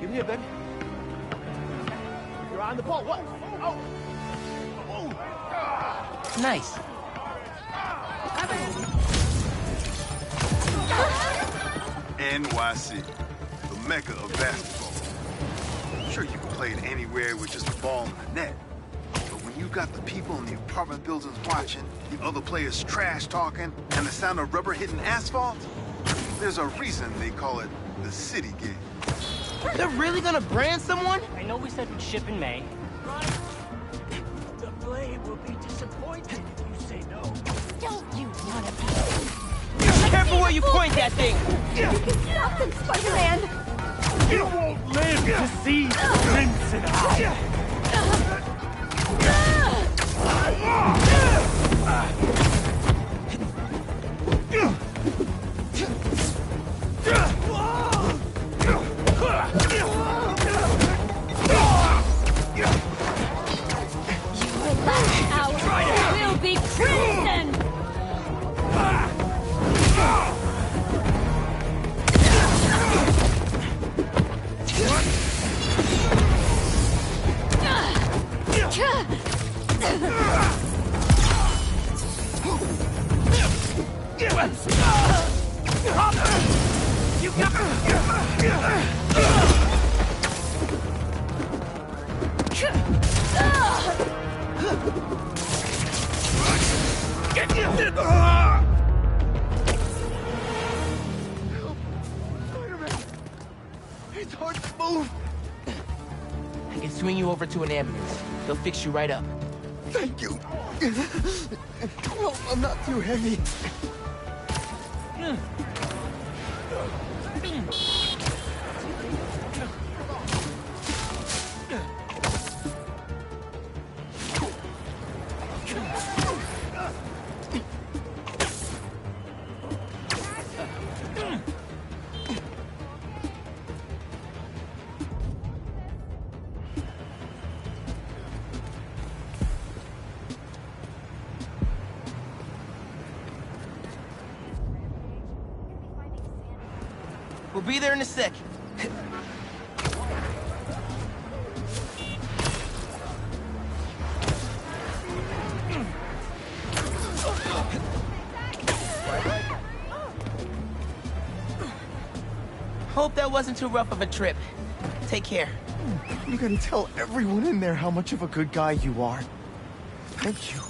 Give me a baby. You're on the ball. What? Oh. Oh. Nice. NYC, the mecca of basketball. I'm sure you can play it anywhere with just a ball and a net. But when you got the people in the apartment buildings watching, the other players trash talking, and the sound of rubber hitting asphalt, there's a reason they call it the city game. They're really gonna brand someone? I know we said we'd ship in May. The Blade will be disappointed if you say no. Don't you want to be? Careful where you point that thing! Stop them, Spider-Man! You won't live to see Crimson Eye! Your last hour will be crimson! It's hard to move. I can swing you over to an ambulance. They'll fix you right up. Thank you. No, I'm not too heavy. We'll be there in a sec. Hope that wasn't too rough of a trip. Take care. I'm gonna tell everyone in there how much of a good guy you are. Thank you.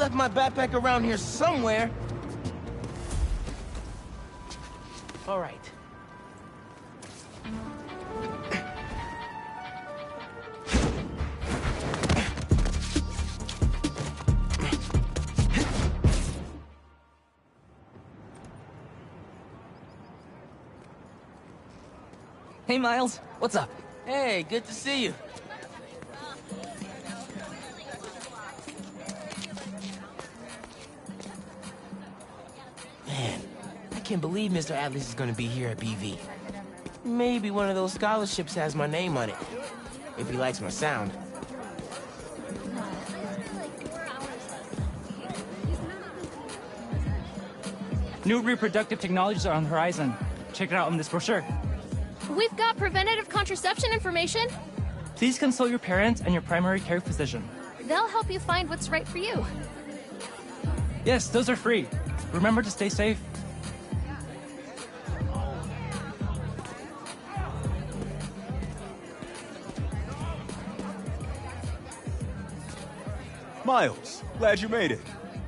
left my backpack around here somewhere. All right. Hey, Miles. What's up? Hey, good to see you. Man, I can't believe Mr. Atlas is gonna be here at BV. Maybe one of those scholarships has my name on it, if he likes my sound. New reproductive technologies are on the horizon. Check it out in this brochure. We've got preventative contraception information. Please consult your parents and your primary care physician. They'll help you find what's right for you. Yes, those are free. Remember to stay safe. Miles, glad you made it.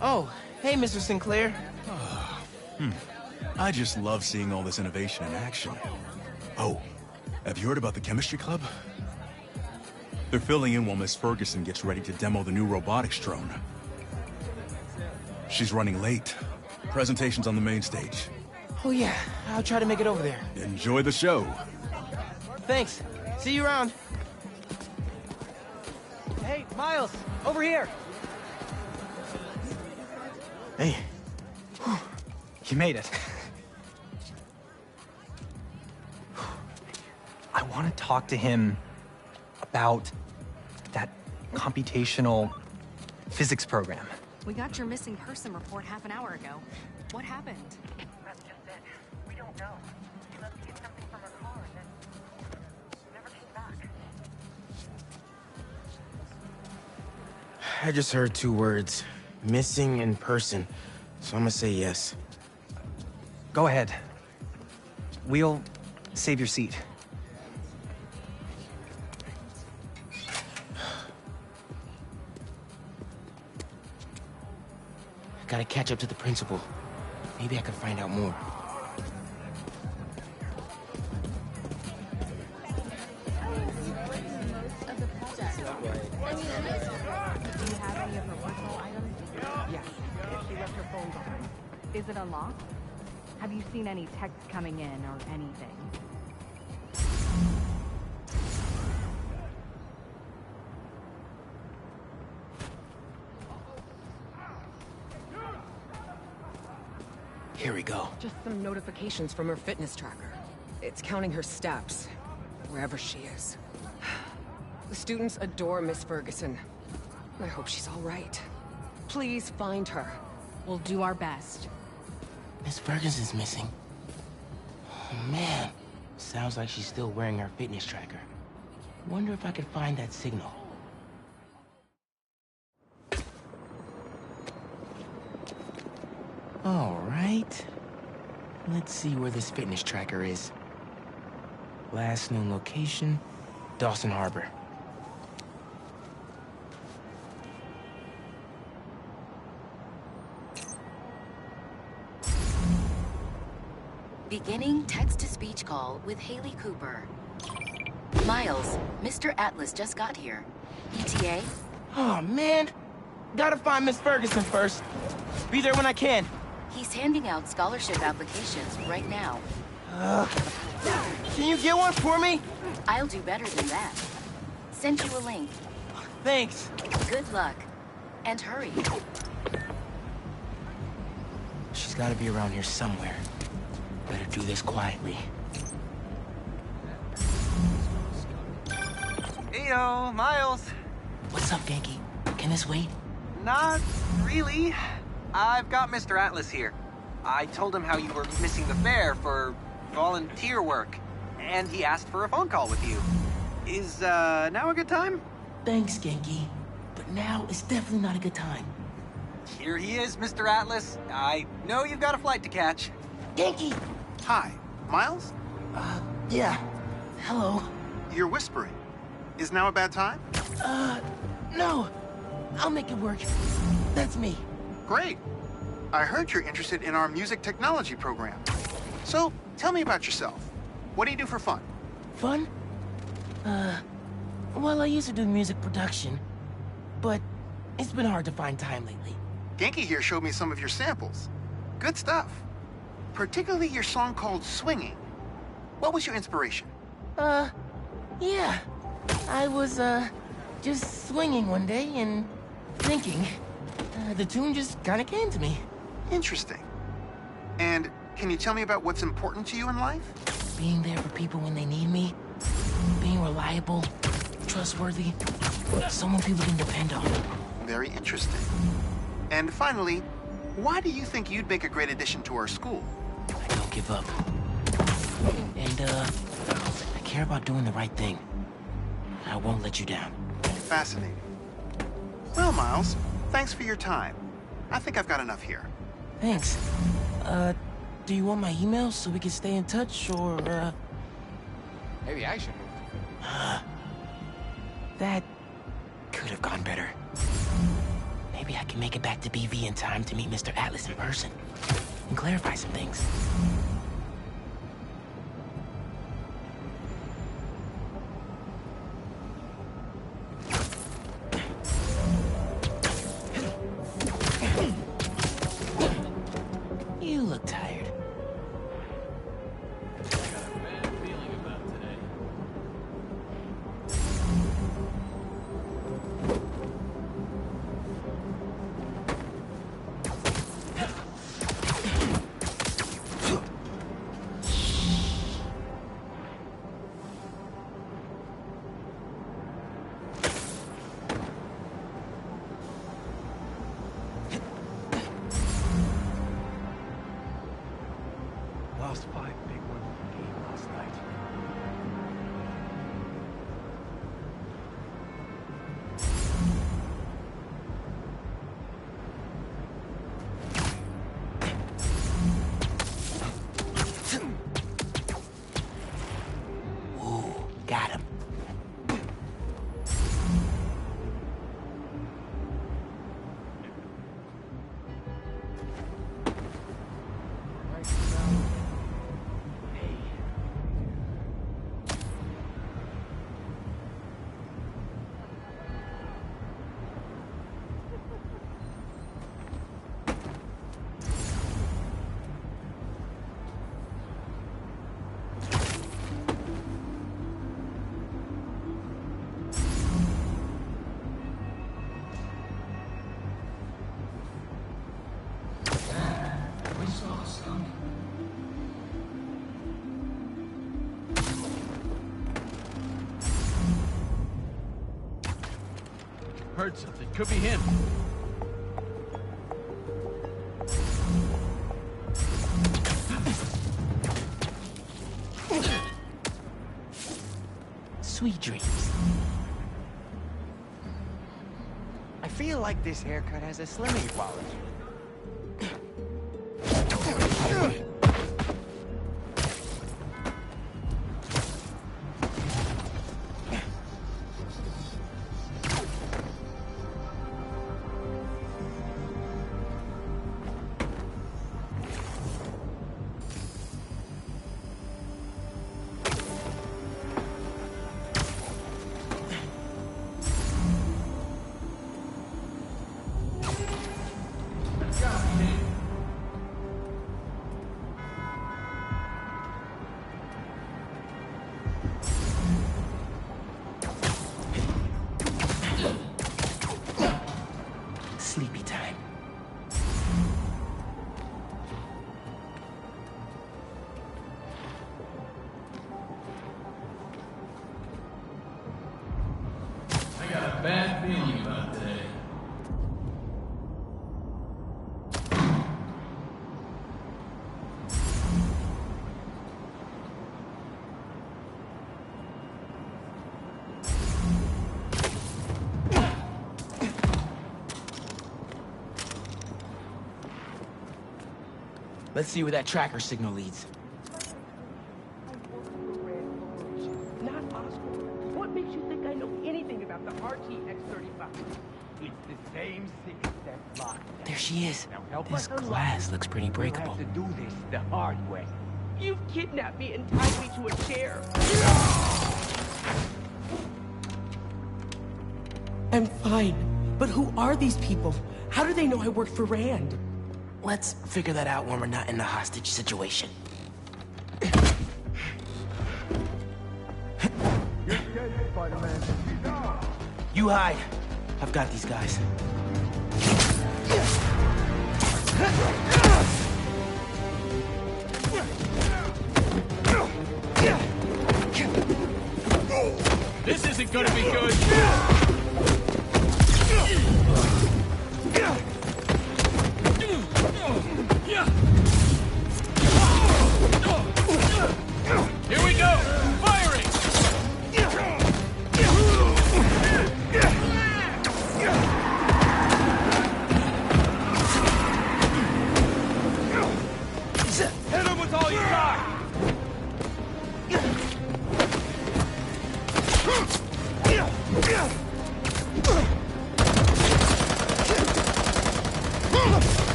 Oh, hey, Mr. Sinclair. I just love seeing all this innovation in action. Oh, have you heard about the chemistry club? They're filling in while Miss Ferguson gets ready to demo the new robotics drone. She's running late. Presentation's on the main stage. Oh yeah, I'll try to make it over there. Enjoy the show. Thanks. See you around. Hey, Miles, over here. Hey. You made it. I want to talk to him about that computational physics program. We got your missing person report half an hour ago. What happened? That's just it. We don't know. She must get something from her car and then never came back. I just heard two words. Missing in person. So I'm gonna say yes. Go ahead. We'll save your seat. Gotta catch up to the principal. Maybe I can find out more. Is it unlocked? Have you seen any texts coming in or anything? Here we go. Just some notifications from her fitness tracker. It's counting her steps, wherever she is. The students adore Miss Ferguson. I hope she's all right. Please find her. We'll do our best. Miss Ferguson's missing. Oh, man. Sounds like she's still wearing her fitness tracker. Wonder if I could find that signal. All right. Let's see where this fitness tracker is. Last known location, Dawson Harbor. Beginning text-to-speech call with Haley Cooper. Miles, Mr. Atlas just got here. ETA? Oh, man. Gotta find Miss Ferguson first. Be there when I can. He's handing out scholarship applications right now. Can you get one for me? I'll do better than that. Send you a link. Thanks. Good luck. And hurry. She's gotta be around here somewhere. Better do this quietly. Heyo, Miles. What's up, Genki? Can this wait? Not really. I've got Mr. Atlas here. I told him how you were missing the fair for volunteer work, and he asked for a phone call with you. Is, now a good time? Thanks, Genki. But now is definitely not a good time. Here he is, Mr. Atlas. I know you've got a flight to catch. Genki! Hi, Miles? Yeah. Hello. You're whispering. Is now a bad time? No. I'll make it work. That's me. Great. I heard you're interested in our music technology program. So, tell me about yourself. What do you do for fun? Fun? Well, I used to do music production, but it's been hard to find time lately. Genki here showed me some of your samples. Good stuff. Particularly your song called Swinging. What was your inspiration? Yeah. I was, just swinging one day and thinking. The tune just kinda came to me. Interesting. And can you tell me about what's important to you in life? Being there for people when they need me. Being reliable, trustworthy, someone people can depend on. Very interesting. And finally, why do you think you'd make a great addition to our school? I don't give up. And, I care about doing the right thing. I won't let you down. Fascinating. Well, Miles, thanks for your time. I think I've got enough here. Thanks. Do you want my email so we can stay in touch, or, Maybe I should move. That could have gone better. Maybe I can make it back to BV in time to meet Mr. Atlas in person and clarify some things. You look tired. Lost 5 big ones in the game last night. Ooh, got him. Heard something. Could be him. Sweet dreams. I feel like this haircut has a slimming quality. Sleepy time. I got a bad feeling about today. Let's see where that tracker signal leads. Not Oscar. What makes you think I know anything about the RTX-35? It's the same six that's locked down. There she is. Now help This us unlock glass it. looks pretty We'll breakable. have to do this the hard way. You've kidnapped me and tied me to a chair. I'm fine. But who are these people? How do they know I work for Rand? Let's figure that out when we're not in a hostage situation. Spider-Man. You hide. I've got these guys. This isn't gonna be good. Here we go! Firing! Hit him with all you got!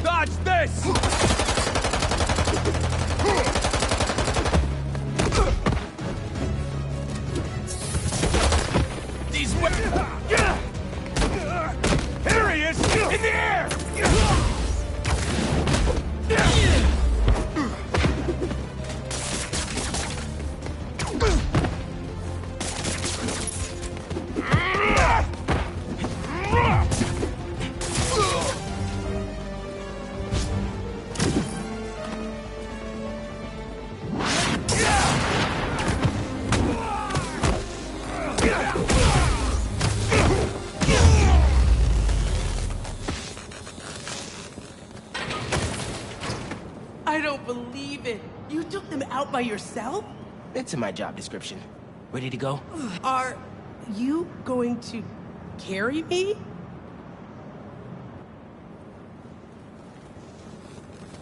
Dodge this! These Here he is! In the air! I don't believe it. You took them out by yourself? It's in my job description. Ready to go? Are you going to carry me?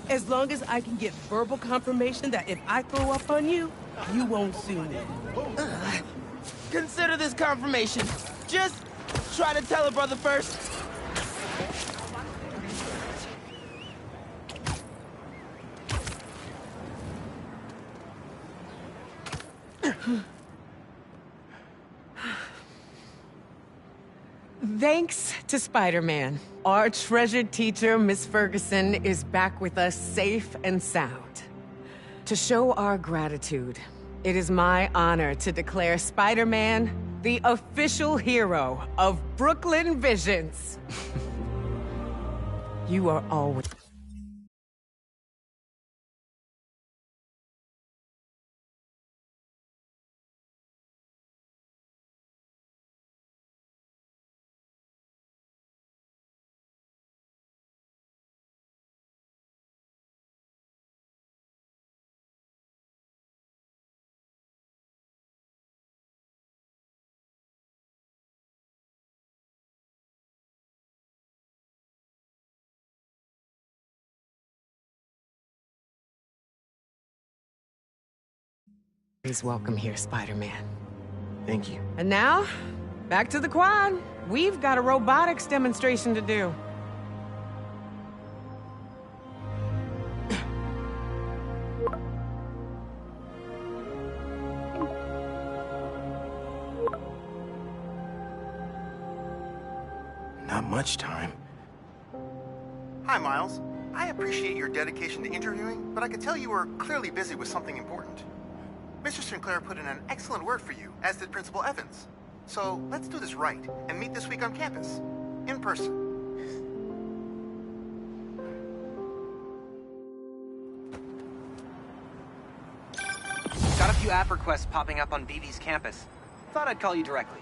As long as I can get verbal confirmation that if I throw up on you, you won't sue me. Consider this confirmation. Just try to tell a brother first. Thanks to Spider-Man, our treasured teacher, Miss Ferguson, is back with us safe and sound. To show our gratitude, it is my honor to declare Spider-Man the official hero of Brooklyn Visions. You are always... Please welcome here, Spider-Man. Thank you. And now, back to the quad. We've got a robotics demonstration to do. Not much time. Hi, Miles. I appreciate your dedication to interviewing, but I could tell you were clearly busy with something important. Mr. Sinclair put in an excellent word for you, as did Principal Evans. So let's do this right and meet this week on campus, in person. Got a few app requests popping up on BB's campus. Thought I'd call you directly.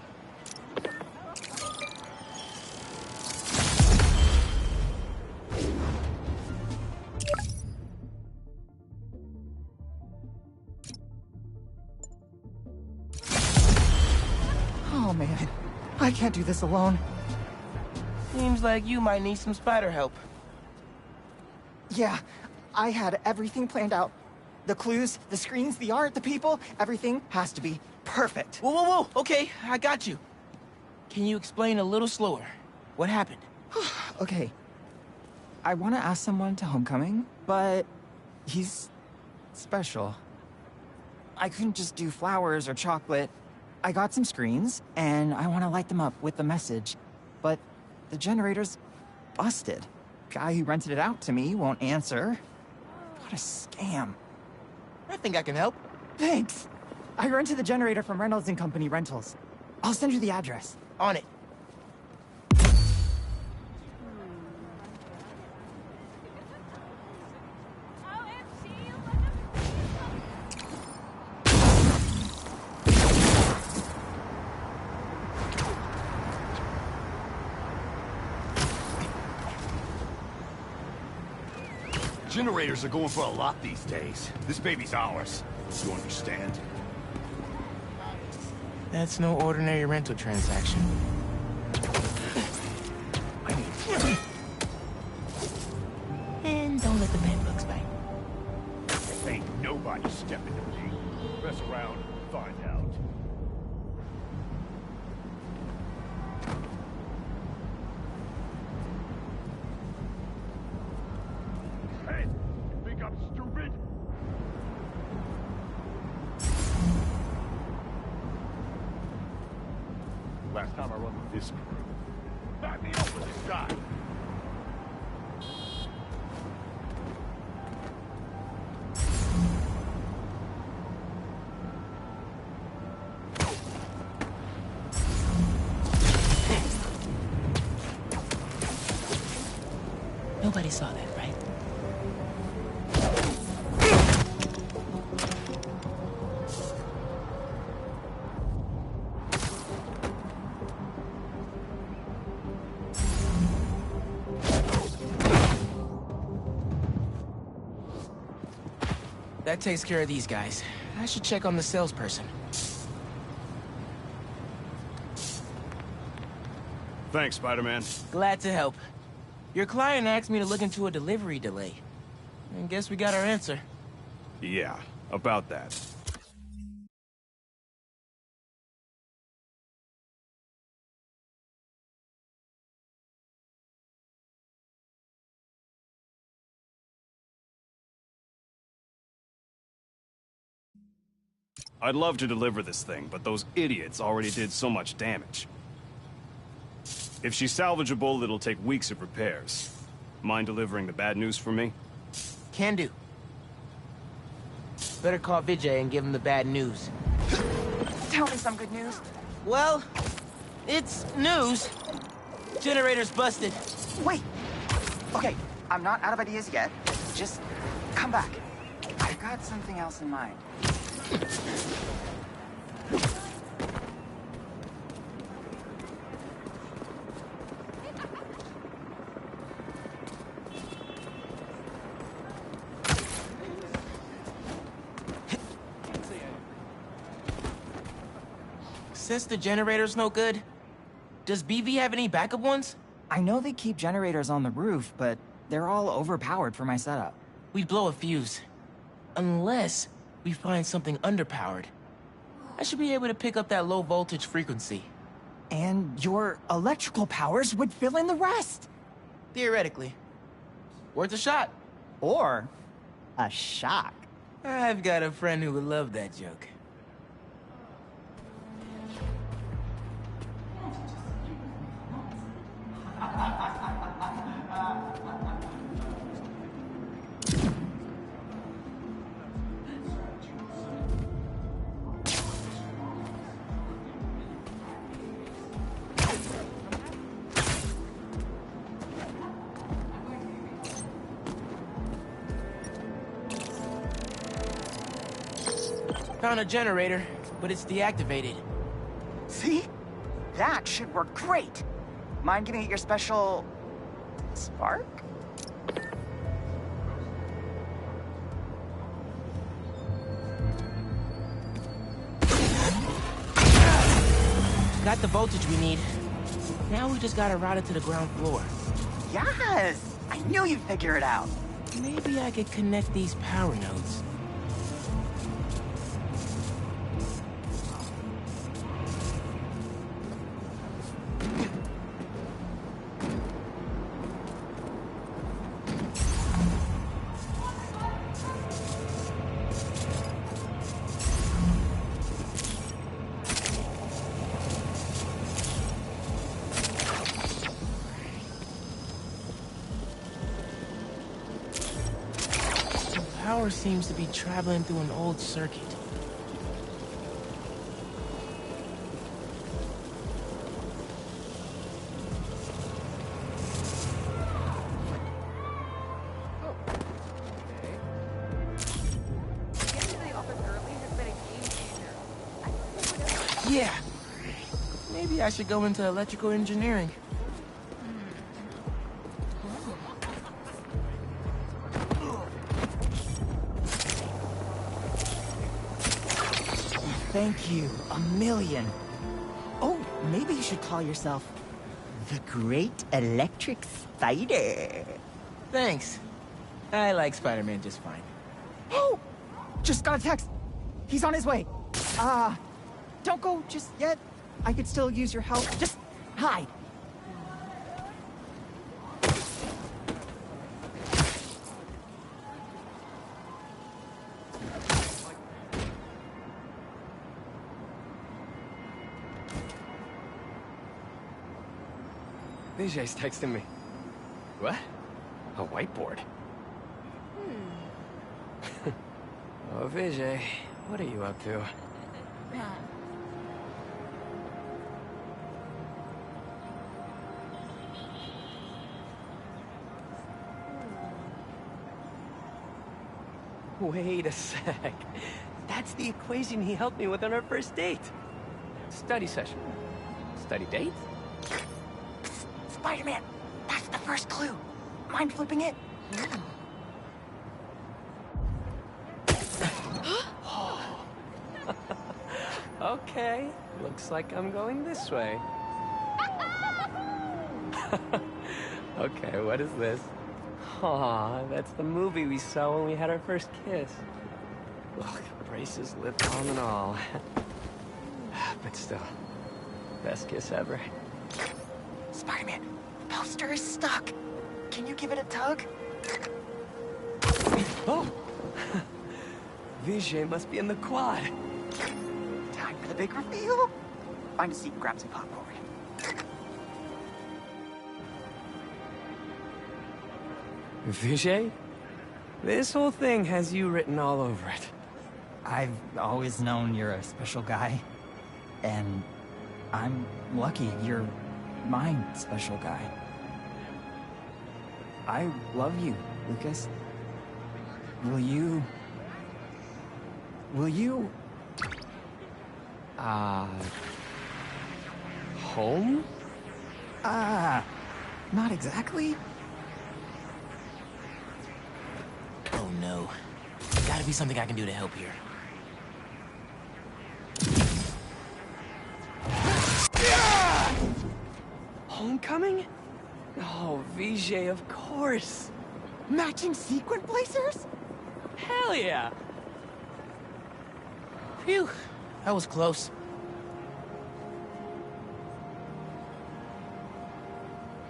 Oh, man. I can't do this alone. Seems like you might need some spider help. Yeah, I had everything planned out. The clues, the screens, the art, the people, everything has to be Perfect. Whoa, whoa, whoa. Okay, I got you. Can you explain a little slower? What happened? Okay. I want to ask someone to homecoming, but he's special. I couldn't just do flowers or chocolate. I got some screens, and I want to light them up with the message. But the generator's busted. Guy who rented it out to me won't answer. What a scam. I think I can help. Thanks. I rented the generator from Reynolds & Company Rentals. I'll send you the address. On it. Generators are going for a lot these days. This baby's ours. You understand? That's no ordinary rental transaction. And don't let the bed bugs bite. Ain't nobody stepping to me. Mess around, find out. Hey, you think I'm stupid? Last time I run with this crew. Back me up with this guy. Nobody saw that, right? That takes care of these guys. I should check on the salesperson. Thanks, Spider-Man. Glad to help. Your client asked me to look into a delivery delay. I guess we got our answer. Yeah, about that. I'd love to deliver this thing, but those idiots already did so much damage. If she's salvageable, it'll take weeks of repairs. Mind delivering the bad news for me? Can do. Better call Vijay and give him the bad news. Tell me some good news. Well, it's news. Generator's busted. Wait. Okay, I'm not out of ideas yet. Just come back. I got something else in mind. Since the generator's no good, does BV have any backup ones? I know they keep generators on the roof, but they're all overpowered for my setup. We'd blow a fuse. Unless we find something underpowered. I should be able to pick up that low voltage frequency. And your electrical powers would fill in the rest. Theoretically. Worth a shot. Or a shock. I've got a friend who would love that joke. Found a generator, but it's deactivated. See? That should work great. Mind giving it your special... spark? Got the voltage we need. Now we just gotta route it to the ground floor. Yes! I knew you'd figure it out. Maybe I could connect these power nodes. power seems to be traveling through an old circuit. Yeah. Maybe I should go into electrical engineering. Thank you, a million. Oh, maybe you should call yourself the Great Electric Spider. Thanks. I like Spider-Man just fine. Oh! Just got a text. He's on his way. Don't go just yet. I could still use your help. Just hide. Vijay's texting me. What? A whiteboard? Oh, Vijay, what are you up to? Wait a sec. That's the equation he helped me with on our first date. Study session. Study date? Spider-Man, that's the first clue. Mind flipping it? Okay, looks like I'm going this way. Okay, what is this? Aw, that's the movie we saw when we had our first kiss. Look, braces, lip balm and all. But still, best kiss ever. Spider-Man, poster is stuck. Can you give it a tug? Oh! Vijay must be in the quad. Time for the big reveal. Find a seat and grab some popcorn. Vijay? This whole thing has you written all over it. I've always known you're a special guy. And I'm lucky you're my special guy. I love you, Lucas. Will you... Home? Not exactly. Oh no. Gotta be something I can do to help here. Homecoming? Oh, Vijay, of course. Matching sequin placers? Hell yeah! Phew, that was close.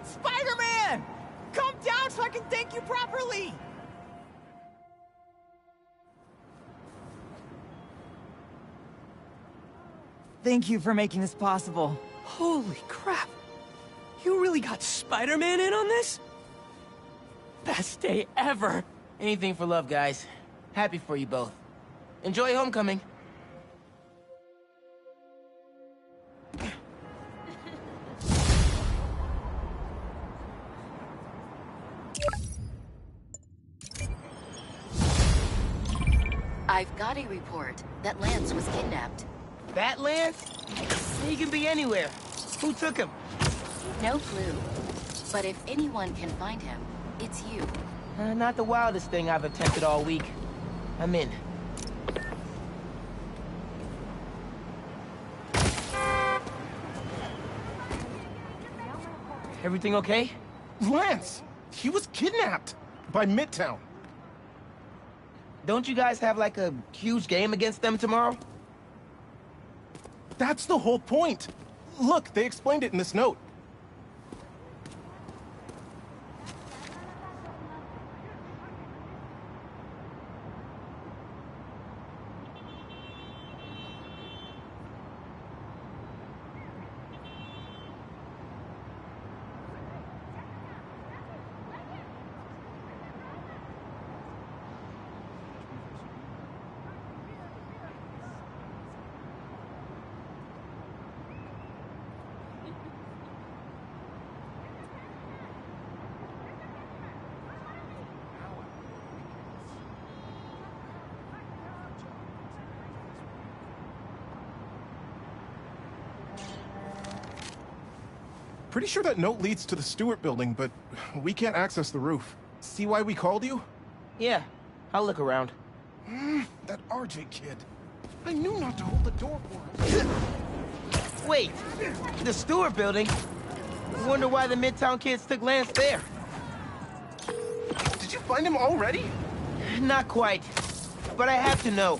Spider-Man! Come down so I can thank you properly! Thank you for making this possible. Holy crap! You really got Spider-Man in on this? Best day ever! Anything for love, guys. Happy for you both. Enjoy homecoming. I've got a report that Lance was kidnapped. That Lance? He can be anywhere. Who took him? No clue. But if anyone can find him, it's you. Not the wildest thing I've attempted all week. I'm in. Everything okay? Lance! He was kidnapped by Midtown. Don't you guys have like a huge game against them tomorrow? That's the whole point. Look, they explained it in this note. pretty sure that note leads to the Stewart building, but we can't access the roof. See why we called you? Yeah, I'll look around. That RJ kid. I knew not to hold the door for him. Wait, the Stewart building? Wonder why the Midtown kids took Lance there. Did you find him already? Not quite, but I have to know.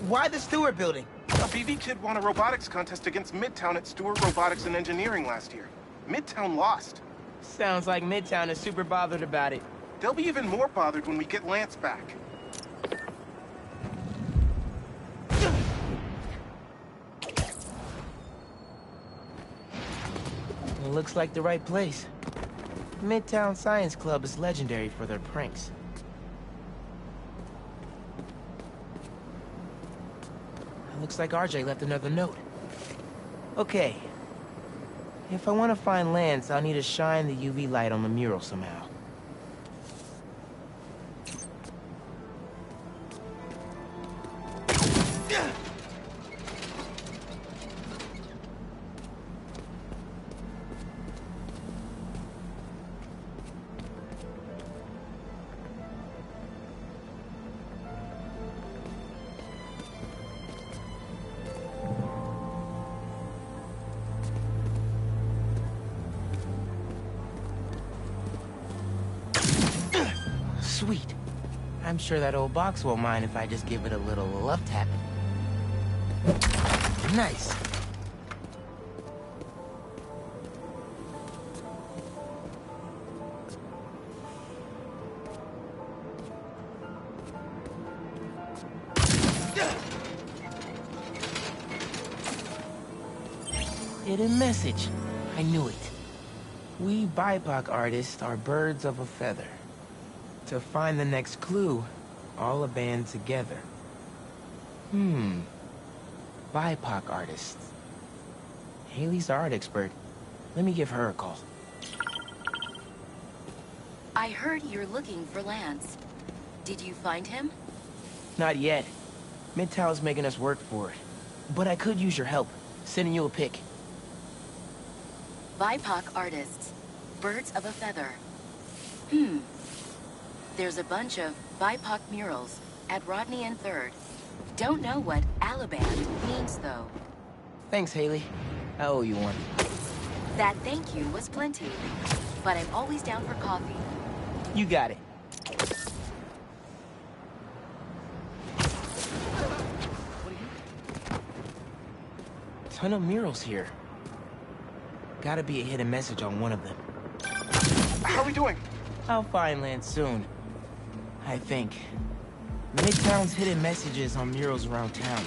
Why the Stewart building? A BB kid won a robotics contest against Midtown at Stewart Robotics and Engineering last year. Midtown lost. Sounds like Midtown is super bothered about it. They'll be even more bothered when we get Lance back. Well, looks like the right place. Midtown Science Club is legendary for their pranks. Looks like RJ left another note. Okay. If I want to find Lance, I'll need to shine the UV light on the mural somehow. Sweet. I'm sure that old box won't mind if I just give it a little love tap. Nice. Hidden message. I knew it. We BIPOC artists are birds of a feather. To find the next clue, all a band together. BIPOC artists. Haley's the art expert. Let me give her a call. I heard you're looking for Lance. Did you find him? Not yet. Midtown's making us work for it. But I could use your help, sending you a pic. BIPOC artists. Birds of a feather. There's a bunch of BIPOC murals at Rodney and 3rd. Don't know what Alaband means, though. Thanks, Haley. I owe you one. That thank you was plenty. But I'm always down for coffee. You got it. Ton of murals here. Gotta be a hidden message on one of them. How are we doing? I'll find Lance soon. I think. Midtown's hidden messages on murals around town.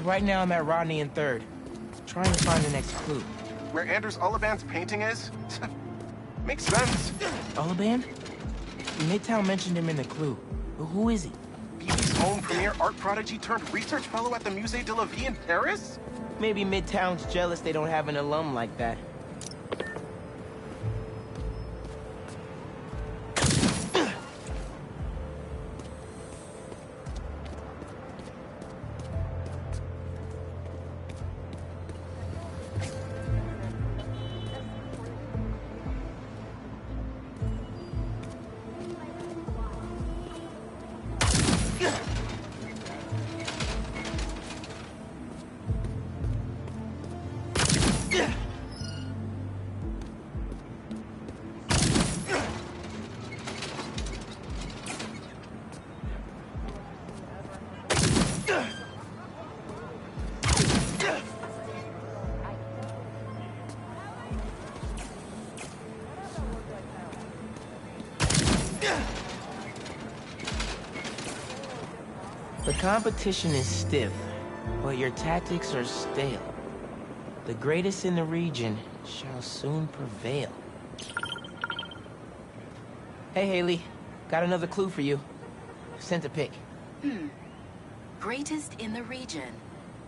Right now I'm at Rodney and 3rd, trying to find the next clue. Where Anders Olaband's painting is? Makes sense. Olaband? Midtown mentioned him in the clue. But who is he? BB's own premier art prodigy turned research fellow at the Musée de la Vie in Paris? Maybe Midtown's jealous they don't have an alum like that. The competition is stiff, but your tactics are stale. The greatest in the region shall soon prevail. Hey, Haley. Got another clue for you. Sent a pic. Greatest in the region.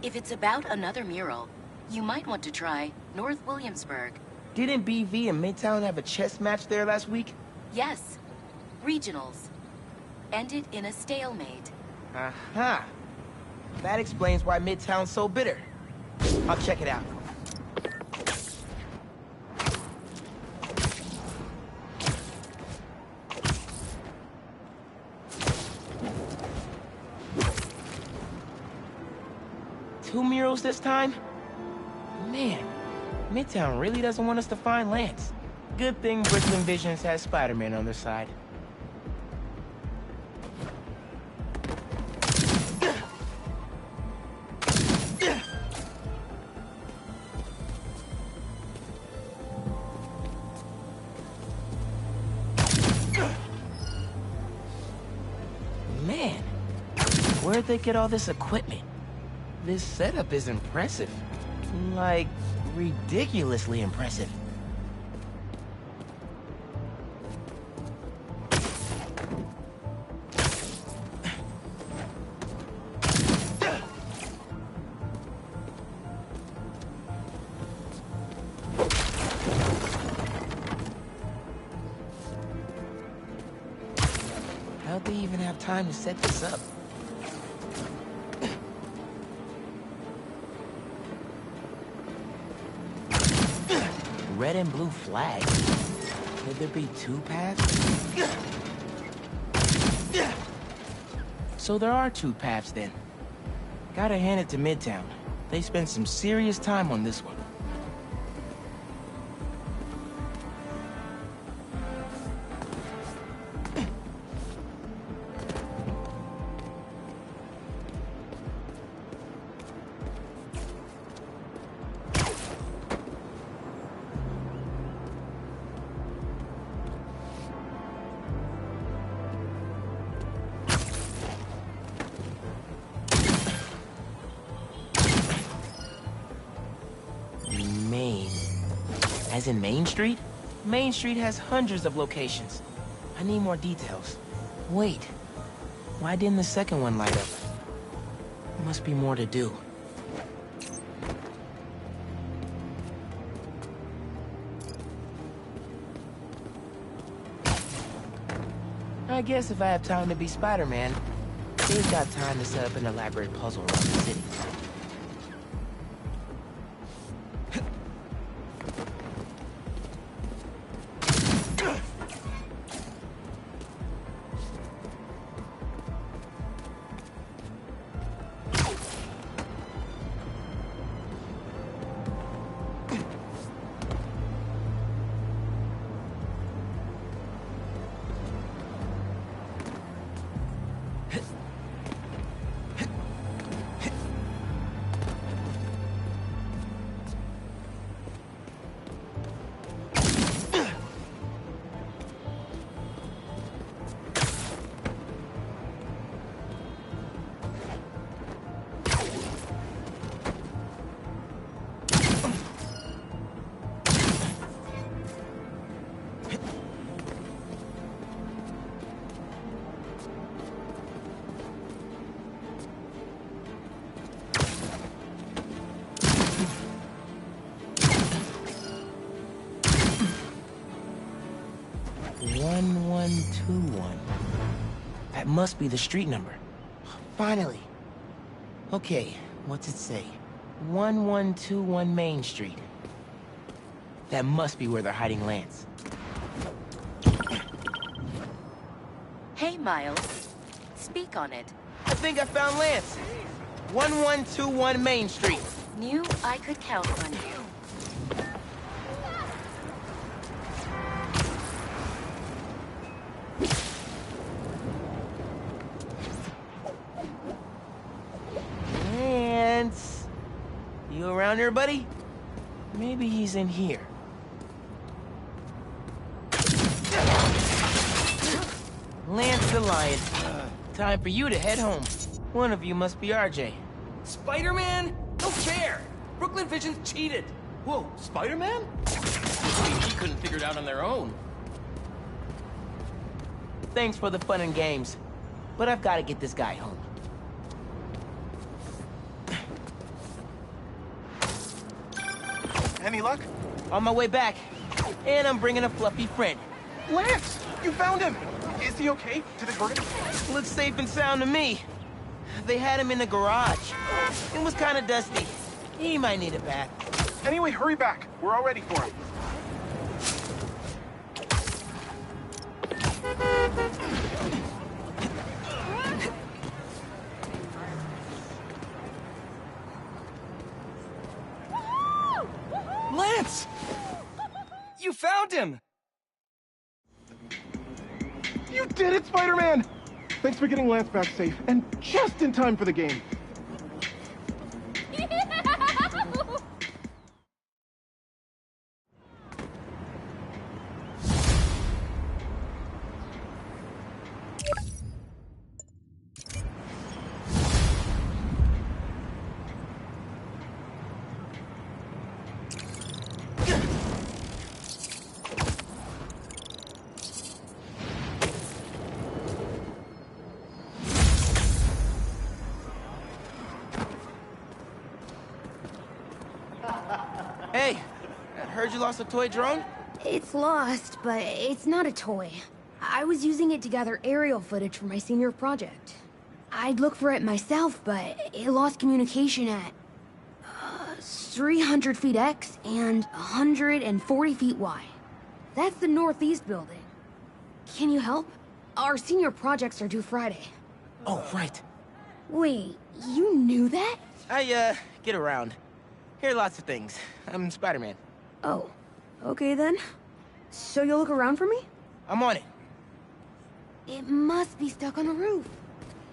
If it's about another mural, you might want to try North Williamsburg. Didn't BV and Midtown have a chess match there last week? Yes. Regionals. Ended in a stalemate. Aha. That explains why Midtown's so bitter. I'll check it out. murals this time? Man, Midtown really doesn't want us to find Lance. Good thing Brooklyn Visions has Spider-Man on their side. Man, where'd they get all this equipment? This setup is impressive. Like, ridiculously impressive. How'd they even have time to set this up? Red and blue flag. Could there be two paths? So there are two paths then. Gotta hand it to Midtown. They spent some serious time on this one. As in Main Street? Main Street has hundreds of locations. I need more details. Wait, why didn't the second one light up? Must be more to do. I guess if I have time to be Spider-Man, they've got time to set up an elaborate puzzle around the city. That must be the street number. Finally. Okay, what's it say? 1121 Main Street. That must be where they're hiding Lance. Hey, Miles. Speak on it. I think I found Lance. 1121 Main Street. Knew I could count on you. Lance. You around here, buddy? Maybe he's in here. Lance the Lion. Time for you to head home. One of you must be RJ. Spider-Man? No fair! Brooklyn Visions cheated! Whoa, Spider-Man? He couldn't figure it out on their own. Thanks for the fun and games, but I've got to get this guy home. Any luck? On my way back, and I'm bringing a fluffy friend. Lance! You found him! Is he okay? Did it hurt him? Looks safe and sound to me. They had him in the garage. It was kind of dusty. He might need a bath. Anyway, hurry back. We're all ready for him. Lance! You found him! You did it, Spider-Man! Thanks for getting Lance back safe, and just in time for the game. Hey, I heard you lost a toy drone? It's lost, but it's not a toy. I was using it to gather aerial footage for my senior project. I'd look for it myself, but it lost communication at 300 feet X and 140 feet Y. That's the northeast building. Can you help? Our senior projects are due Friday. Oh, right. Wait, you knew that? I, get around. Hear lots of things. I'm Spider-Man. Oh, okay then. So you'll look around for me? I'm on it. It must be stuck on the roof.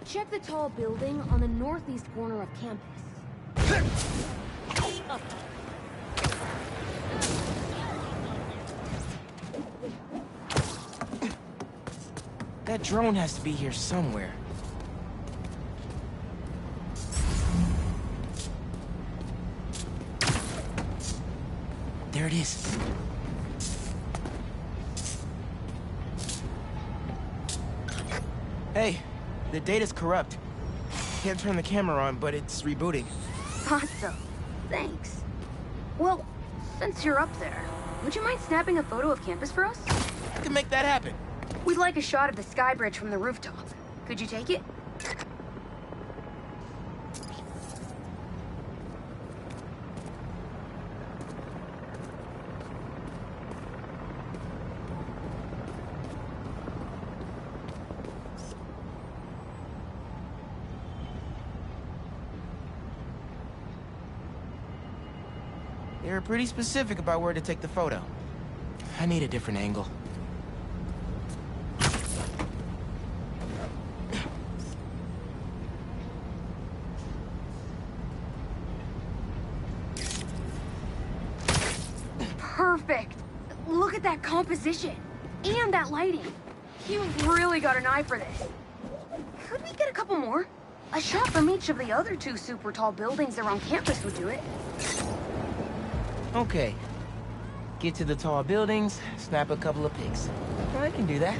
Check the tall building on the northeast corner of campus. That drone has to be here somewhere. There it is. Hey, the data's corrupt. Can't turn the camera on, but it's rebooting. Awesome. Thanks. Well, since you're up there, would you mind snapping a photo of campus for us? I can make that happen. We'd like a shot of the sky bridge from the rooftop. Could you take it? They were pretty specific about where to take the photo. I need a different angle. Perfect! Look at that composition! And that lighting! You've really got an eye for this. Could we get a couple more? A shot from each of the other two super tall buildings around campus would do it. Okay. Get to the tall buildings, snap a couple of pics. I can do that.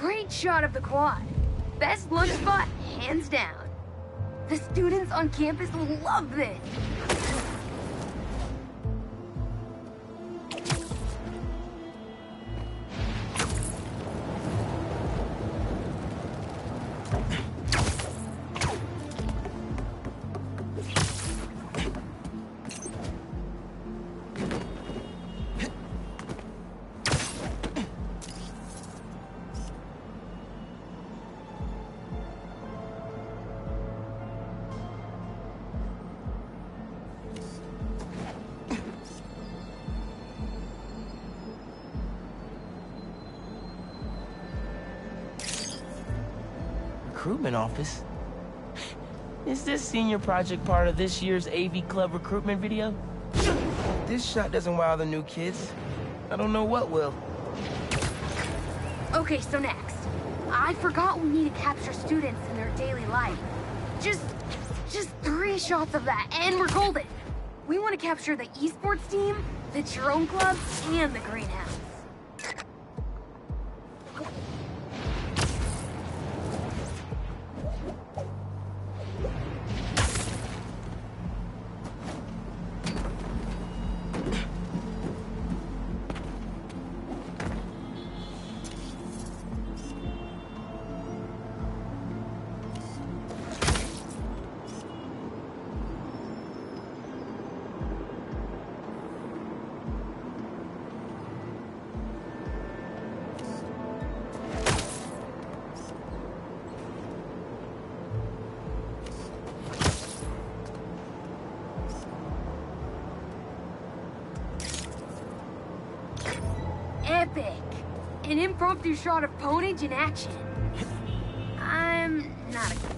Great shot of the quad. Best lunch spot, hands down. The students on campus love this. Recruitment office? Is this senior project part of this year's AV Club recruitment video? If this shot doesn't wow the new kids, I don't know what will. Okay, so next. I forgot we need to capture students in their daily life. Just 3 shots of that, and we're golden. We want to capture the esports team, the drone club, and the greenhouse. epic. An impromptu shot of Ponage in action. I'm not a keeper.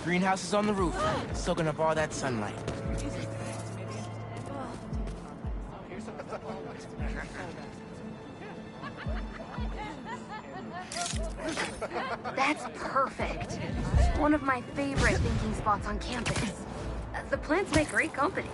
Greenhouse is on the roof, soaking up all that sunlight. That's perfect. One of my favorite thinking spots on campus. The plants make great company.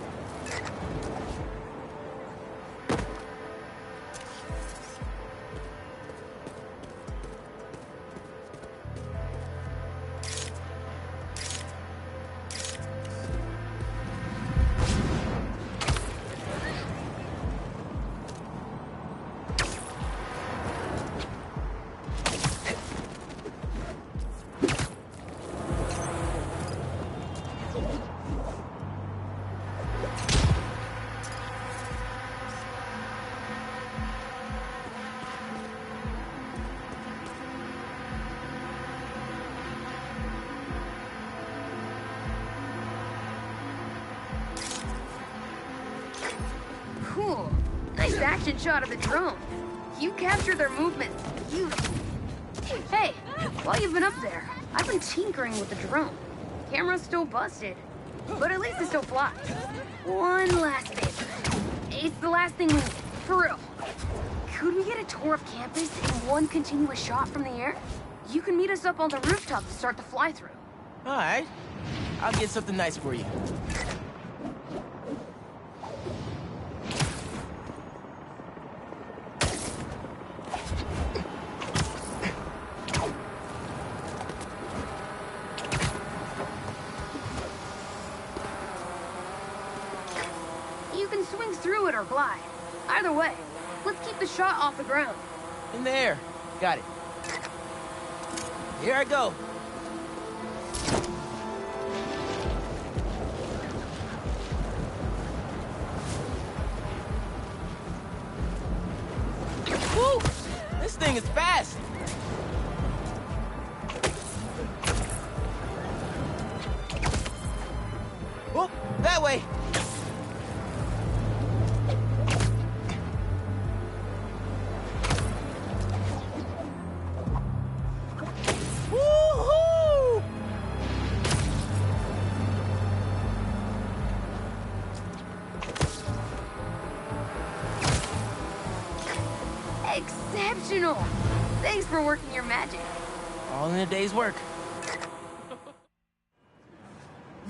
Cool. Nice action shot of the drone. You captured their movements beautifully. Hey, while you've been up there, I've been tinkering with the drone. Camera's still busted, but at least it still flies. One last favor. It's the last thing we need, for real. Could we get a tour of campus in one continuous shot from the air? You can meet us up on the rooftop to start the fly-through. All right. I'll get something nice for you. You can swing through it or glide. Either way, let's keep the shot off the ground. In the air. Got it. Here I go. Woo! This thing is fast. Whoop! That way. Woo-hoo! exceptional! Thanks for working your magic. All in a day's work.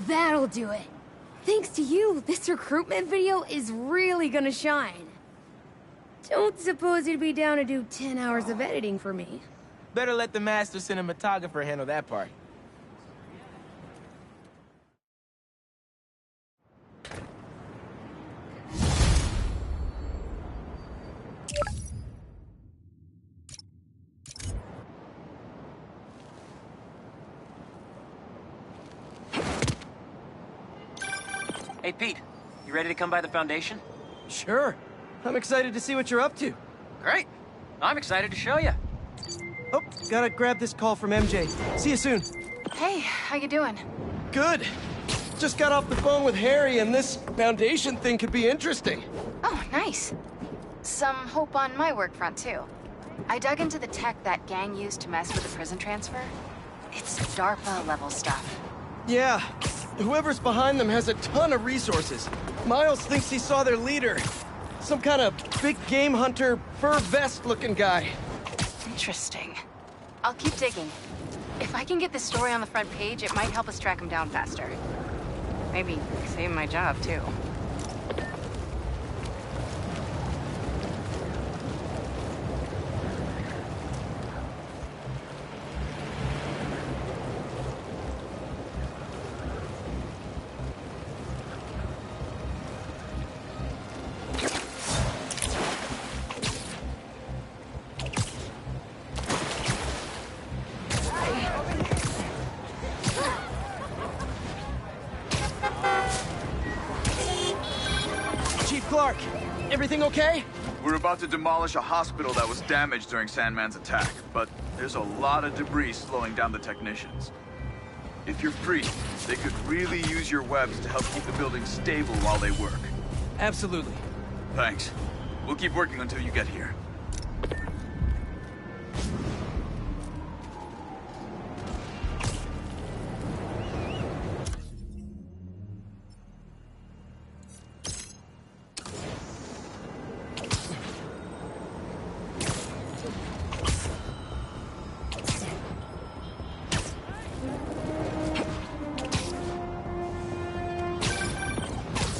That'll do it. Thanks to you, this recruitment video is really gonna shine. Don't suppose you'd be down to do 10 hours of editing for me. Better let the master cinematographer handle that part. Hey, Pete. You ready to come by the Foundation? Sure. I'm excited to see what you're up to. Great. I'm excited to show you. Oh, gotta grab this call from MJ. See you soon. Hey, how you doing? Good. Just got off the phone with Harry, and this Foundation thing could be interesting. Oh, nice. Some hope on my work front, too. I dug into the tech that gang used to mess with the prison transfer. It's DARPA-level stuff. Yeah. Whoever's behind them has a ton of resources. Miles thinks he saw their leader. Some kind of big game hunter, fur vest-looking guy. Interesting. I'll keep digging. If I can get this story on the front page, it might help us track him down faster. Maybe save my job, too. Clark, everything okay? We're about to demolish a hospital that was damaged during Sandman's attack, but there's a lot of debris slowing down the technicians. If you're free, they could really use your webs to help keep the building stable while they work. Absolutely. Thanks. We'll keep working until you get here.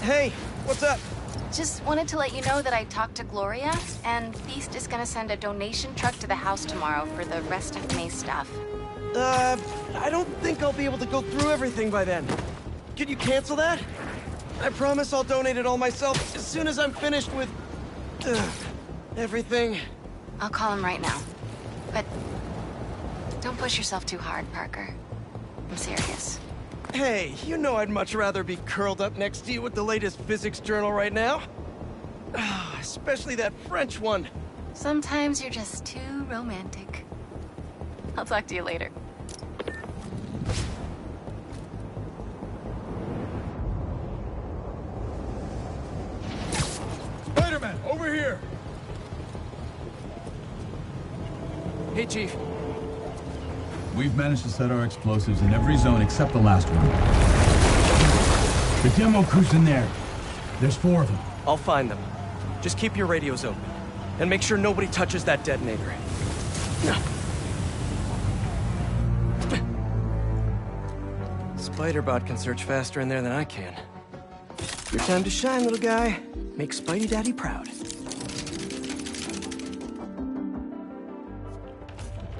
Hey, what's up? Just wanted to let you know that I talked to Gloria, and Feast is gonna send a donation truck to the house tomorrow for the rest of May's stuff. I don't think I'll be able to go through everything by then. Could you cancel that? I promise I'll donate it all myself as soon as I'm finished with... everything. I'll call him right now. But don't push yourself too hard, Parker. I'm serious. Hey, you know I'd much rather be curled up next to you with the latest physics journal right now. Especially that French one. Sometimes you're just too romantic. I'll talk to you later. Spiderman, over here! Hey, Chief. We've managed to set our explosives in every zone except the last one. The demo crew's in there. There's 4 of them. I'll find them. Just keep your radios open. And make sure nobody touches that detonator. Spiderbot can search faster in there than I can. Your time to shine, little guy. Make Spidey Daddy proud.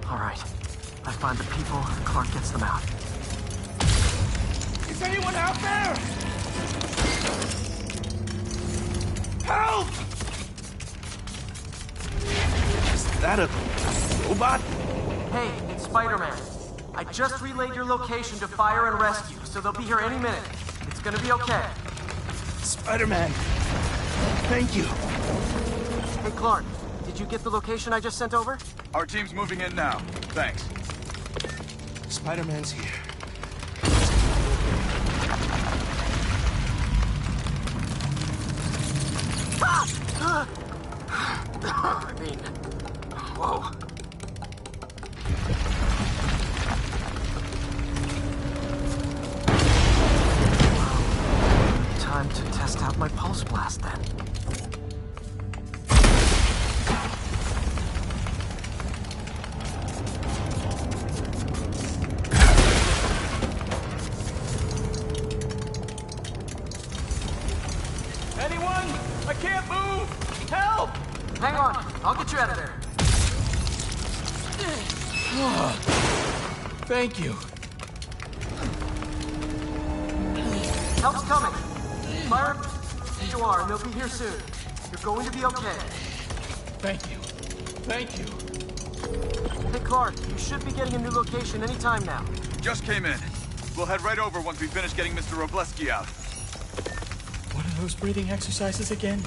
All right. I find the people, and Clark gets them out. Is anyone out there? Help! Is that a robot? Hey, it's Spider-Man. I just relayed your location to fire and rescue, so they'll be here any minute. It's gonna be okay. Spider-Man. Thank you. Hey, Clark, did you get the location I just sent over? Our team's moving in now. Thanks. Spider-Man's here. I mean, whoa. Time to test out my pulse blast then. Anyone? I can't move! Help! Hang on, I'll get you out of there. Thank you. Help's coming. Fire, you are, and they'll be here soon. You're going to be okay. Thank you. Thank you. Hey, Clark, you should be getting a new location anytime now. Just came in. We'll head right over once we finish getting Mr. Robleski out. What are those breathing exercises again?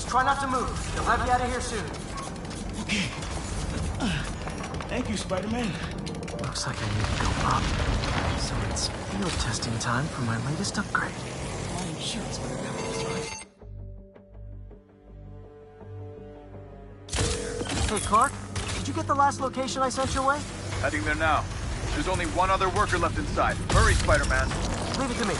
Try not to move. They'll have you out of here soon. Okay. Thank you, Spider-Man. Looks like I need to go up. So it's field testing time for my latest upgrade. I'm sure it's gonna happen this right. Hey, Clark, did you get the last location I sent your way? Heading there now. There's only one other worker left inside. Hurry, Spider-Man. Leave it to me.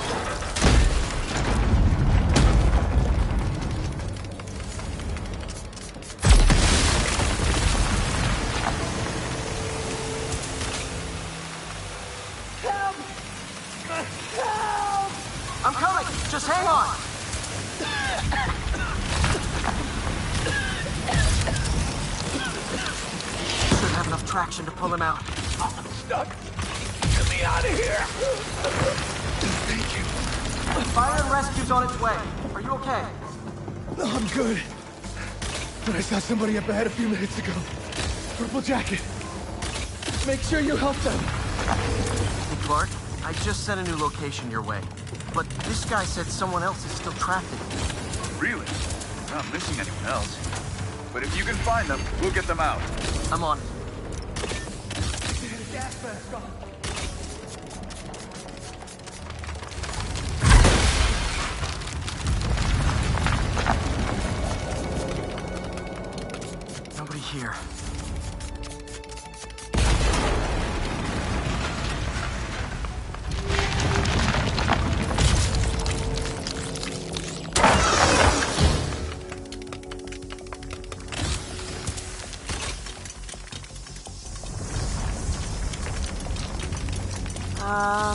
I'm coming! Just hang on! Should have enough traction to pull him out. I'm stuck! Get me out of here! Thank you. Fire and rescue's on its way. Are you okay? No, I'm good. But I saw somebody up ahead a few minutes ago. Purple jacket. Make sure you help them. Hey, Clark, I just sent a new location your way. But this guy said someone else is still trapped in it. Really? We're not missing anyone else. But if you can find them, we'll get them out. I'm on it. The gas mask on. Nobody here.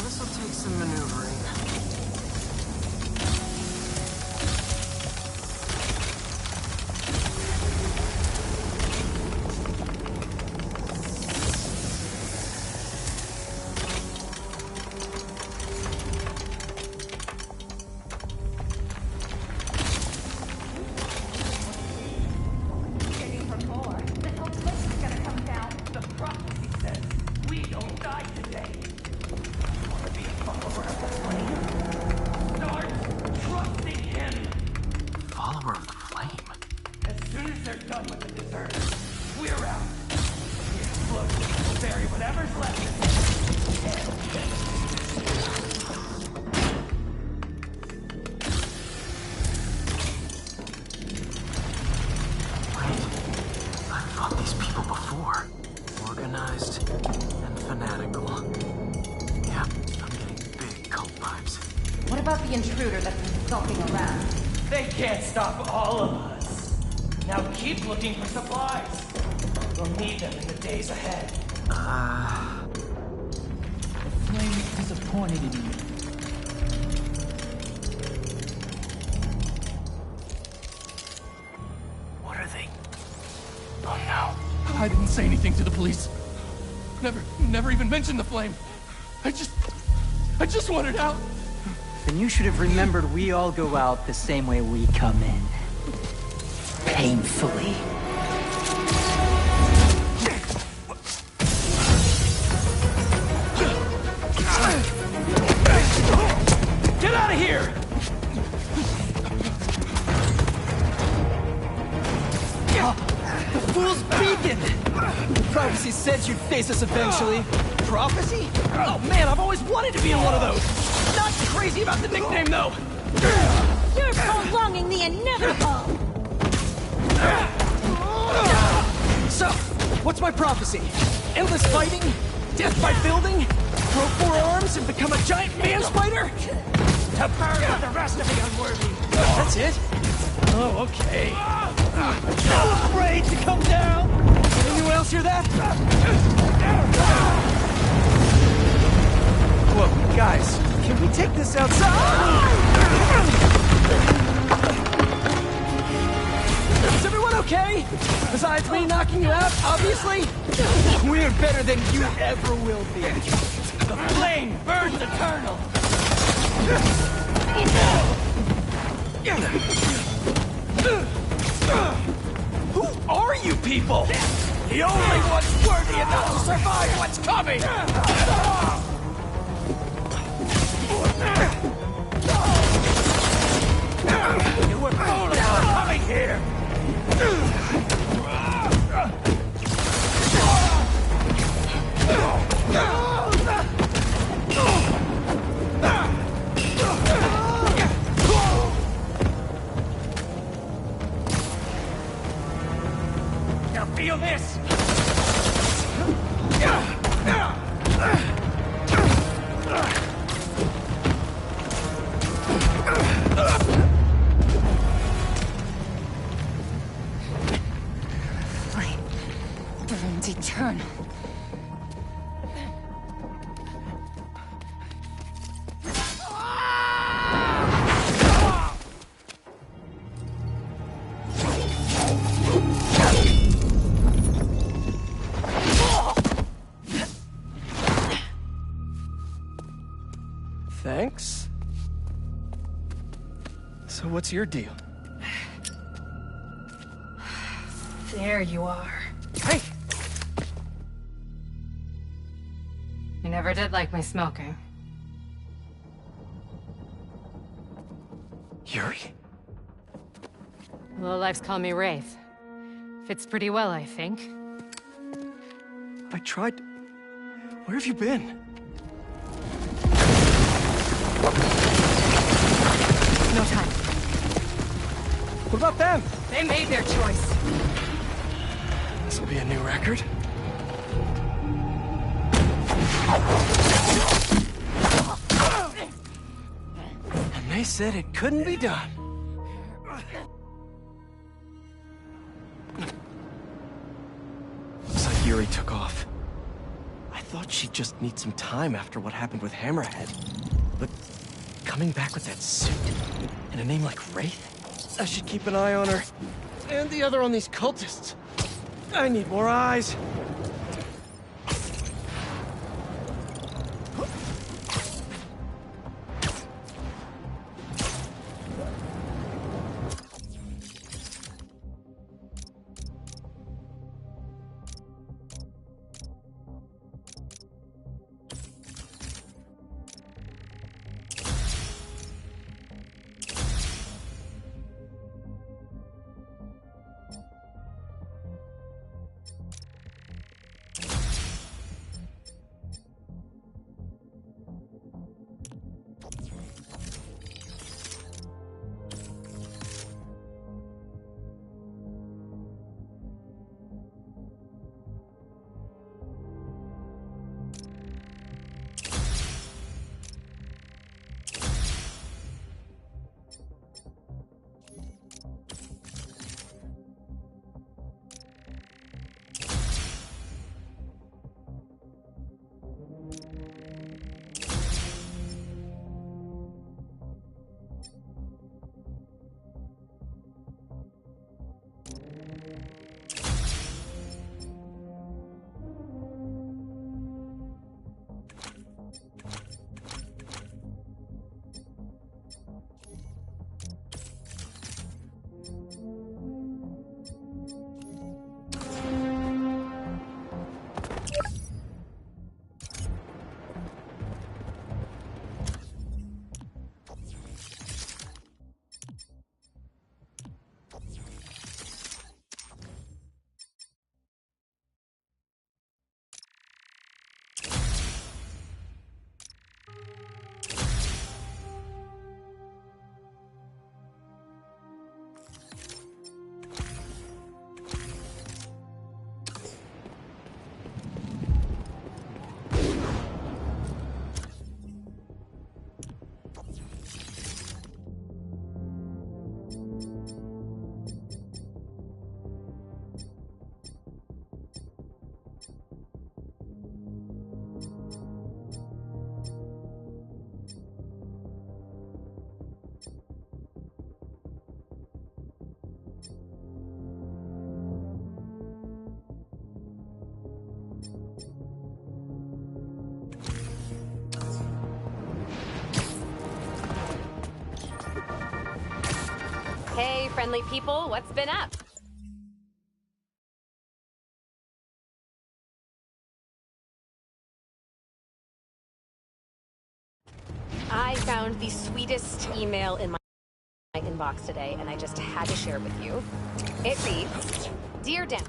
This'll take some maneuvering. The intruder that's been skulking around. They can't stop all of us. Now keep looking for supplies. We'll need them in the days ahead. The flame is disappointed in you. What are they? Oh no. I didn't say anything to the police. Never even mentioned the flame. I just wanted out. Then you should have remembered we all go out the same way we come in. Painfully. Get out of here! The fool's beacon! Prophecy said you'd face us eventually. Prophecy? Oh man, I've always wanted to be in one of those. Not crazy about the nickname though. You're prolonging the inevitable! So, what's my prophecy? Endless fighting? Death by building? Grow 4 arms and become a giant man spider? To burn with the rest of the unworthy! That's it? Oh, okay. I'm afraid to come down! Anyone else hear that? Whoa, guys, can we take this outside? Is everyone okay? Besides me knocking you out, obviously? We're better than you ever will be. The flame burns eternal! Who are you people? The only ones worthy enough to survive what's coming! You were foolish for coming here! Now feel this! Flame burns eternal. Thanks. So what's your deal? There you are. Hey! You never did like my smoking. Yuri? Lowlifes call me Wraith. Fits pretty well, I think. I tried... Where have you been? No time. What about them? They made their choice. This'll be a new record. And they said it couldn't be done. Looks like Yuri took off. I thought she'd just need some time after what happened with Hammerhead. But coming back with that suit and a name like Wraith? I should keep an eye on her. And the other on these cultists. I need more eyes. Hey, friendly people, what's been up? I found the sweetest email in my inbox today, and I just had to share it with you. It reads, Dear Dan.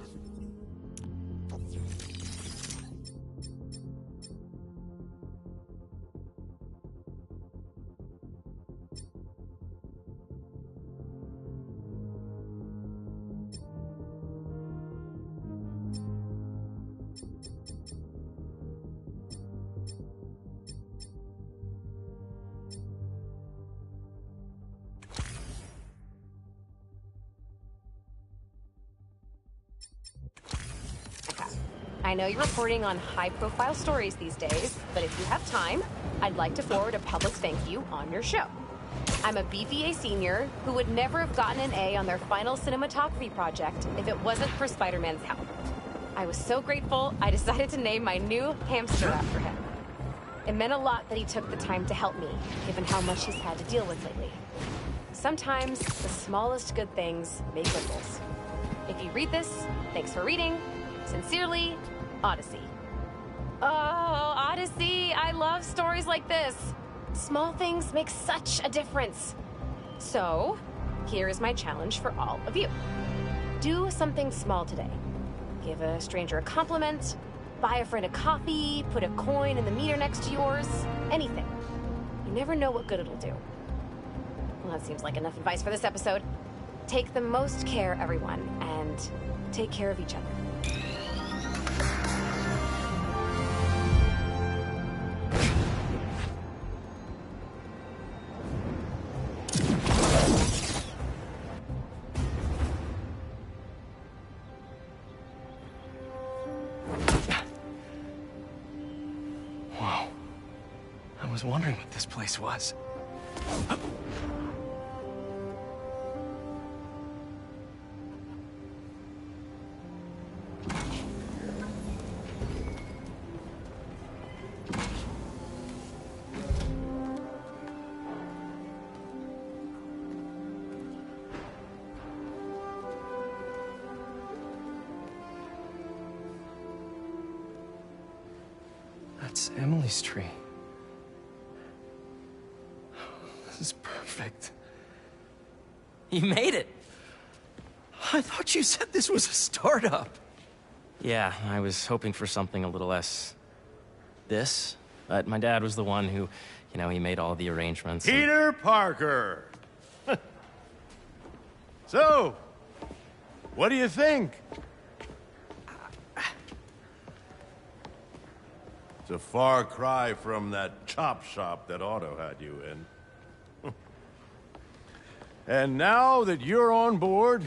I know you're reporting on high-profile stories these days, but if you have time, I'd like to forward a public thank you on your show. I'm a BVA senior who would never have gotten an A on their final cinematography project if it wasn't for Spider-Man's help. I was so grateful, I decided to name my new hamster after him. It meant a lot that he took the time to help me, given how much he's had to deal with lately. Sometimes, the smallest good things make ripples. If you read this, thanks for reading. Sincerely, Odyssey. Oh, Odyssey, I love stories like this. Small things make such a difference. So, here is my challenge for all of you. Do something small today. Give a stranger a compliment, buy a friend a coffee, put a coin in the meter next to yours, anything. You never know what good it'll do. Well, that seems like enough advice for this episode. Take the most care, everyone, and take care of each other. Whoa. I was wondering what this place was. That's Emily's tree. This is perfect. You made it! I thought you said this was a startup. Yeah, I was hoping for something a little less... this, but my dad was the one who, he made all the arrangements. Peter Parker! So, what do you think? It's a far cry from that chop shop that Otto had you in. And now that you're on board,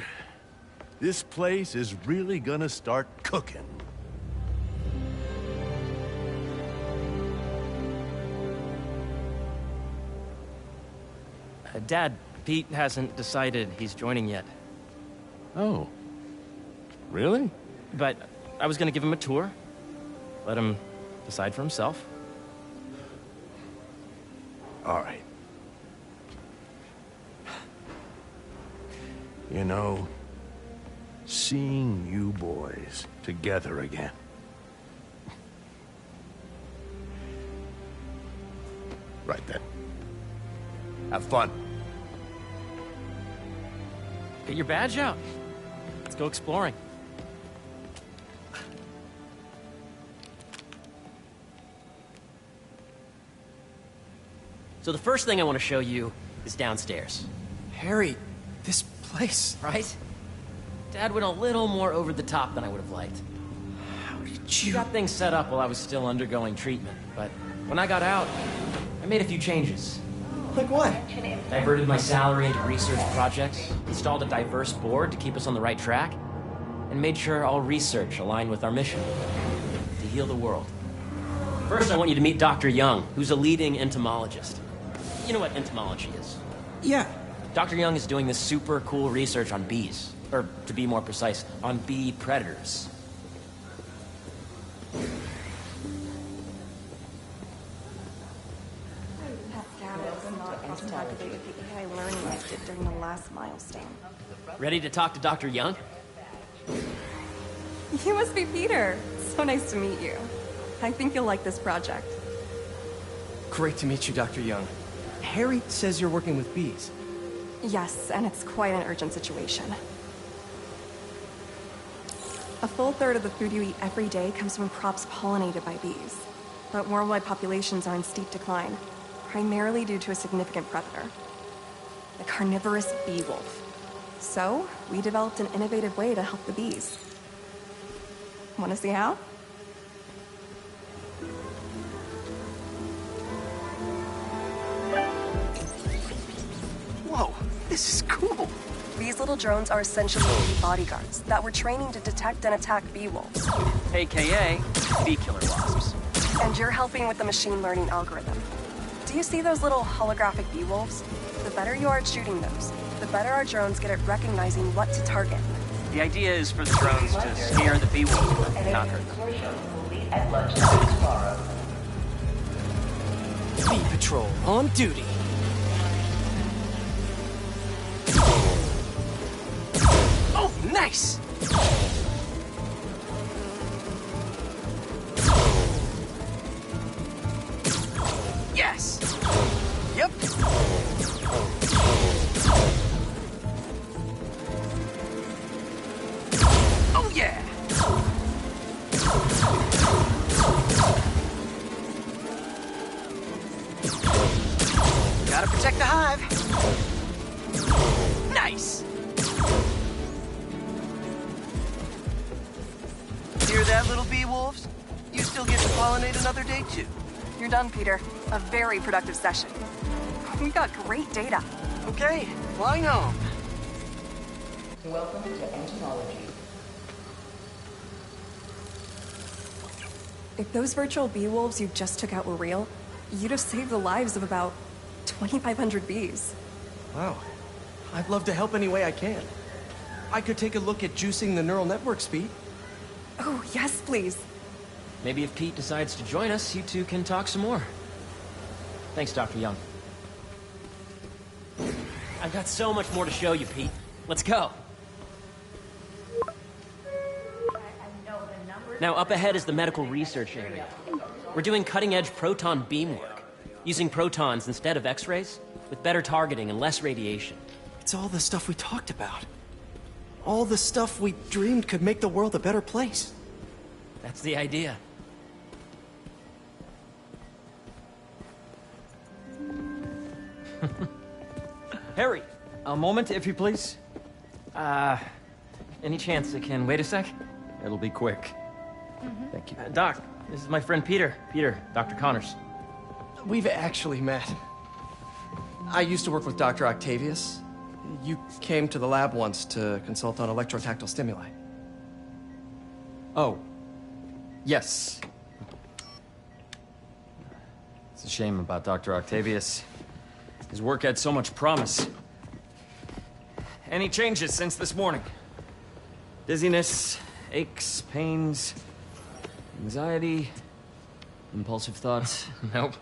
this place is really gonna start cooking. Dad, Pete hasn't decided he's joining yet. Oh. Really? But I was gonna give him a tour. Let him decide for himself. All right. You know, seeing you boys together again. Right then. Have fun. Get your badge out. Let's go exploring. So the first thing I want to show you is downstairs. Harry, this place... Right? Dad went a little more over the top than I would have liked. How did He you... got things set up while I was still undergoing treatment, but when I got out, I made a few changes. Like what? Diverted my salary into research projects, installed a diverse board to keep us on the right track, and made sure all research aligned with our mission, to heal the world. First, I want you to meet Dr. Young, who's a leading entomologist. You know what entomology is? Yeah. Dr. Young is doing this super cool research on bees. Or, to be more precise, on bee predators. During the last milestone. Ready to talk to Dr. Young? You must be Peter. So nice to meet you. I think you'll like this project. Great to meet you, Dr. Young. Harry says you're working with bees. Yes, and it's quite an urgent situation. A full third of the food you eat every day comes from crops pollinated by bees. But worldwide populations are in steep decline, primarily due to a significant predator. The carnivorous bee wolf. So, we developed an innovative way to help the bees. Want to see how? Whoa, this is cool. These little drones are essentially bee bodyguards that we're training to detect and attack bee wolves. AKA bee killer wasps. And you're helping with the machine learning algorithm. Do you see those little holographic bee wolves? The better you are at shooting those, the better our drones get at recognizing what to target. The idea is for the drones to scare the bee wolves, not hurt them. Bee Patrol on duty. Oh, nice! Yes! Yep. Oh, yeah! Gotta protect the hive. Nice! Hear that, little bee wolves? You still get to pollinate another day, too. You're done, Peter. A very productive session. We got great data. Okay, flying home. Welcome to entomology. If those virtual bee wolves you just took out were real, you'd have saved the lives of about 2,500 bees. Wow. I'd love to help any way I can. I could take a look at juicing the neural network speed. Oh, yes, please. Maybe if Pete decides to join us, you two can talk some more. Thanks, Dr. Young. I've got so much more to show you, Pete. Let's go. Now, up ahead is the medical research area. We're doing cutting-edge proton beam work, using protons instead of X-rays, with better targeting and less radiation. It's all the stuff we talked about. All the stuff we dreamed could make the world a better place. That's the idea. Harry! A moment, if you please. Any chance it can wait a sec? It'll be quick. Thank you. Doc, this is my friend Peter. Peter, Dr. Connors. We've actually met. I used to work with Dr. Octavius. You came to the lab once to consult on electrotactile stimuli. Oh. Yes. It's a shame about Dr. Octavius. His work had so much promise. Any changes since this morning? Dizziness, aches, pains, anxiety, impulsive thoughts? Nope.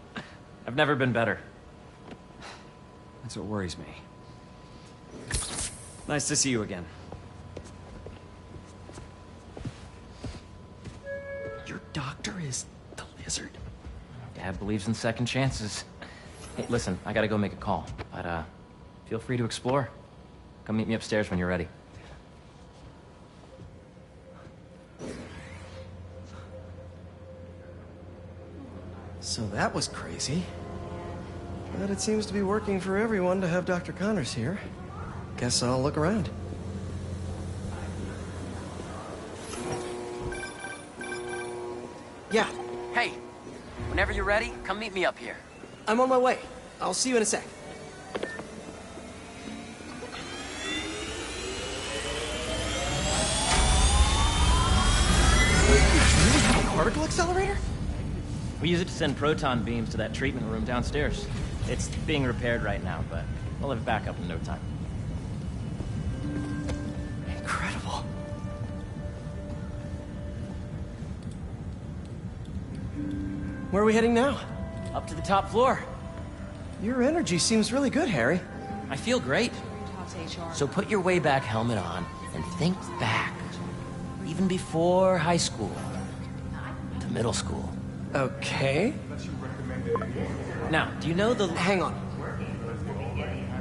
I've never been better. That's what worries me. Nice to see you again. Your doctor is the lizard. Dad believes in second chances. Hey, listen, I gotta go make a call, but feel free to explore. Come meet me upstairs when you're ready. So that was crazy. But it seems to be working for everyone to have Dr. Connors here. Guess I'll look around. Yeah. Hey, whenever you're ready, come meet me up here. I'm on my way. I'll see you in a sec. Particle accelerator? We use it to send proton beams to that treatment room downstairs. It's being repaired right now, but we'll have it back up in no time. Incredible. Where are we heading now? Up to the top floor. Your energy seems really good, Harry. I feel great. So put your way back helmet on and think back. Even before high school. To middle school. Okay. Now, do you know the... Hang on.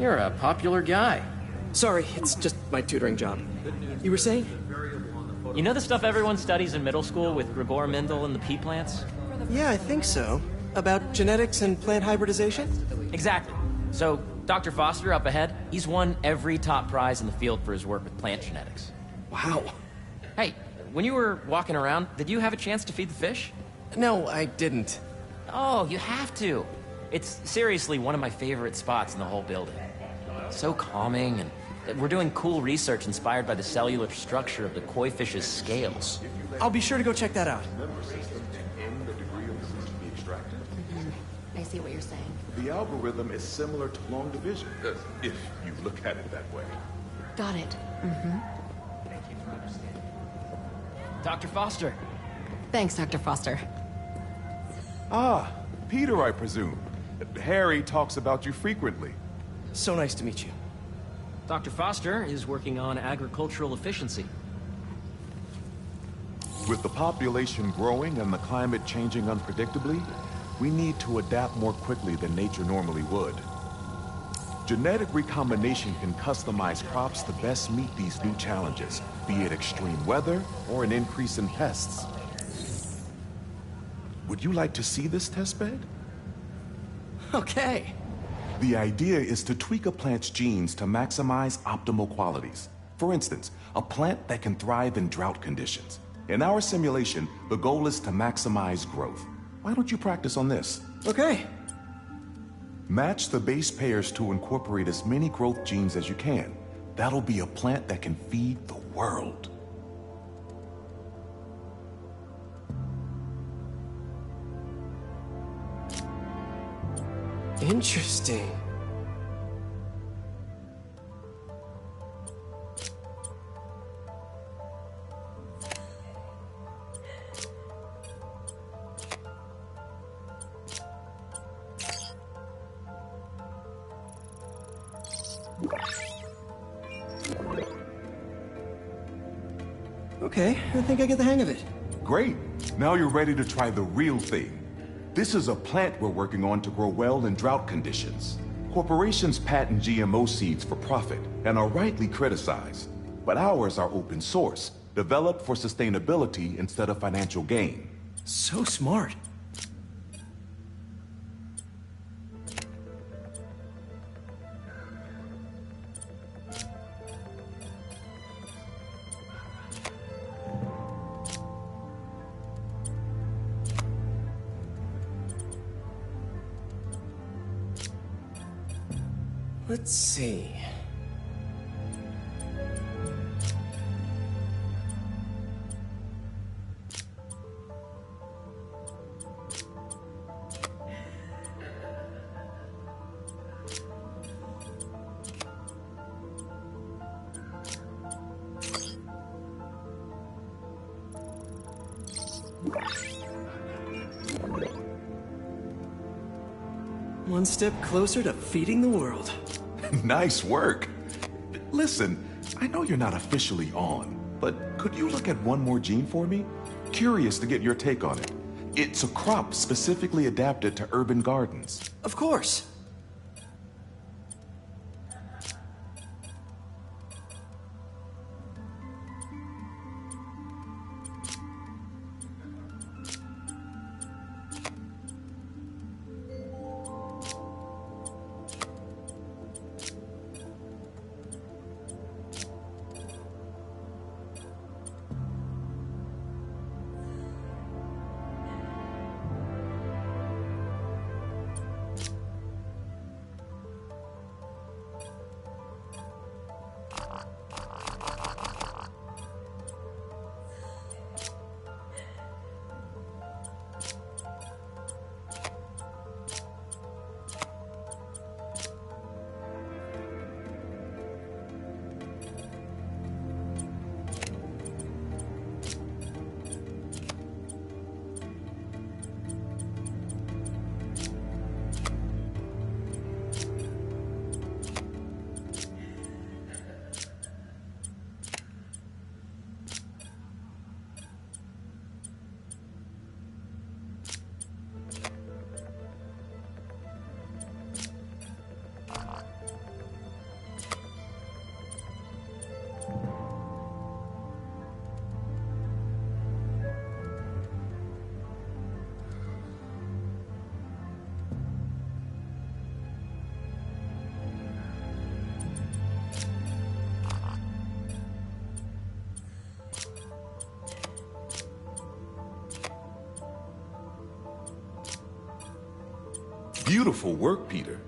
You're a popular guy. Sorry, it's just my tutoring job. You were saying? You know the stuff everyone studies in middle school with Gregor Mendel and the pea plants? Yeah, I think so. About genetics and plant hybridization? Exactly. So, Dr. Foster up ahead, he's won every top prize in the field for his work with plant genetics. Wow. Hey, when you were walking around, did you have a chance to feed the fish? No, I didn't. Oh, you have to. It's seriously one of my favorite spots in the whole building. So calming, and we're doing cool research inspired by the cellular structure of the koi fish's scales. I'll be sure to go check that out. I see what you're saying. The algorithm is similar to long division, if you look at it that way. Got it. Dr. Foster. Thanks, Dr. Foster. Ah, Peter, I presume. Harry talks about you frequently. So nice to meet you. Dr. Foster is working on agricultural efficiency. With the population growing and the climate changing unpredictably, we need to adapt more quickly than nature normally would. Genetic recombination can customize crops to best meet these new challenges, be it extreme weather or an increase in pests. Would you like to see this testbed? Okay. The idea is to tweak a plant's genes to maximize optimal qualities. For instance, a plant that can thrive in drought conditions. In our simulation, the goal is to maximize growth. Why don't you practice on this? Okay. Match the base pairs to incorporate as many growth genes as you can. That'll be a plant that can feed the world. Interesting. Okay, I think I get the hang of it. Great. Now you're ready to try the real thing. This is a plant we're working on to grow well in drought conditions. Corporations patent GMO seeds for profit and are rightly criticized. But ours are open source, developed for sustainability instead of financial gain. So smart. Let's see. One step closer to feeding the world. Nice work. Listen, I know you're not officially on, but could you look at one more gene for me? Curious to get your take on it. It's a crop specifically adapted to urban gardens. Of course. Beautiful work, Peter.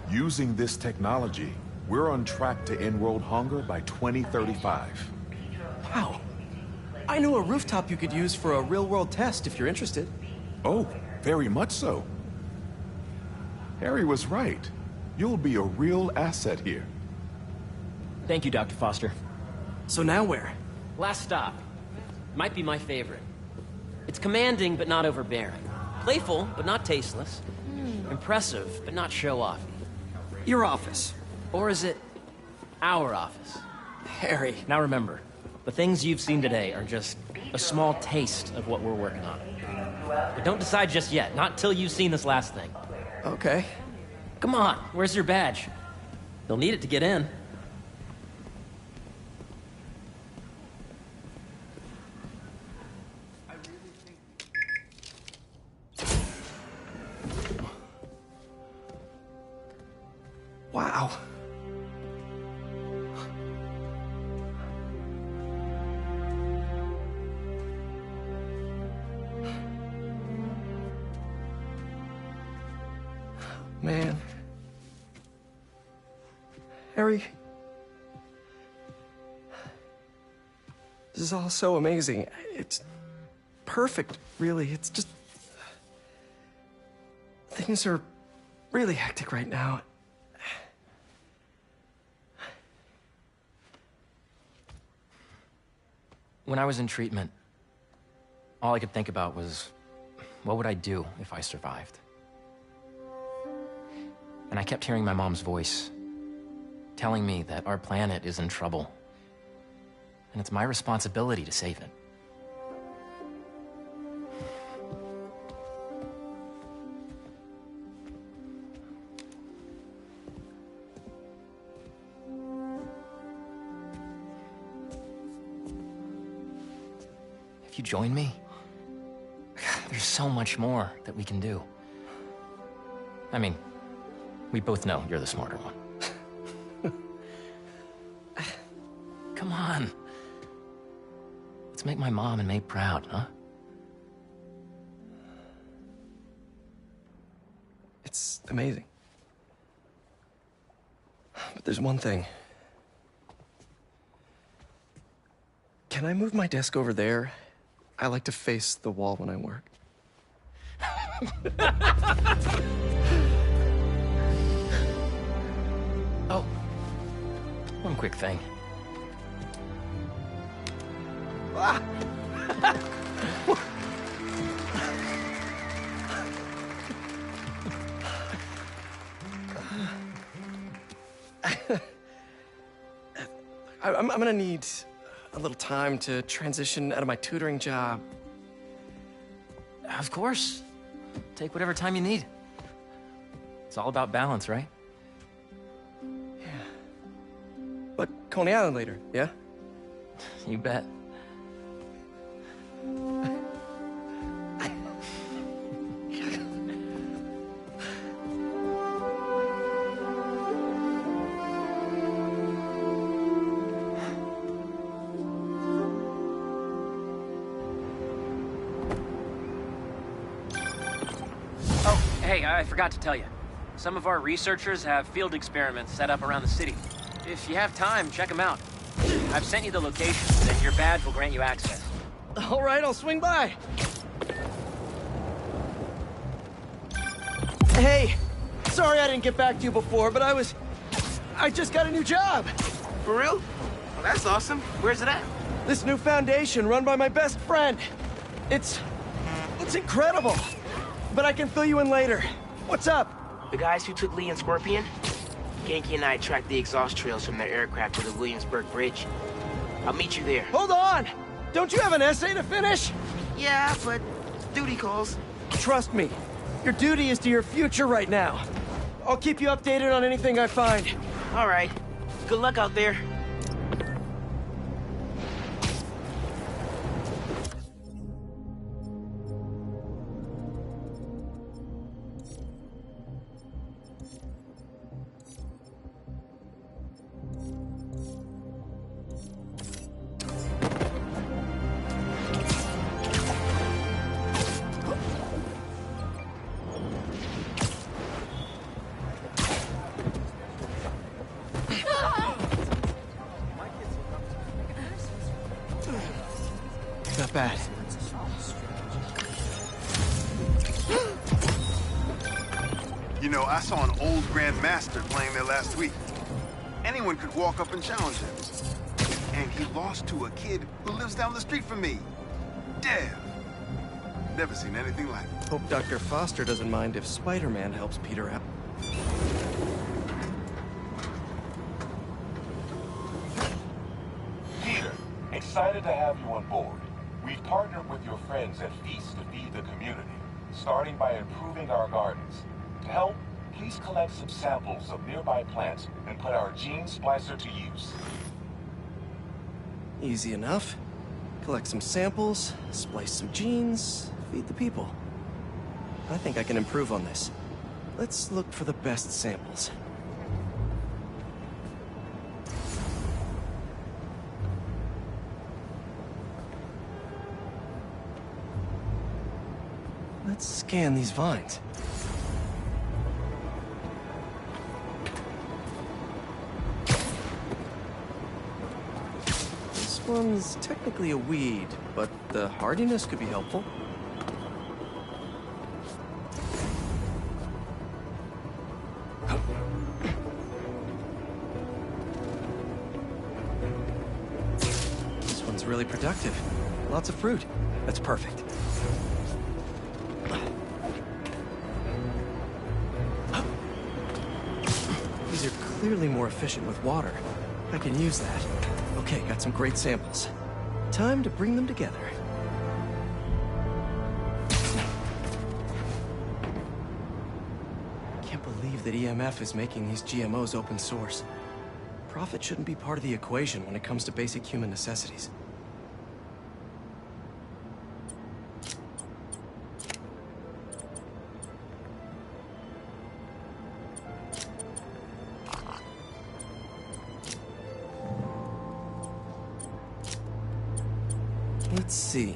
Using this technology, we're on track to end world hunger by 2035. Wow. I know a rooftop you could use for a real-world test if you're interested. Oh, very much so. Harry was right. You'll be a real asset here. Thank you, Dr. Foster. So now where? Last stop. Might be my favorite. It's commanding, but not overbearing. Playful, but not tasteless. Impressive, but not show-offy. Your office. Or is it our office? Harry. Now remember, the things you've seen today are just a small taste of what we're working on. But don't decide just yet, not till you've seen this last thing. Okay. Come on, where's your badge? You'll need it to get in. Wow. Man. Harry. This is all so amazing. It's perfect, really. It's just... Things are really hectic right now. When I was in treatment, all I could think about was, what would I do if I survived? And I kept hearing my mom's voice, telling me that our planet is in trouble, and it's my responsibility to save it. If you join me, there's so much more that we can do. I mean, we both know you're the smarter one. Come on. Let's make my mom and May proud, huh? It's amazing. But there's one thing. Can I move my desk over there? I like to face the wall when I work. Oh, one quick thing. Ah! I'm gonna need a little time to transition out of my tutoring job. Of course. Take whatever time you need. It's all about balance, right? Yeah. But Coney Island later, yeah? You bet. Hey, I forgot to tell you. Some of our researchers have field experiments set up around the city. If you have time, check them out. I've sent you the locations, and your badge will grant you access. All right, I'll swing by. Hey, sorry I didn't get back to you before, but I just got a new job. For real? Well, that's awesome. Where's it at? This new foundation run by my best friend. It's incredible. But I can fill you in later. What's up? The guys who took Lee and Scorpion? Genki and I tracked the exhaust trails from their aircraft to the Williamsburg Bridge. I'll meet you there. Hold on! Don't you have an essay to finish? Yeah, but duty calls. Trust me, your duty is to your future right now. I'll keep you updated on anything I find. All right. Good luck out there. not bad. You know, I saw an old Grand Master playing there last week. Anyone could walk up and challenge him. And he lost to a kid who lives down the street from me. Dev. Never seen anything like it. Hope Dr. Foster doesn't mind if Spiderman helps Peter out. Peter, excited to have you on board. We've partnered with your friends at Feast to feed the community, starting by improving our gardens. To help, please collect some samples of nearby plants and put our gene splicer to use. Easy enough. Collect some samples, splice some genes, feed the people. I think I can improve on this. Let's look for the best samples. Let's scan these vines. This one's technically a weed, but the hardiness could be helpful. This one's really productive. Lots of fruit. That's perfect. These are clearly more efficient with water. I can use that. Okay, got some great samples. Time to bring them together. Can't believe that EMF is making these GMOs open source. Profit shouldn't be part of the equation when it comes to basic human necessities. Let's see.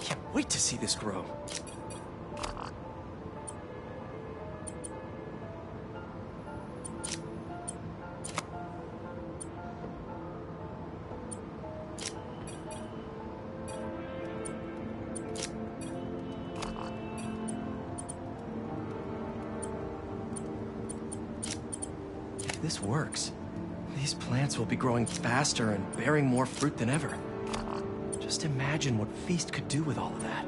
Can't wait to see this grow. If this works, these plants will be growing faster and bearing more fruit than ever. Just imagine what Feast could do with all of that.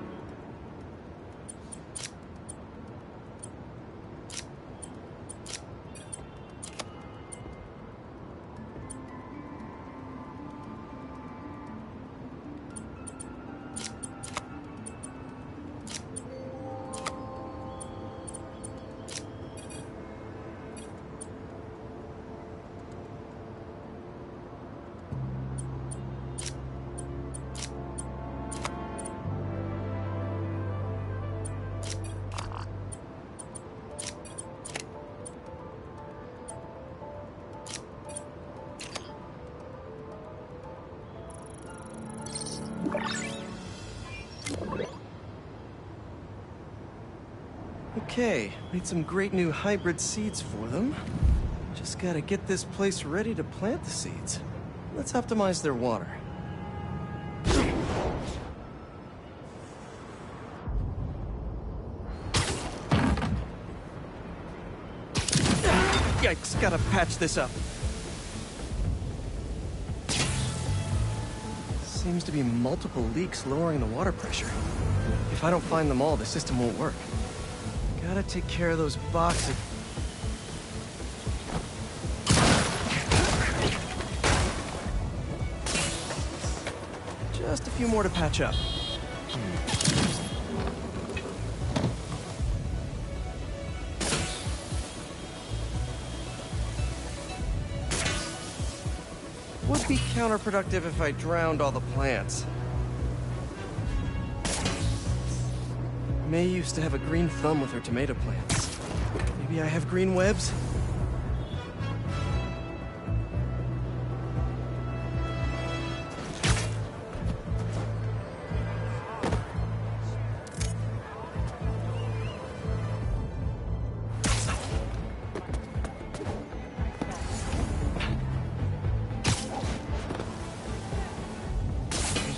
Okay, made some great new hybrid seeds for them. Just gotta get this place ready to plant the seeds. Let's optimize their water. Yikes, gotta patch this up. Seems to be multiple leaks lowering the water pressure. If I don't find them all, the system won't work. Gotta take care of those boxes. Just a few more to patch up. Would be counterproductive if I drowned all the plants. May used to have a green thumb with her tomato plants. Maybe I have green webs?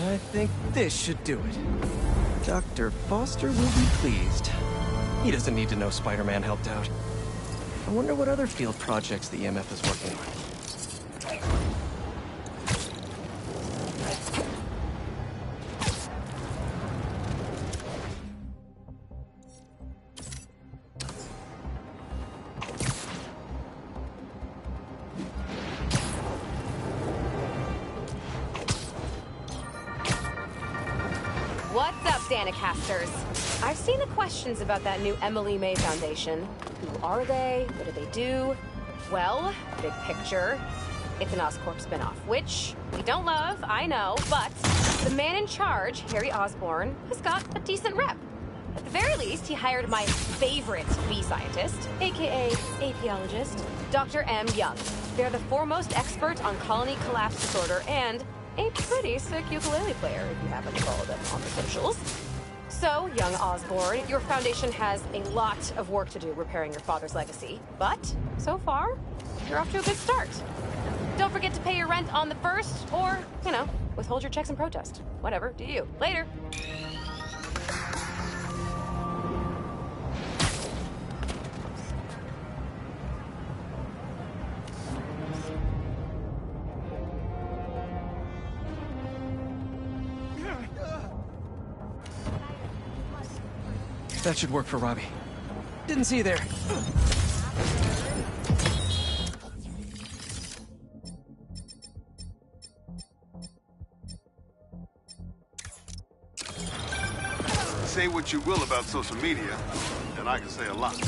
I think this should do it. Dr. Foster will be pleased. He doesn't need to know Spider-Man helped out. I wonder what other field projects the EMF is working on. What's up, Danicasters? I've seen the questions about that new Emily May Foundation. Who are they? What do they do? Well, big picture, it's an Oscorp spinoff, which we don't love, I know, but the man in charge, Harry Osborn, has got a decent rep. At the very least, he hired my favorite bee scientist, aka apiologist, Dr. M. Young. They're the foremost expert on colony collapse disorder and a pretty sick ukulele player, if you happen to follow them on the socials. So, young Osborn, your foundation has a lot of work to do repairing your father's legacy. But, so far, you're off to a good start. Don't forget to pay your rent on the 1st, or, you know, withhold your checks in protest. Whatever, do you. Later. That should work for Robbie. Didn't see you there. Say what you will about social media, and I can say a lot.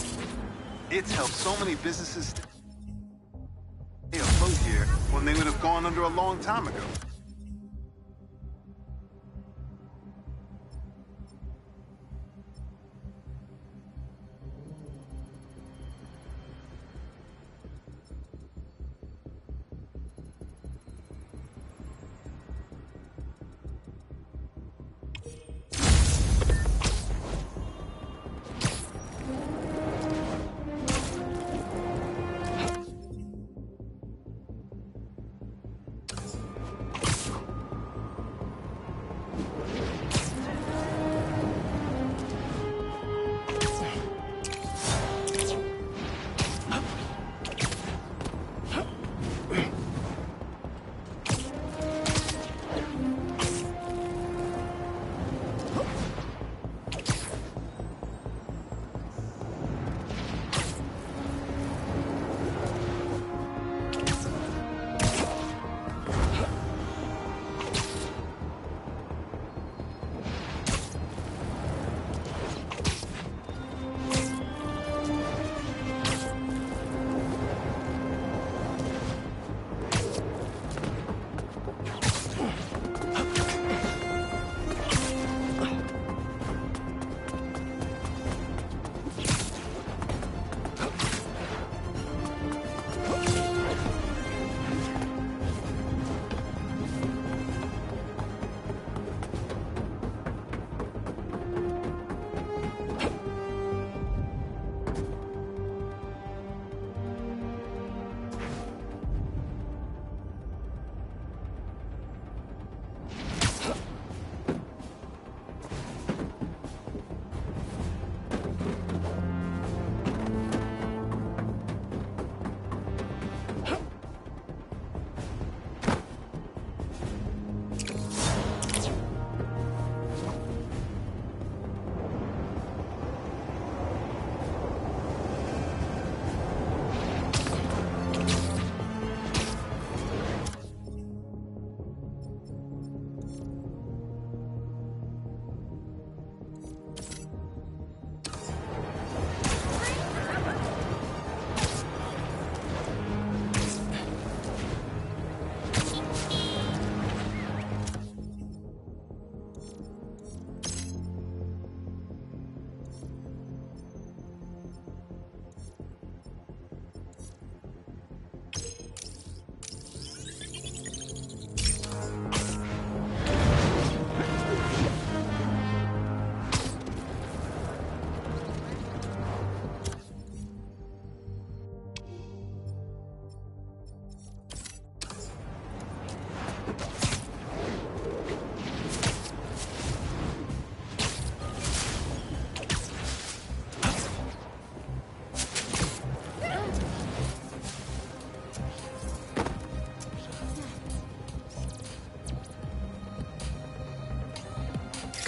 It's helped so many businesses stay afloat here when they would have gone under a long time ago.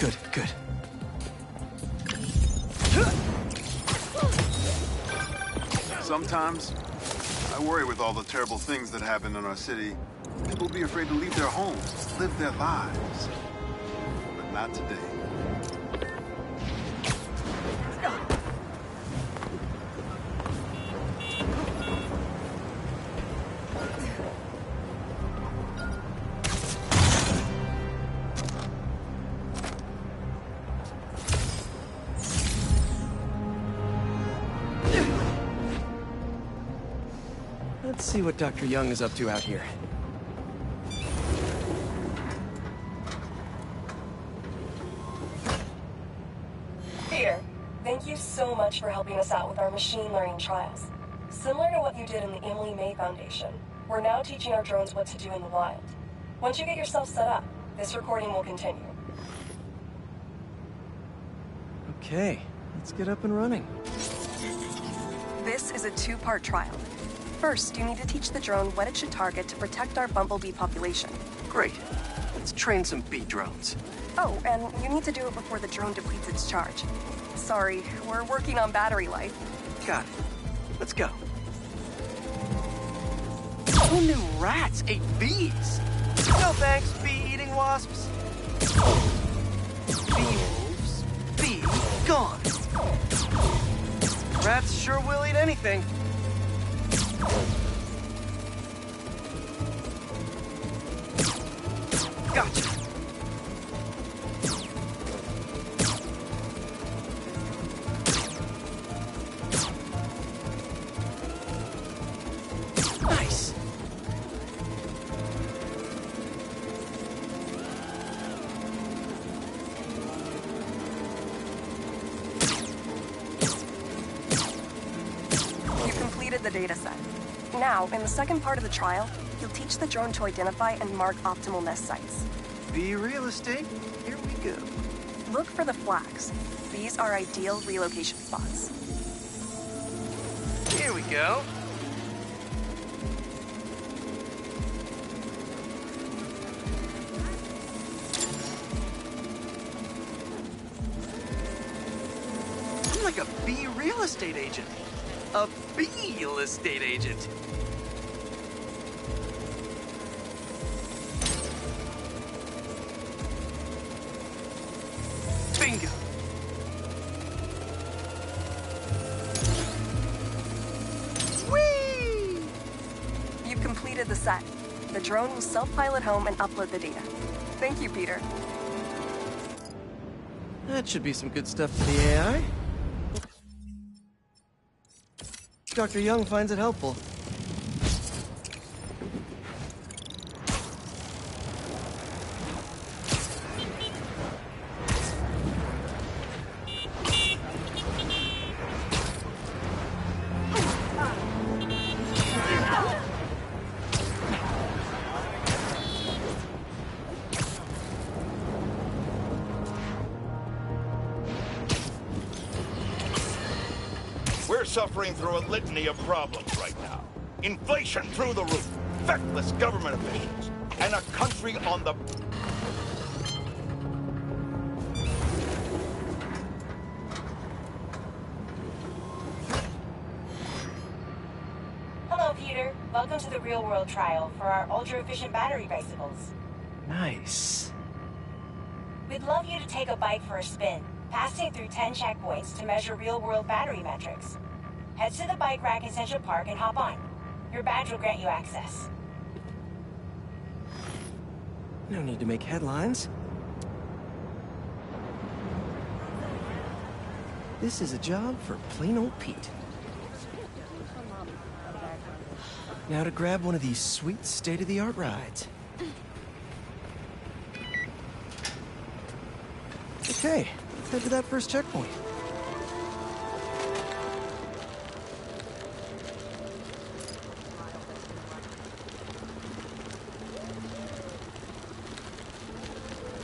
Good, good. Sometimes, I worry with all the terrible things that happen in our city. People be afraid to leave their homes, live their lives. But not today. Let's see what Dr. Young is up to out here. Peter, thank you so much for helping us out with our machine learning trials. Similar to what you did in the Emily May Foundation, we're now teaching our drones what to do in the wild. Once you get yourself set up, this recording will continue. Okay, let's get up and running. This is a two-part trial. First, you need to teach the drone what it should target to protect our bumblebee population. Great. Let's train some bee drones. Oh, and you need to do it before the drone depletes its charge. Sorry, we're working on battery life. Got it. Let's go. Who knew rats ate bees? No thanks, bee-eating wasps. Bee wolves. Bee gone. Rats sure will eat anything. Gotcha. Nice. You completed the data set. Now, in the second part of the trial, you'll teach the drone to identify and mark optimal nest sites. Bee real estate, here we go. Look for the flags. These are ideal relocation spots. Here we go. I'm like a bee real estate agent. A bee real estate agent. Bingo. Whee! You've completed the set. The drone will self-pilot home and upload the data. Thank you, Peter. That should be some good stuff for the AI. Dr. Young finds it helpful. We're suffering through a litany of problems right now. Inflation through the roof, feckless government officials, and a country on the... Hello, Peter. Welcome to the real-world trial for our ultra-efficient battery bicycles. Nice. We'd love you to take a bike for a spin, passing through 10 checkpoints to measure real-world battery metrics. Head to the bike rack in Central Park and hop on. Your badge will grant you access. No need to make headlines. This is a job for plain old Pete. Now to grab one of these sweet state-of-the-art rides. Okay, let's head to that first checkpoint.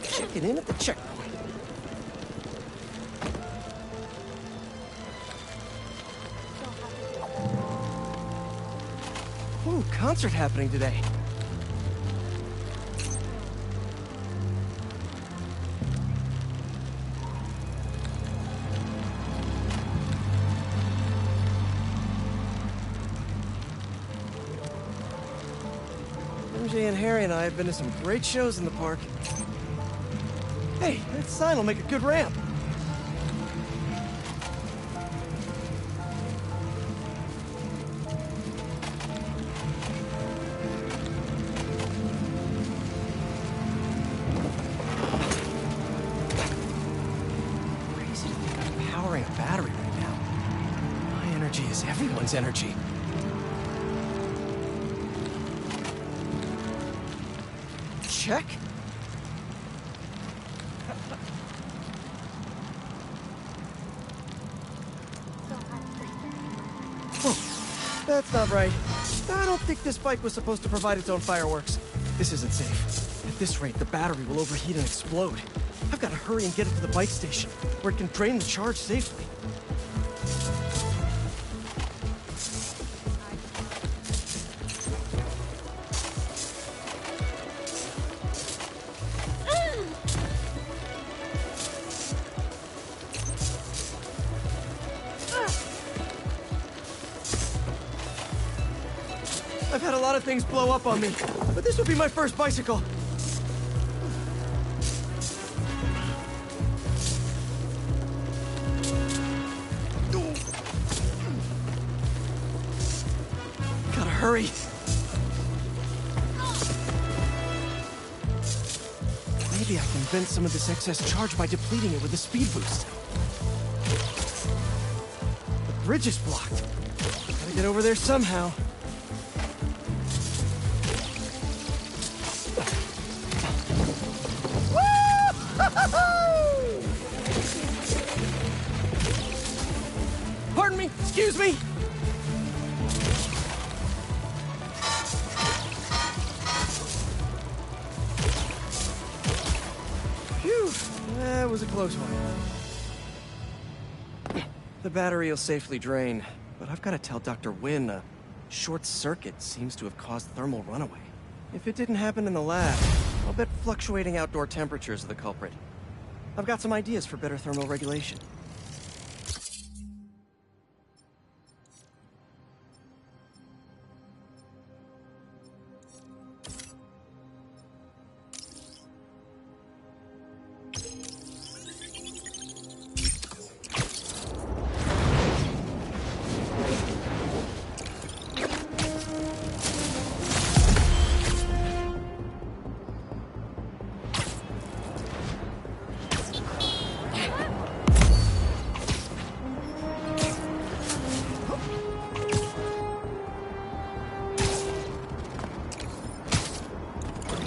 Checking in at the checkpoint. Ooh, concert happening today. MJ and Harry and I have been to some great shows in the park. Hey, that sign will make a good ramp. Crazy to think I'm powering a battery right now. My energy is everyone's energy. Check. Oh, that's not right. I don't think this bike was supposed to provide its own fireworks. This isn't safe. At this rate, the battery will overheat and explode. I've got to hurry and get it to the bike station, where it can drain the charge safely. I've had a lot of things blow up on me, but this will be my first bicycle. Gotta hurry. Maybe I can vent some of this excess charge by depleting it with a speed boost. The bridge is blocked. Gotta get over there somehow. Pardon me, excuse me. Phew, that was a close one. The battery will safely drain, but I've got to tell Dr. Wynn a short circuit seems to have caused thermal runaway. If it didn't happen in the lab, I'll bet fluctuating outdoor temperatures are the culprit. I've got some ideas for better thermal regulation.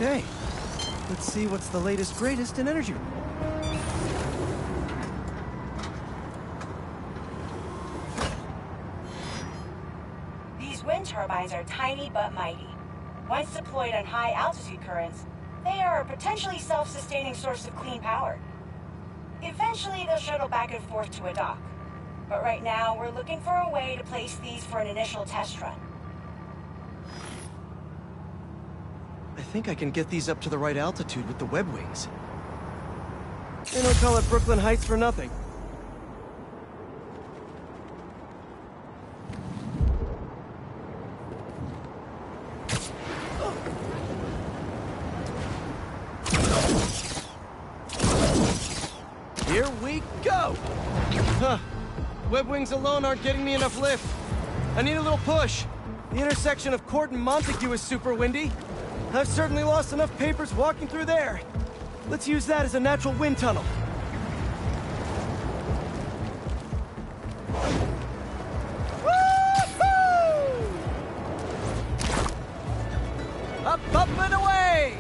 Okay, let's see what's the latest greatest in energy. These wind turbines are tiny but mighty. Once deployed on high altitude currents, they are a potentially self-sustaining source of clean power. Eventually, they'll shuttle back and forth to a dock. But right now, we're looking for a way to place these for an initial test run. I think I can get these up to the right altitude with the web wings. They don't call it Brooklyn Heights for nothing. Here we go! Huh. Web wings alone aren't getting me enough lift. I need a little push. The intersection of Court and Montague is super windy. I've certainly lost enough papers walking through there. Let's use that as a natural wind tunnel. Woo-hoo! Up, up, and away!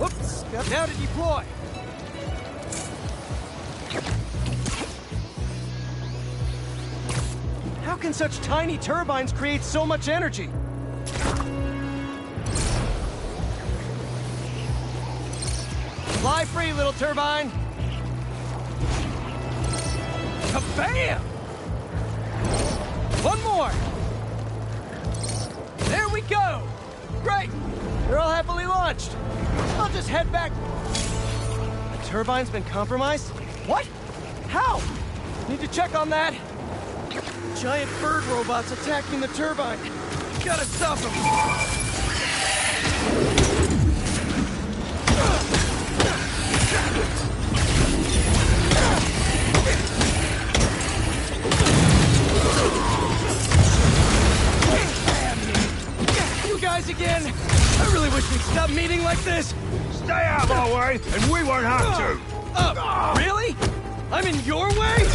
Whoops, got now to deploy. How can such tiny turbines create so much energy? Fly free, little turbine! Kabam! One more! There we go! Great! They're all happily launched. I'll just head back. The turbine's been compromised? What? How? Need to check on that. Giant bird robots attacking the turbine. Gotta stop them. You guys again? I really wish we'd stop meeting like this. Stay out of our way, and we won't have to. Really? I'm in your way?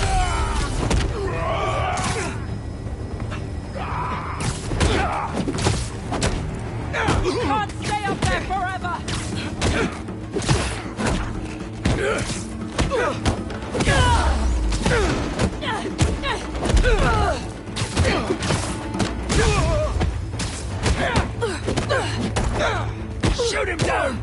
You can't stay up there forever! Shoot him down!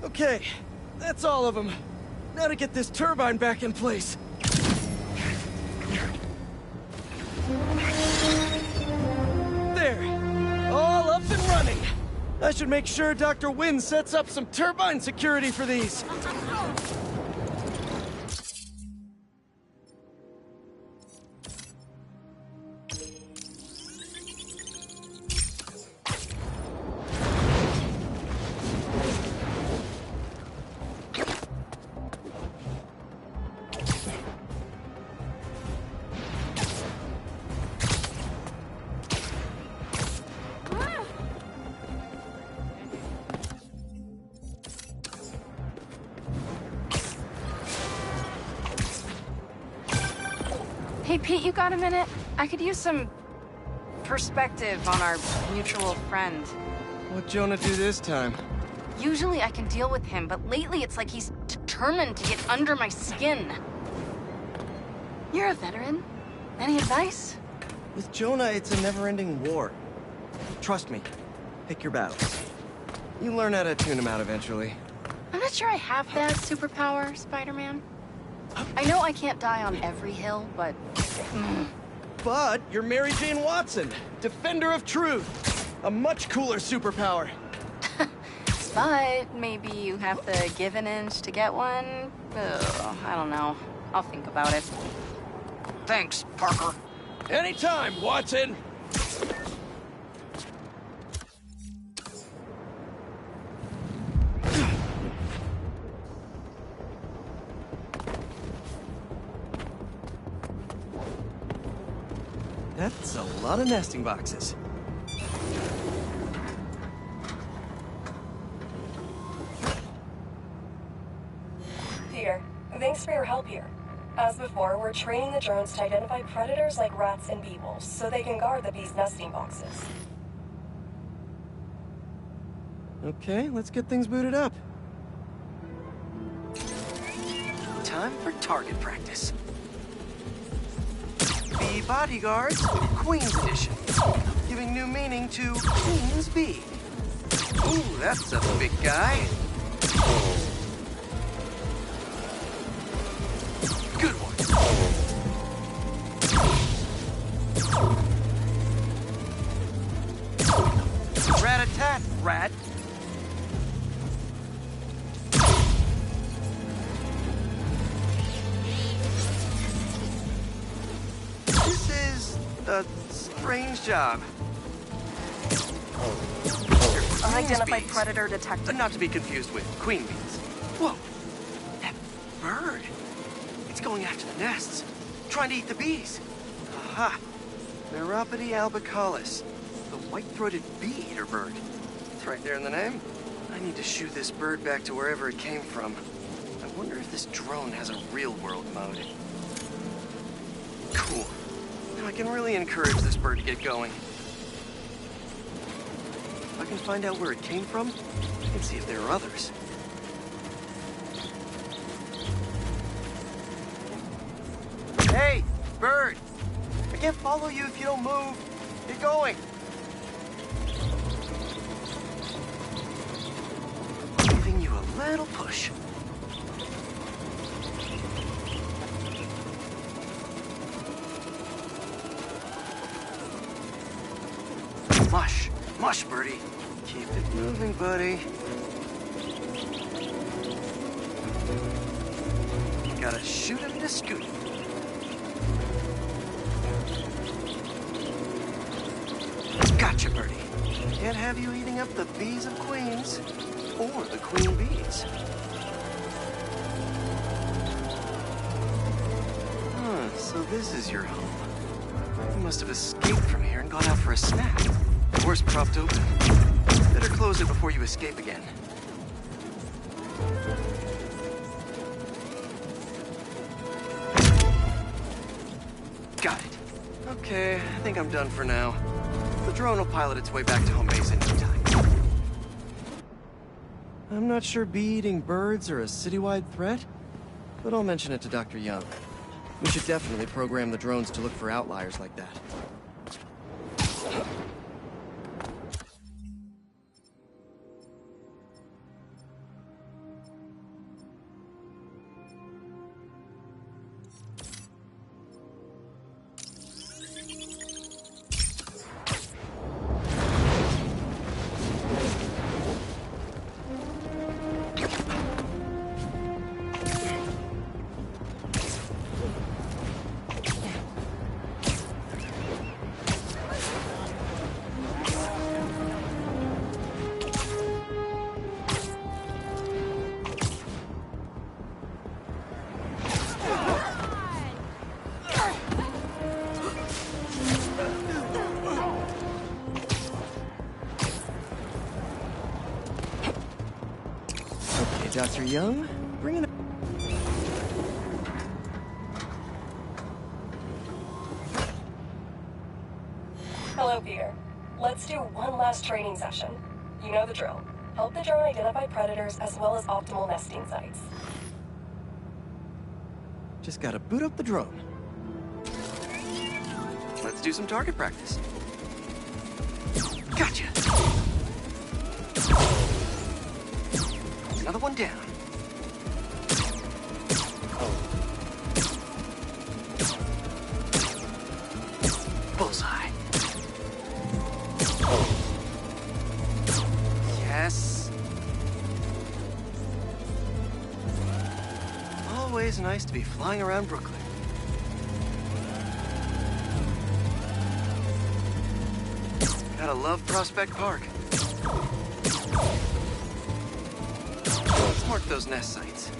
Okay, that's all of them. Now to get this turbine back in place. There, all up and running. I should make sure Dr. Wynn sets up some turbine security for these. Hey, Pete, you got a minute? I could use some perspective on our mutual friend. What'd Jonah do this time? Usually I can deal with him, but lately it's like he's determined to get under my skin. You're a veteran. Any advice? With Jonah, it's a never-ending war. Trust me. Pick your battles. You learn how to tune him out eventually. I'm not sure I have that superpower, Spider-Man. I know I can't die on every hill, but... But you're Mary Jane Watson, Defender of Truth. A much cooler superpower. But maybe you have to give an inch to get one? Ugh, I don't know. I'll think about it. Thanks, Parker. Anytime, Watson! That's a lot of nesting boxes. Peter, thanks for your help here. As before, we're training the drones to identify predators like rats and beetles, so they can guard the bees' nesting boxes. Okay, let's get things booted up. Time for target practice. Bee bodyguards, Queen's Edition. Giving new meaning to Queen's Bee. Ooh, that's a big guy. Good one. Rat-a-tat, rat. This is a strange job. Unidentified predator detected. Not to be confused with queen bees. Whoa, that bird. It's going after the nests, trying to eat the bees. Aha, Neuropody albicollis, the white-throated bee-eater bird. It's right there in the name. I need to shoo this bird back to wherever it came from. I wonder if this drone has a real-world mode. Cool. Now I can really encourage this bird to get going. If I can find out where it came from, I can see if there are others. Hey, bird! I can't follow you if you don't move. Get going. Giving you a little push. Mush. Mush, birdie. Keep it moving, buddy. shoot him to scoot. Gotcha, Birdie. Can't have you eating up the bees of queens, or the queen bees. Huh, so this is your home. You must have escaped from here and gone out for a snack. Door's propped open. Better close it before you escape again. Got it. Okay, I think I'm done for now. The drone will pilot its way back to home base in no time. I'm not sure bee-eating birds are a citywide threat, but I'll mention it to Dr. Young. We should definitely program the drones to look for outliers like that. Dr. Young, bring it. Hello, Peter. Let's do one last training session. You know the drill. Help the drone identify predators as well as optimal nesting sites. Just gotta boot up the drone. Let's do some target practice. Gotcha! Another one down. Bullseye. Yes. Always nice to be flying around Brooklyn. Gotta love Prospect Park. Let's mark those nest sites.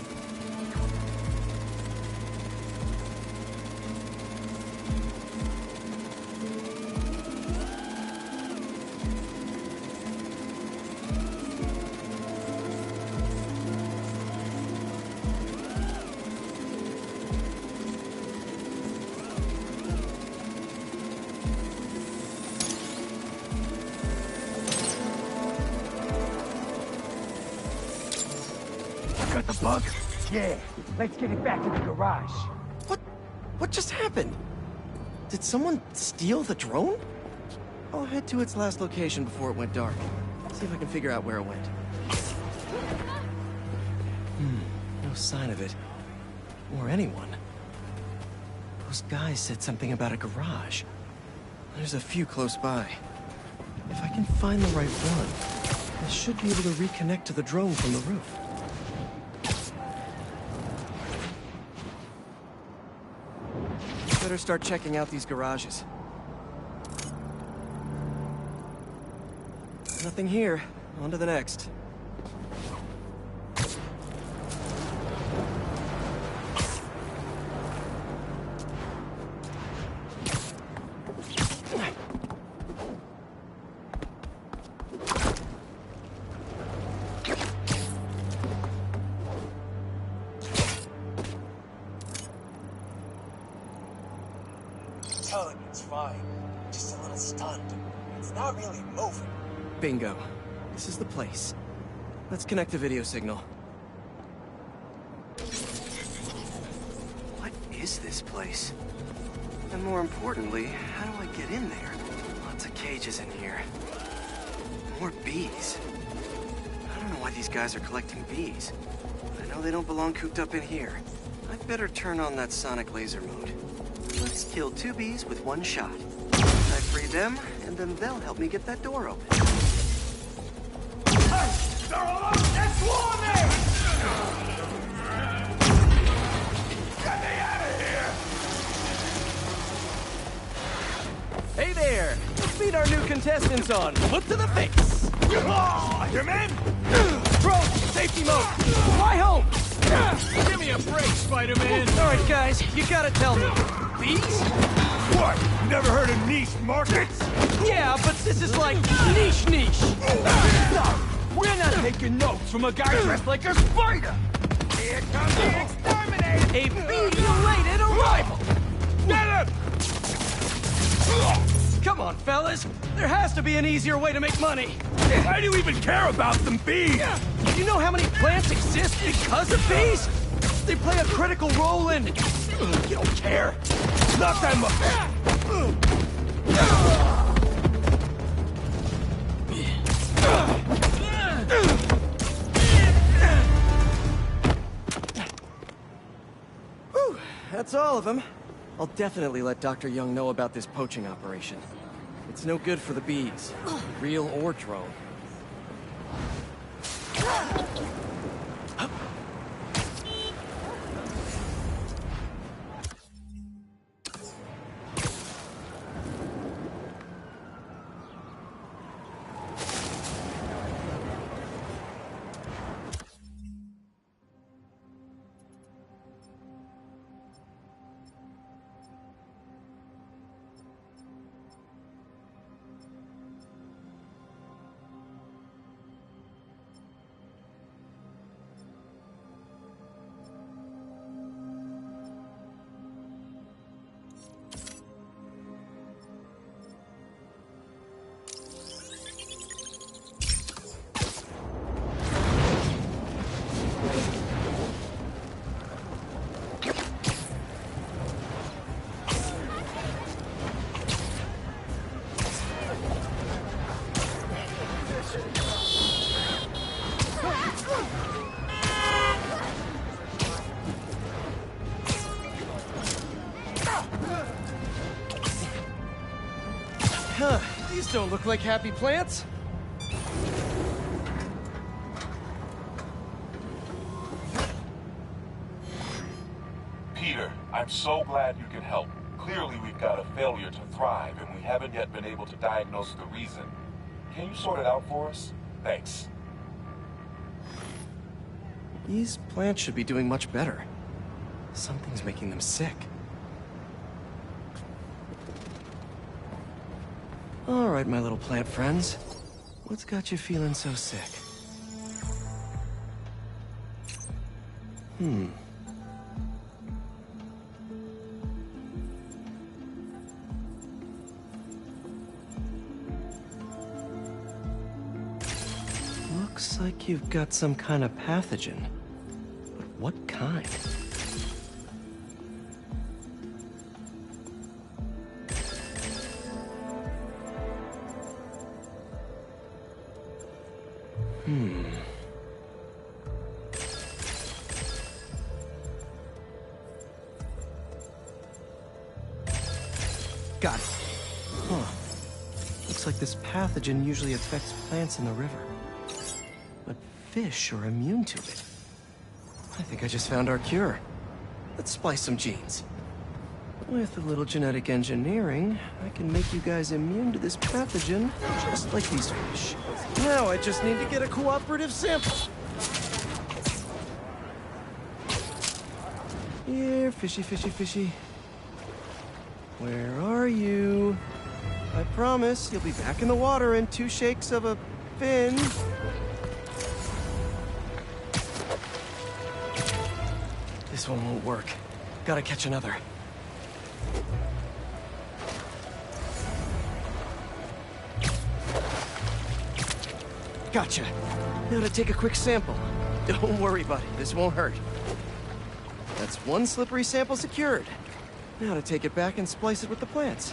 Got the bug? Yeah. Let's get it back to the garage. What just happened? Did someone steal the drone? I'll head to its last location before it went dark. See if I can figure out where it went. No sign of it. Or anyone. Those guys said something about a garage. There's a few close by. If I can find the right one, I should be able to reconnect to the drone from the roof. Better start checking out these garages. Nothing here. On to the next. Tell him it's fine. Just a little stunned. It's not really moving. Bingo. This is the place. Let's connect the video signal. What is this place? And more importantly, how do I get in there? Lots of cages in here. More bees. I don't know why these guys are collecting bees. I know they don't belong cooped up in here. I'd better turn on that sonic laser mode. Let's kill 2 bees with 1 shot. I free them, and then they'll help me get that door open. They're all up! They're swarming! our new contestants on foot to the face. Your man? Bro, safety mode. Fly home. Give me a break, Spider-Man. All right, guys, you gotta tell me. Bees? What? Never heard of niche markets? Yeah, but this is like niche. We're not taking notes from a guy dressed like a spider. Here comes the exterminator. A bee-related arrival. Get him! Come on, fellas. There has to be an easier way to make money. Why do you even care about them bees? Do you know how many plants exist because of bees? They play a critical role in... You don't care. Not that much. Whew, that's all of them. I'll definitely let Dr. Young know about this poaching operation. It's no good for the bees, real or drone. Huh, these don't look like happy plants. Peter, I'm so glad you can help. Clearly we've got a failure to thrive, and we haven't yet been able to diagnose the reason. Can you sort it out for us? Thanks. These plants should be doing much better. Something's making them sick. All right, my little plant friends. What's got you feeling so sick? Looks like you've got some kind of pathogen. But what kind? Got it. Huh. Looks like this pathogen usually affects plants in the river. But fish are immune to it. I think I just found our cure. Let's splice some genes. With a little genetic engineering, I can make you guys immune to this pathogen, just like these fish. Now I just need to get a cooperative sample. Here, fishy, fishy, fishy. Where are you? I promise you'll be back in the water in 2 shakes of a fin. This one won't work. Gotta catch another. Gotcha. Now to take a quick sample. Don't worry, buddy. This won't hurt. That's 1 slippery sample secured. Now to take it back and splice it with the plants.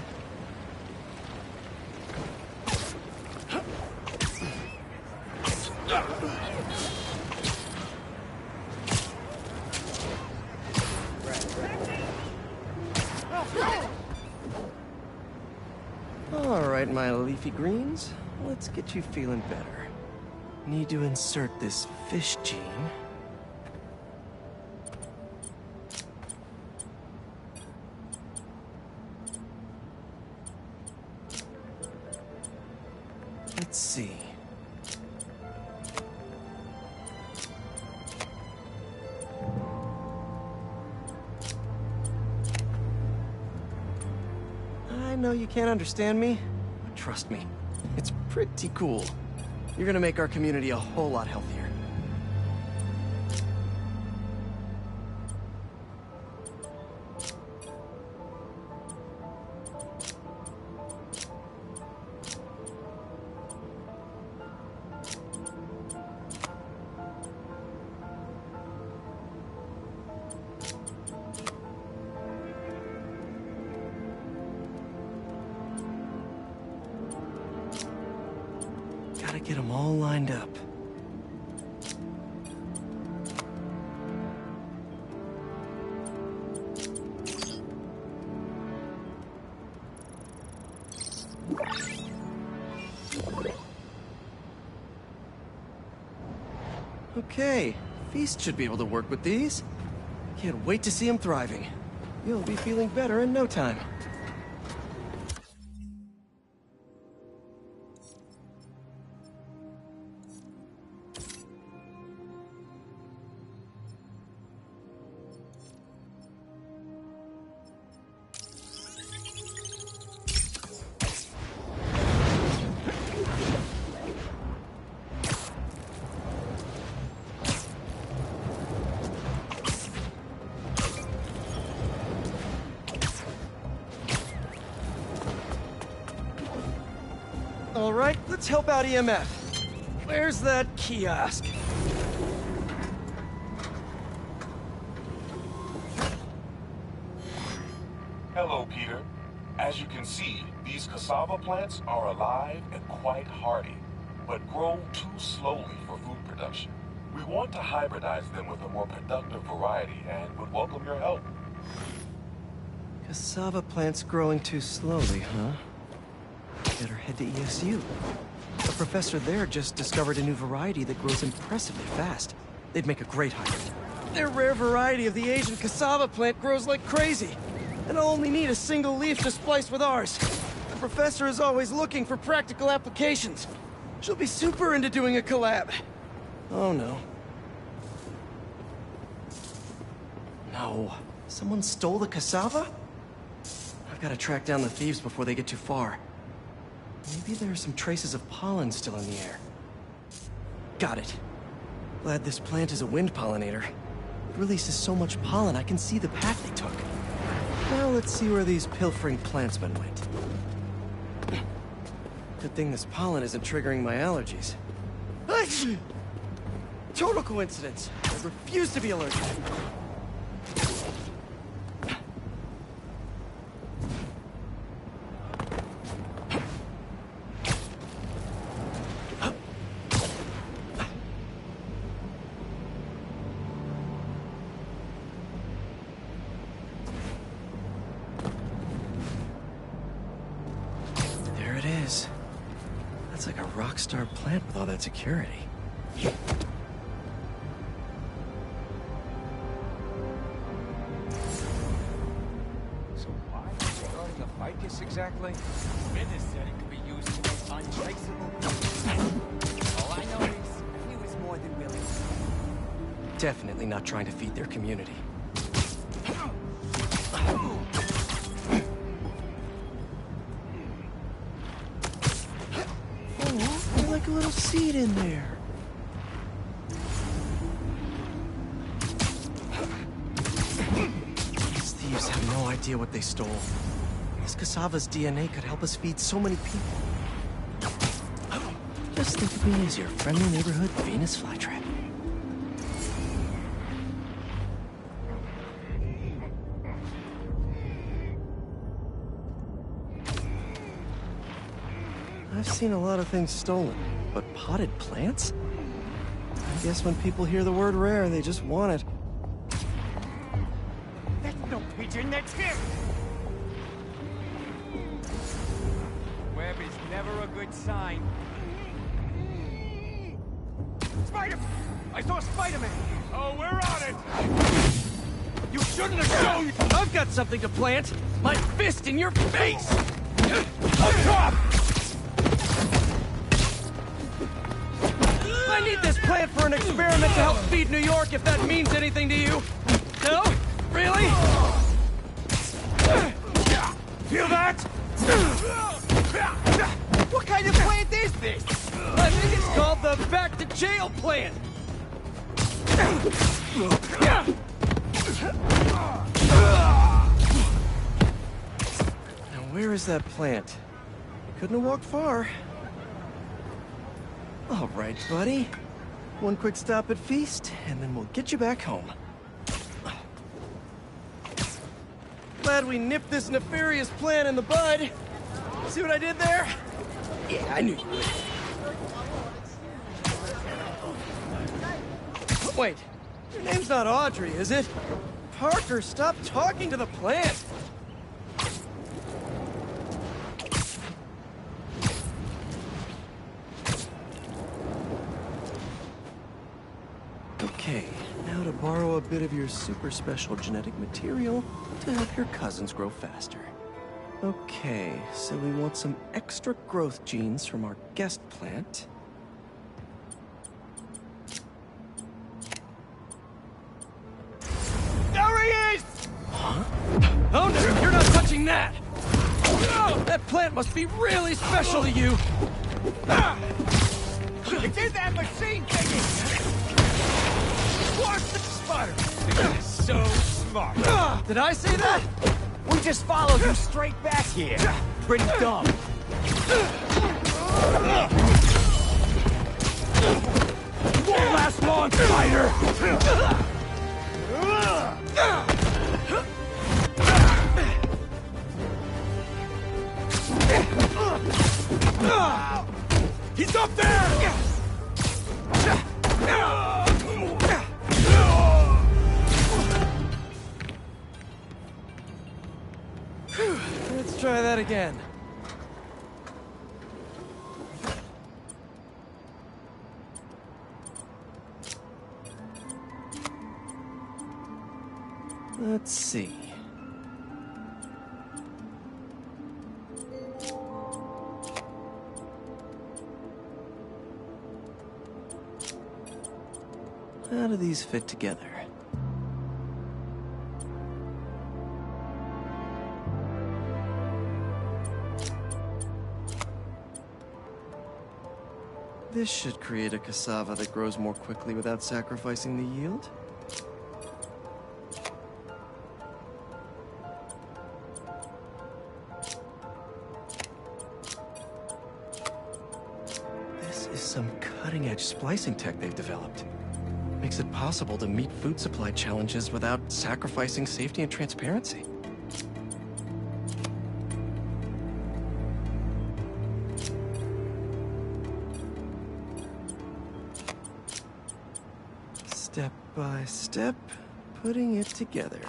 All right, my leafy greens. Let's get you feeling better. Need to insert this fish gene. Let's see. I know you can't understand me, but trust me, it's pretty cool. You're gonna make our community a whole lot healthier. Gotta get them all lined up. Okay, Feast should be able to work with these. Can't wait to see him thriving. You'll be feeling better in no time. All right, let's help out EMF. Where's that kiosk? Hello, Peter. As you can see, these cassava plants are alive and quite hardy, but grow too slowly for food production. We want to hybridize them with a more productive variety and would welcome your help. Cassava plants growing too slowly, huh? Better head to ESU. The professor there just discovered a new variety that grows impressively fast. They'd make a great hybrid. Their rare variety of the Asian cassava plant grows like crazy, and I'll only need a single leaf to splice with ours. The professor is always looking for practical applications. She'll be super into doing a collab. Oh no. No. Someone stole the cassava? I've got to track down the thieves before they get too far. Maybe there are some traces of pollen still in the air. Got it. Glad this plant is a wind pollinator. It releases so much pollen I can see the path they took. Now let's see where these pilfering plantsmen went. Good thing this pollen isn't triggering my allergies. Total coincidence. I refuse to be allergic. That's like a rock star plant with all that security. So why are you starting a ficus exactly? Witness said it could be used to make untraceable. All I know is he was more than willing. Definitely not trying to feed their community. Like a little seed in there. These thieves have no idea what they stole. This cassava's DNA could help us feed so many people. Just think of me as your friendly neighborhood Venus flytrap. I've seen a lot of things stolen, but potted plants? I guess when people hear the word rare, they just want it. That's no pigeon, that's him! Web is never a good sign. Spider! I saw Spiderman! Oh, we're on it! You shouldn't have shown! I've got something to plant! My fist in your face! Up top! need this plant for an experiment to help feed New York, if that means anything to you. No? Really? Feel that? What kind of plant is this? I think it's called the back to jail plant. Now where is that plant? You couldn't have walked far. All right, buddy. One quick stop at Feast, and then we'll get you back home. Glad we nipped this nefarious plan in the bud. See what I did there? Yeah, I knew you would. Wait, your name's not Audrey, is it? Parker, stop talking to the plant! Okay, now to borrow a bit of your super special genetic material to help your cousins grow faster. Okay, so we want some extra growth genes from our guest plant. There he is! Huh? Oh no, you're not touching that! Oh, that plant must be really special to you! It's in that machine thingy! Watch the Spiderman! So smart! Did I say that? We just followed you straight back here. Pretty dumb. Won't last long, Spider! He's up there! Let's try that again. Let's see. How do these fit together? This should create a cassava that grows more quickly without sacrificing the yield. This is some cutting-edge splicing tech they've developed. Makes it possible to meet food supply challenges without sacrificing safety and transparency. Step by step, putting it together.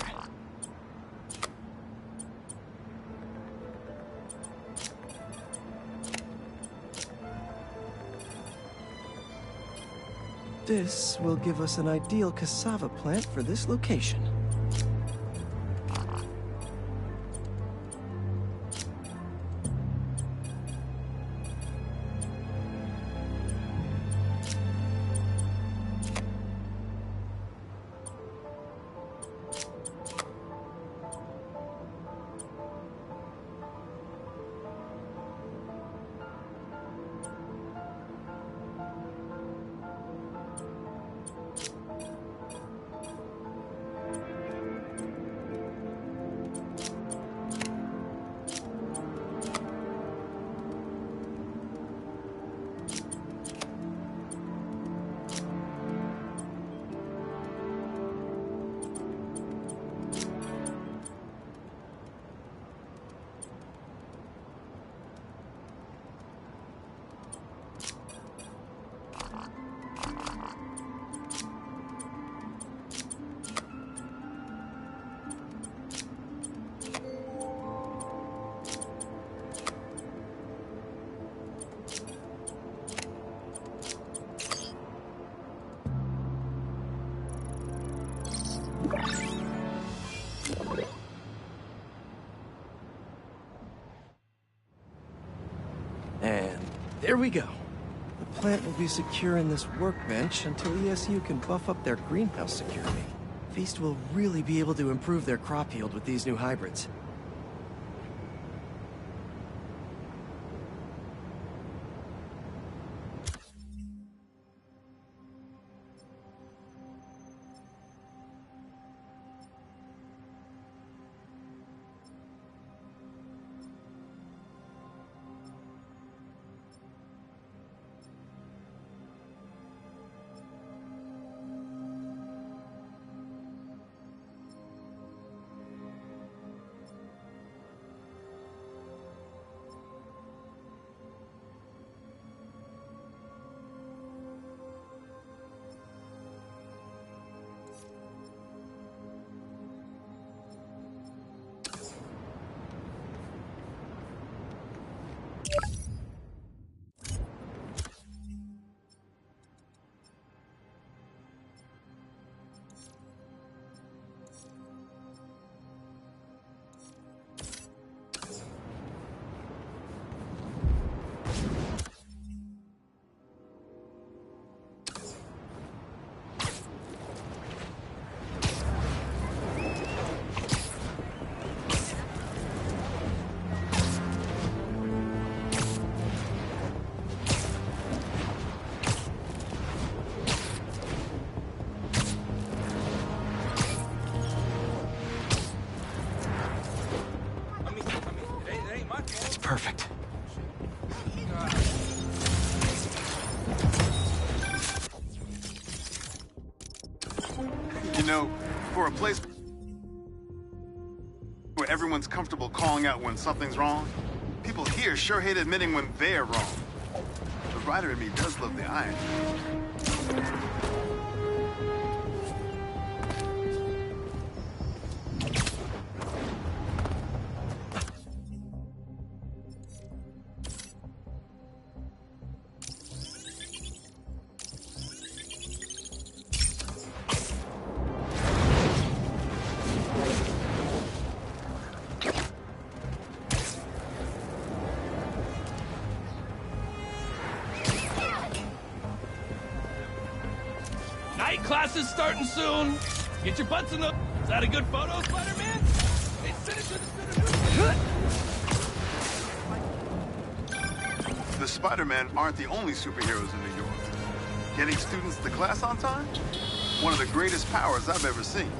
This will give us an ideal cassava plant for this location. And there we go. The plant will be secure in this workbench until ESU can buff up their greenhouse security. Feast will really be able to improve their crop yield with these new hybrids. Perfect. You know, for a place where everyone's comfortable calling out when something's wrong, people here sure hate admitting when they're wrong. The writer in me does love the irony. Night class is starting soon. Get your butts in the... Is that a good photo, Spider-Man? Hey, send it to The Spider-Men aren't the only superheroes in New York. Getting students to class on time? One of the greatest powers I've ever seen.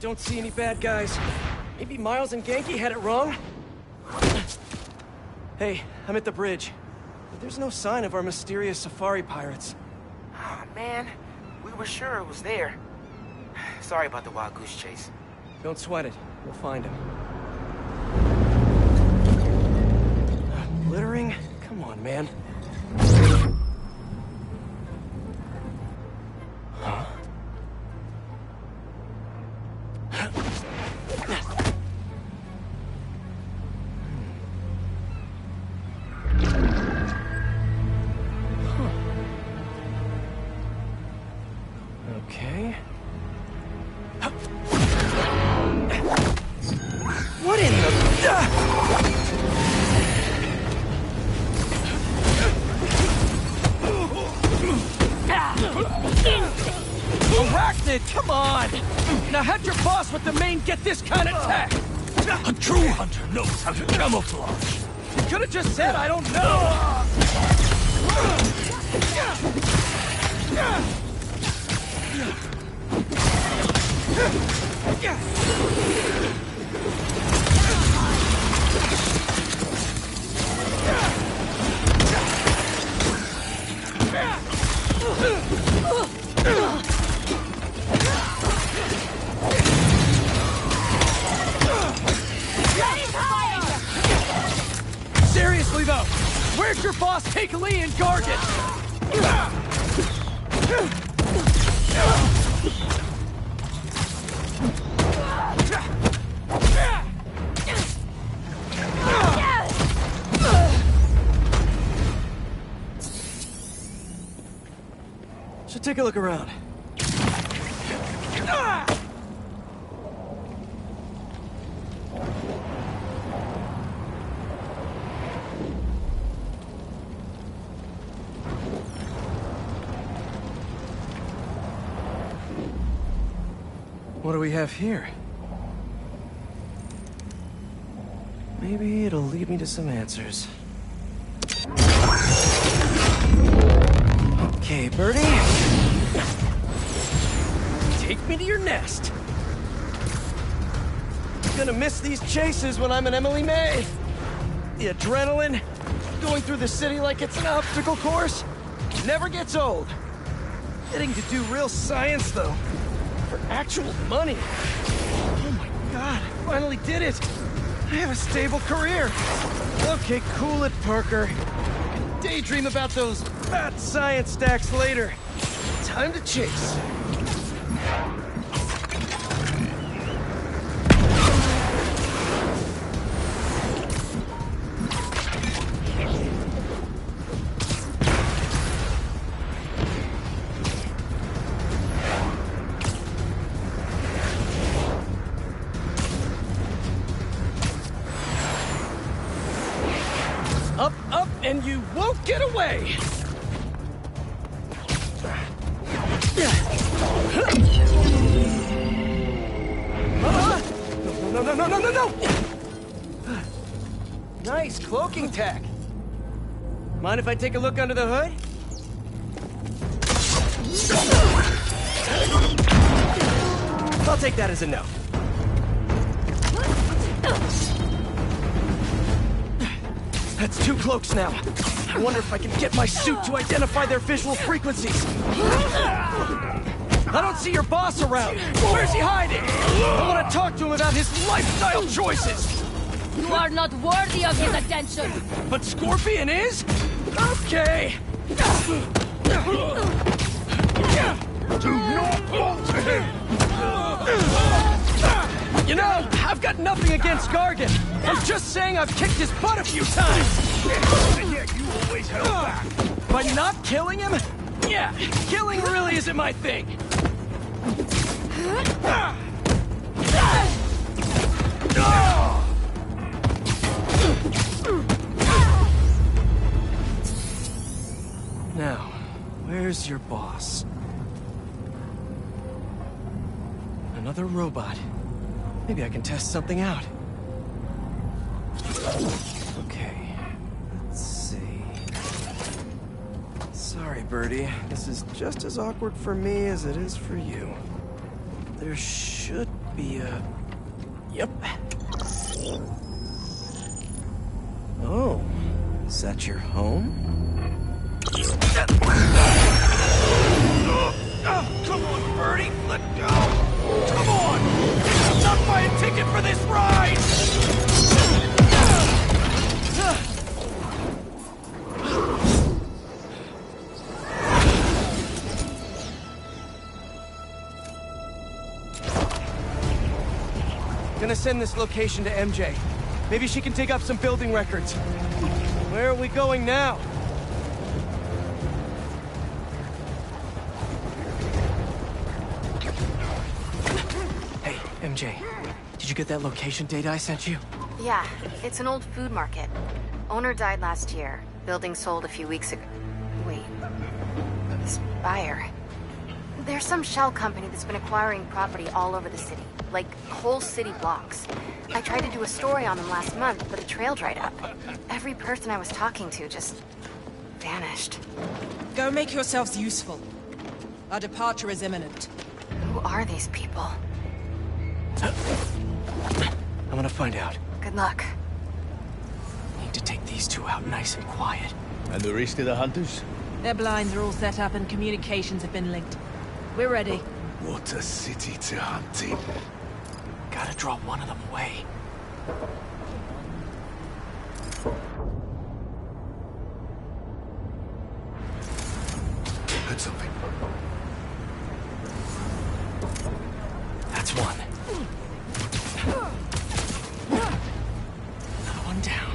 Don't see any bad guys. Maybe Miles and Genki had it wrong? Hey, I'm at the bridge. But there's no sign of our mysterious safari pirates. Oh, man. We were sure it was there. Sorry about the wild goose chase. Don't sweat it. We'll find him. Littering? Come on, man. Huh? Okay. on! Now how'd your boss with the main get this kind of tech? A true hunter knows how to camouflage. You could have just said, I don't know! Seriously though, where'd your boss take Lee and Gargan? Should take a look around. What do we have here? Maybe it'll lead me to some answers. Okay, Birdie. Take me to your nest. Gonna miss these chases when I'm an Emily May. The adrenaline, going through the city like it's an obstacle course, never gets old. Getting to do real science, though. For actual money. Oh my god, I finally did it. I have a stable career. Okay, cool it, Parker. I can daydream about those fat science stacks later. Time to chase. Up, up, and you won't get away! No, no, no, no, no, no! Nice cloaking tech. Mind if I take a look under the hood? I'll take that as a no. That's 2 cloaks now. I wonder if I can get my suit to identify their visual frequencies. I don't see your boss around. Where's he hiding? I want to talk to him about his lifestyle choices. You are not worthy of his attention. But Scorpion is? Okay. Do not fall to him! You know, I've got nothing against Gargan. I'm just saying I've kicked his butt a few times. And yet you always held back. By not killing him? Yeah, killing really isn't my thing. Now, where's your boss? Another robot. Maybe I can test something out. Okay, let's see. Sorry, Birdie. This is just as awkward for me as it is for you. There should be a... Yep. Oh, is that your home? Oh, come on, Birdie, let go! Come on! I'm not buying a ticket for this ride! Gonna send this location to MJ. Maybe she can dig up some building records. Where are we going now? Hey, MJ. Did you get that location data I sent you? Yeah, it's an old food market. Owner died last year. Building sold a few weeks ago. Wait. This buyer. There's some shell company that's been acquiring property all over the city, like whole city blocks. I tried to do a story on them last month, but the trail dried up. Every person I was talking to just vanished. Go make yourselves useful. Our departure is imminent. Who are these people? I'm gonna find out. Good luck. Need to take these two out nice and quiet. And the rest of the hunters? Their blinds are all set up and communications have been linked. We're ready. What a city to hunt in. Gotta draw one of them away. Heard something. That's one. Another one down.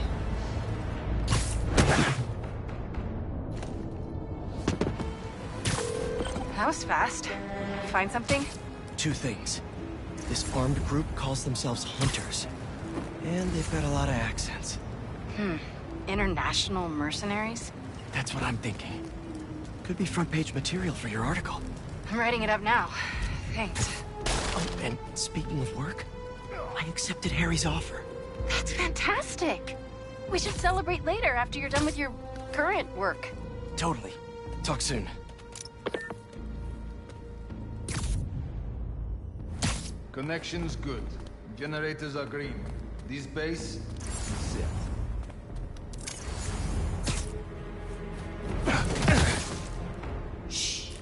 That was fast. Find something? Two things. This armed group calls themselves Hunters. And they've got a lot of accents. International mercenaries? That's what I'm thinking. Could be front-page material for your article. I'm writing it up now. Thanks. Oh, and speaking of work, I accepted Harry's offer. That's fantastic. We should celebrate later after you're done with your current work. Totally. Talk soon. Connection's good. Generators are green. This base is set. Shh.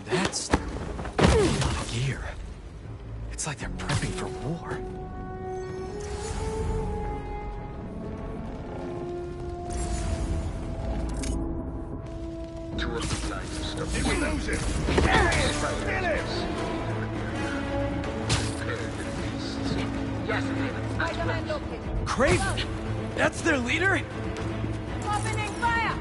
That's a lot of gear. It's like they're prepping for war. We lose him! Spiderman located. Craven! That's their leader? Opening fire!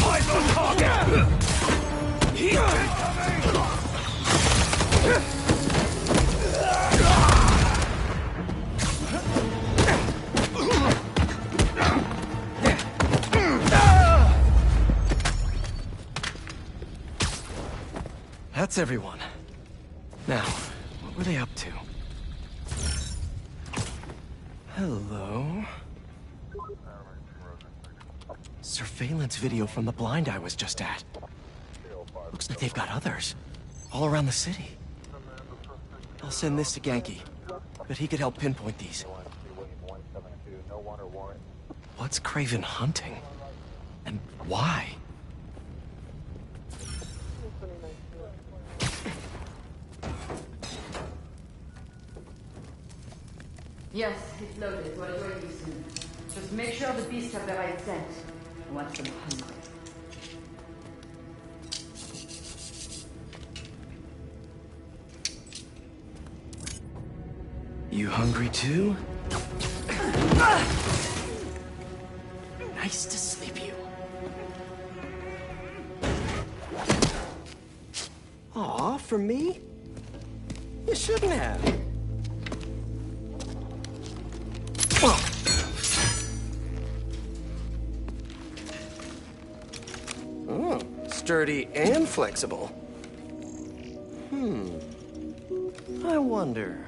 Eyes on target! That's everyone. Now, what were they up to? Hello? Surveillance video from the blind I was just at. Looks like they've got others. All around the city. I'll send this to Genki. Bet he could help pinpoint these. What's Craven hunting? And why? Yes, it's loaded. We're ready soon. Just make sure the beasts have the right scent. I want them hungry. You hungry too? Nice to sleep you. Aw, for me? You shouldn't have. Oh, sturdy and flexible. I wonder.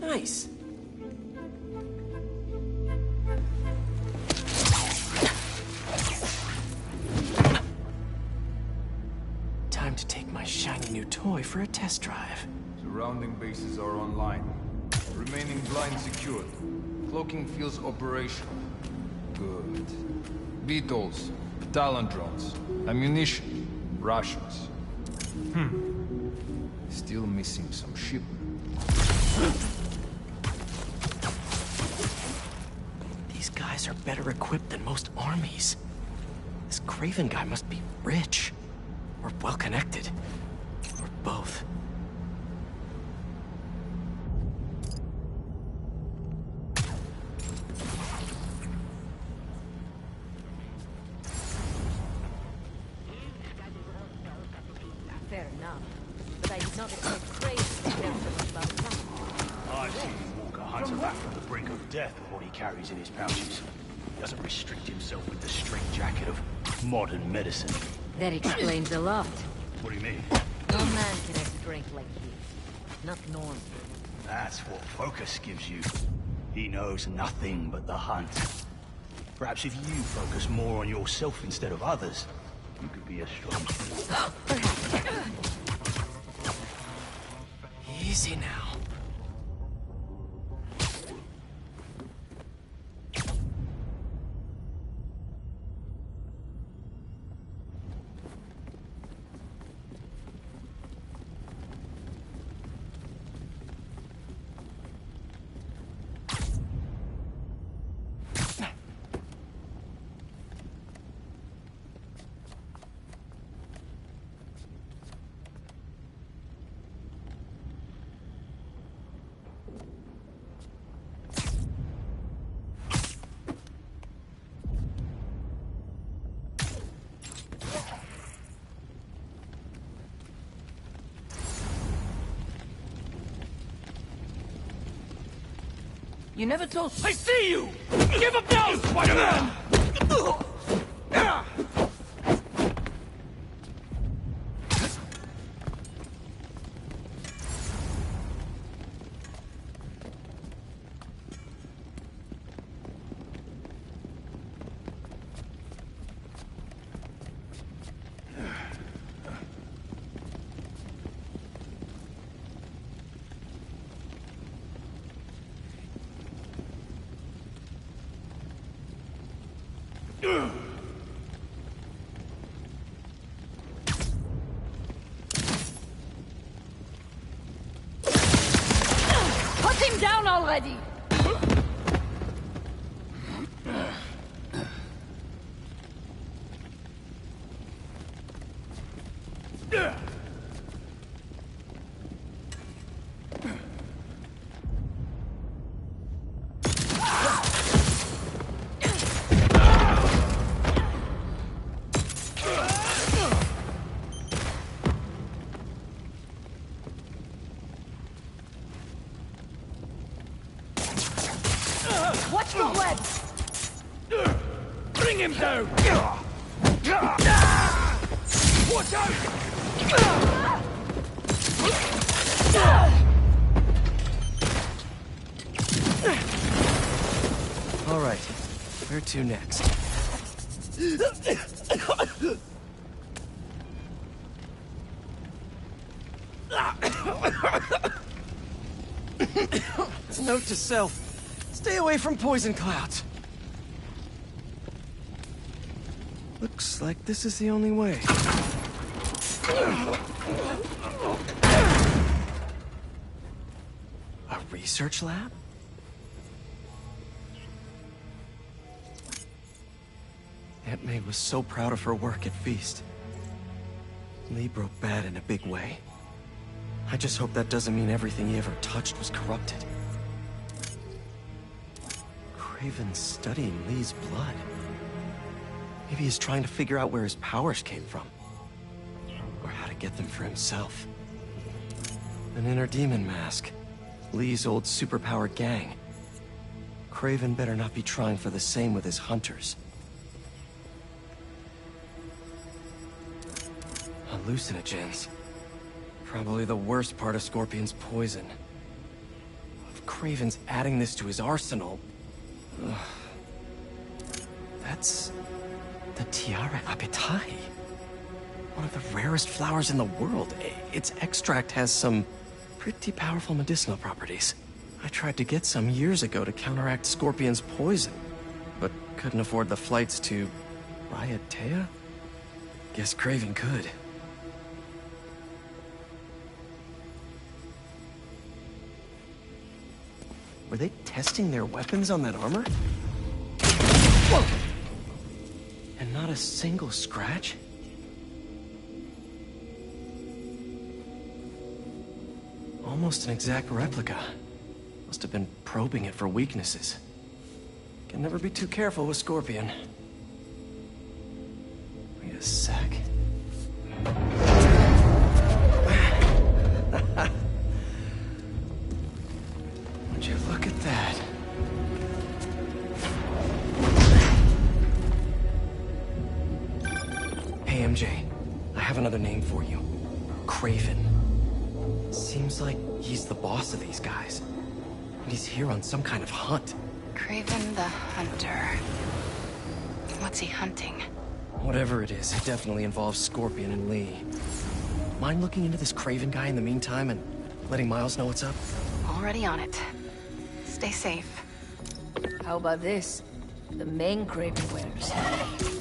Nice. Time to take my shiny new toy for a test drive. Surrounding bases are online. Remaining blind secured. Cloaking fields operational. Good. Beetles, Talon drones, ammunition, Russians. Still missing some shipment. These guys are better equipped than most armies. This Craven guy must be rich. or well-connected. Or both. Fair enough. But I did not expect crazy to care so much about time. I've seen him walk a hunter back from the brink of death with what he carries in his pouches. He doesn't restrict himself with the straitjacket of modern medicine. That explains a lot. What do you mean? No man can have strength like his. Not normal. That's what focus gives you. He knows nothing but the hunt. Perhaps if you focus more on yourself instead of others, you could be as strong. Easy now. You never told— I see you! Give up now, Spider-Man! Put him down already! Watch the webs! Bring him down! Watch out! All right, where to next? Note to self. Stay away from poison clouds. Looks like this is the only way. A research lab? Aunt May was so proud of her work at Feast. Lee broke bad in a big way. I just hope that doesn't mean everything he ever touched was corrupted. Craven's studying Lee's blood. Maybe he's trying to figure out where his powers came from. Or how to get them for himself. An inner demon mask. Lee's old superpowered gang. Craven better not be trying for the same with his hunters. Hallucinogens. Probably the worst part of Scorpion's poison. If Craven's adding this to his arsenal... That's... the Tiara Apitai. One of the rarest flowers in the world. Its extract has some pretty powerful medicinal properties. I tried to get some years ago to counteract Scorpion's poison, but couldn't afford the flights to... Raiatea? Guess Craven could. Were they testing their weapons on that armor? Whoa! And not a single scratch? Almost an exact replica. Must have been probing it for weaknesses. Can never be too careful with Scorpion. Wait a sec. Would you look at that? Hey, MJ. I have another name for you. Craven. Seems like he's the boss of these guys. And he's here on some kind of hunt. Craven the Hunter. What's he hunting? Whatever it is, it definitely involves Scorpion and Lee. Mind looking into this Craven guy in the meantime and letting Miles know what's up? Already on it. Stay safe. How about this? The main Craven wears.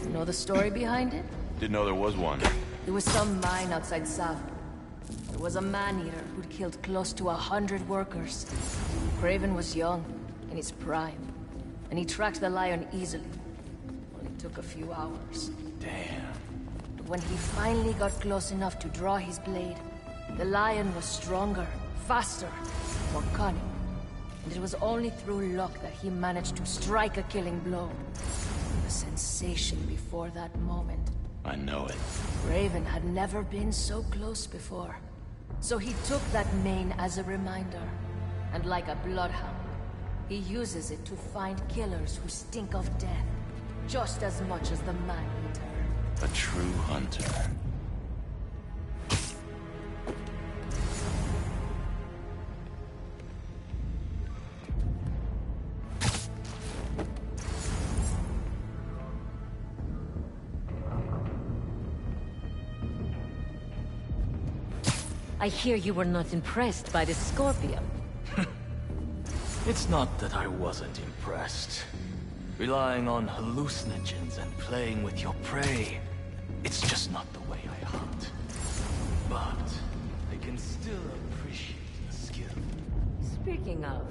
You know the story behind it? Didn't know there was one. There was some mine outside Sav. There was a man-eater who'd killed close to 100 workers. Craven was young, in his prime, and he tracked the lion easily. Only took a few hours. Damn. But when he finally got close enough to draw his blade, the lion was stronger, faster, more cunning. And it was only through luck that he managed to strike a killing blow. The sensation before that moment. I know it. Raven had never been so close before. So he took that mane as a reminder. And like a bloodhound, he uses it to find killers who stink of death, just as much as the man-eater. A true hunter. I hear you were not impressed by the Scorpion. It's not that I wasn't impressed. Relying on hallucinogens and playing with your prey, it's just not the way I hunt. But I can still appreciate the skill. Speaking of,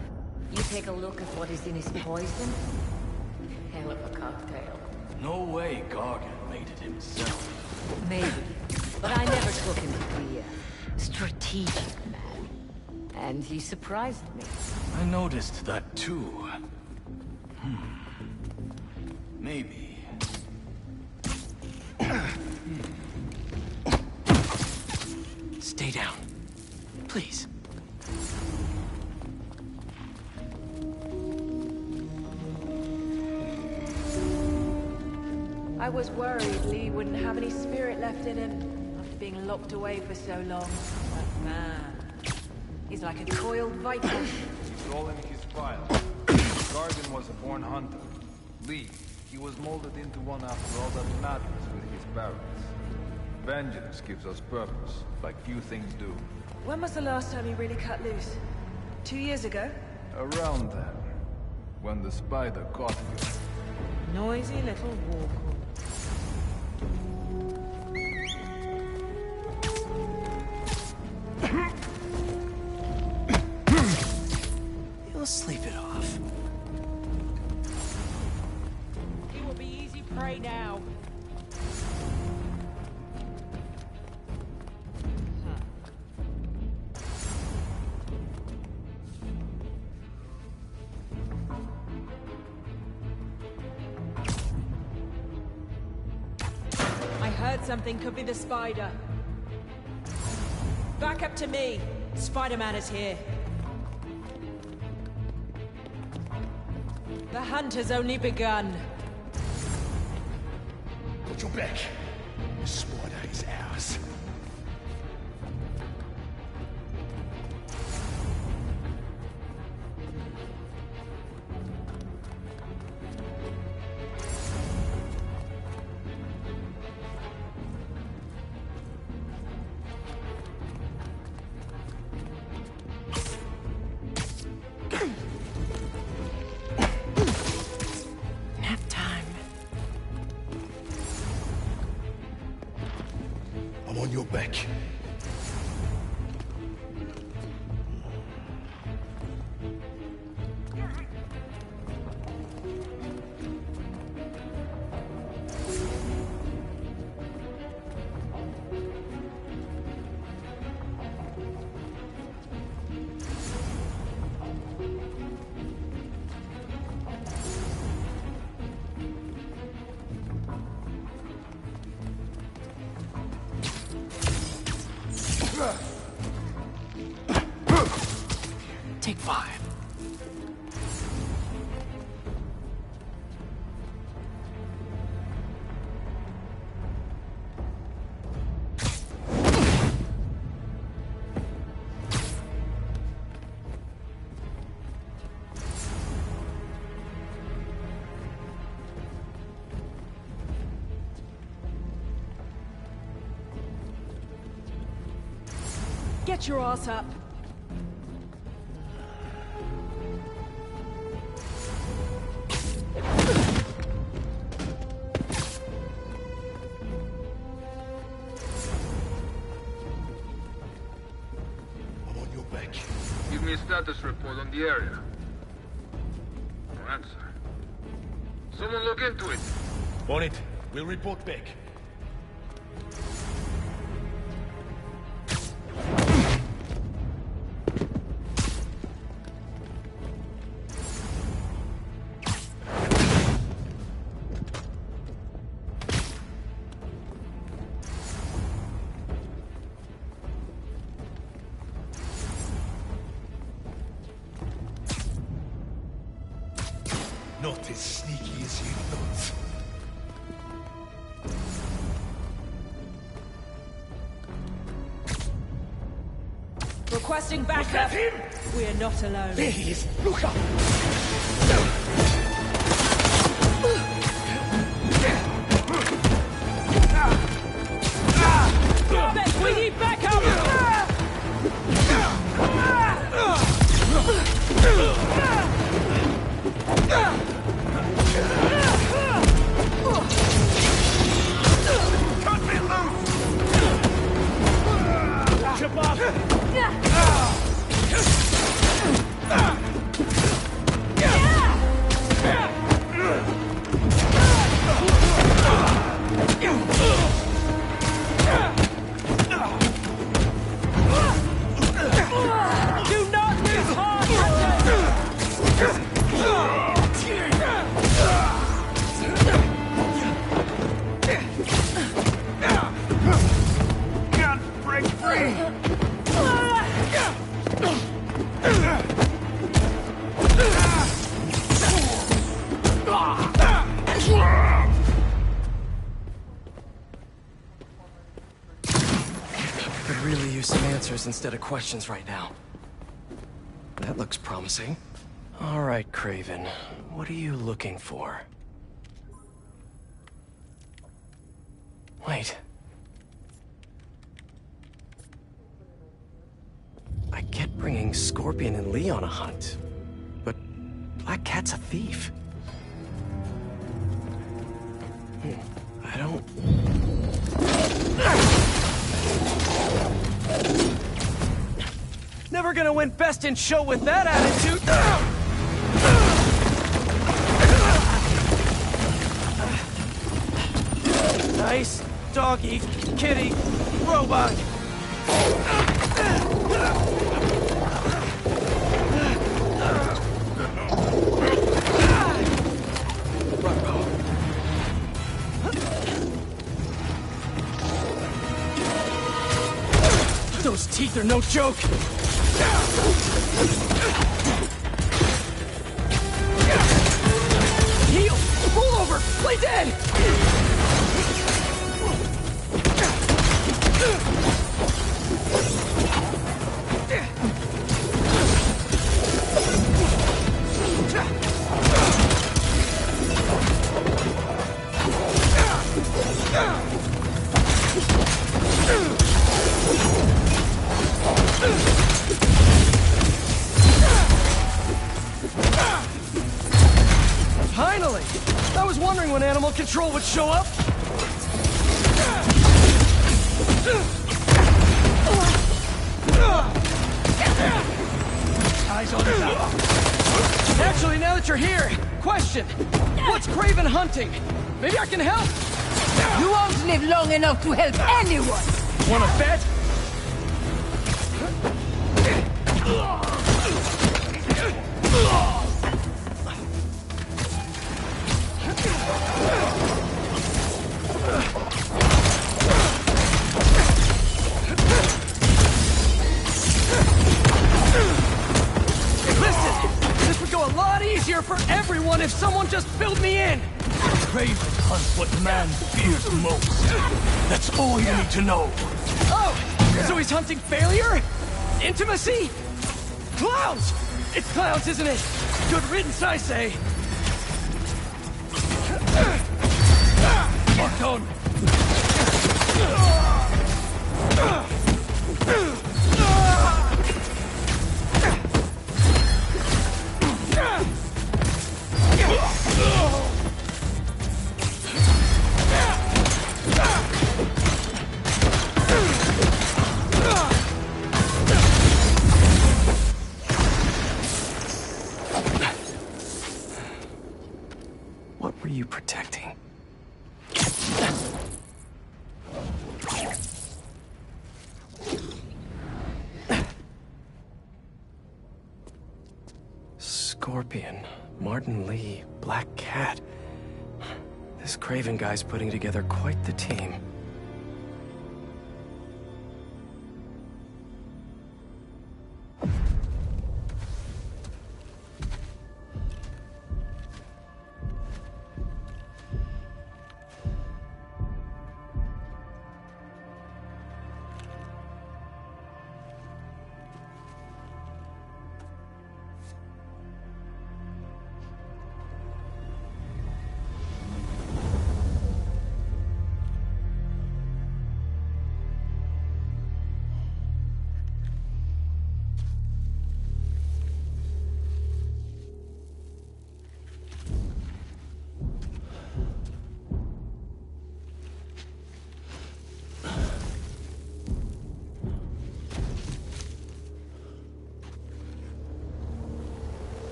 you take a look at what is in his poison? Hell of a cocktail. No way Gargan made it himself. Maybe, but I never took him to be a strategic man. And he surprised me. I noticed that too. Maybe. Stay down. Please. I was worried Lee wouldn't have any spirit left in him after being locked away for so long. But man, he's like a coiled viper. It's all in his file. Gargan was a born hunter. Lee, he was molded into one after all that matters with his parents. Vengeance gives us purpose, like few things do. When was the last time you really cut loose? 2 years ago? Around then, when the spider caught you. Noisy little war. You'll sleep it off. He will be easy prey now. I heard something could be the spider. Back up to me. Spider-Man is here. The hunt has only begun. Put your back. The spider is ours. Nap time. I'm on your back. Get your ass up. I'm on your back. Give me a status report on the area. No answer. Someone look into it. On it. We'll report back. Not as sneaky as you thought. Requesting backup. We are not alone. There he is! Look up! Beck, we need backup! Cut me loose! Shabbat! Do not lose heart, Can't break free! Could really use some answers instead of questions right now. That looks promising. All right, Craven. What are you looking for? Wait. I get bringing Scorpion and Lee on a hunt, but Black Cat's a thief. I don't... Never gonna win Best in Show with that attitude! Nice doggy, kitty, robot! Those teeth are no joke! Heal! Roll over! Play dead! Finally! I was wondering when Animal Control would show up. Eyes on his out. Actually, now that you're here, question. What's Craven hunting? Maybe I can help? You won't live long enough to help anyone! Wanna bet? Easier for everyone if someone just filled me in! Craven hunts what man fears most. That's all you need to know. Oh! So he's hunting failure? Intimacy? Clowns! It's clowns, isn't it? Good riddance, I say. Marked on. What were you protecting? Scorpion, Martin Lee, Black Cat. This Craven guy's putting together quite the team.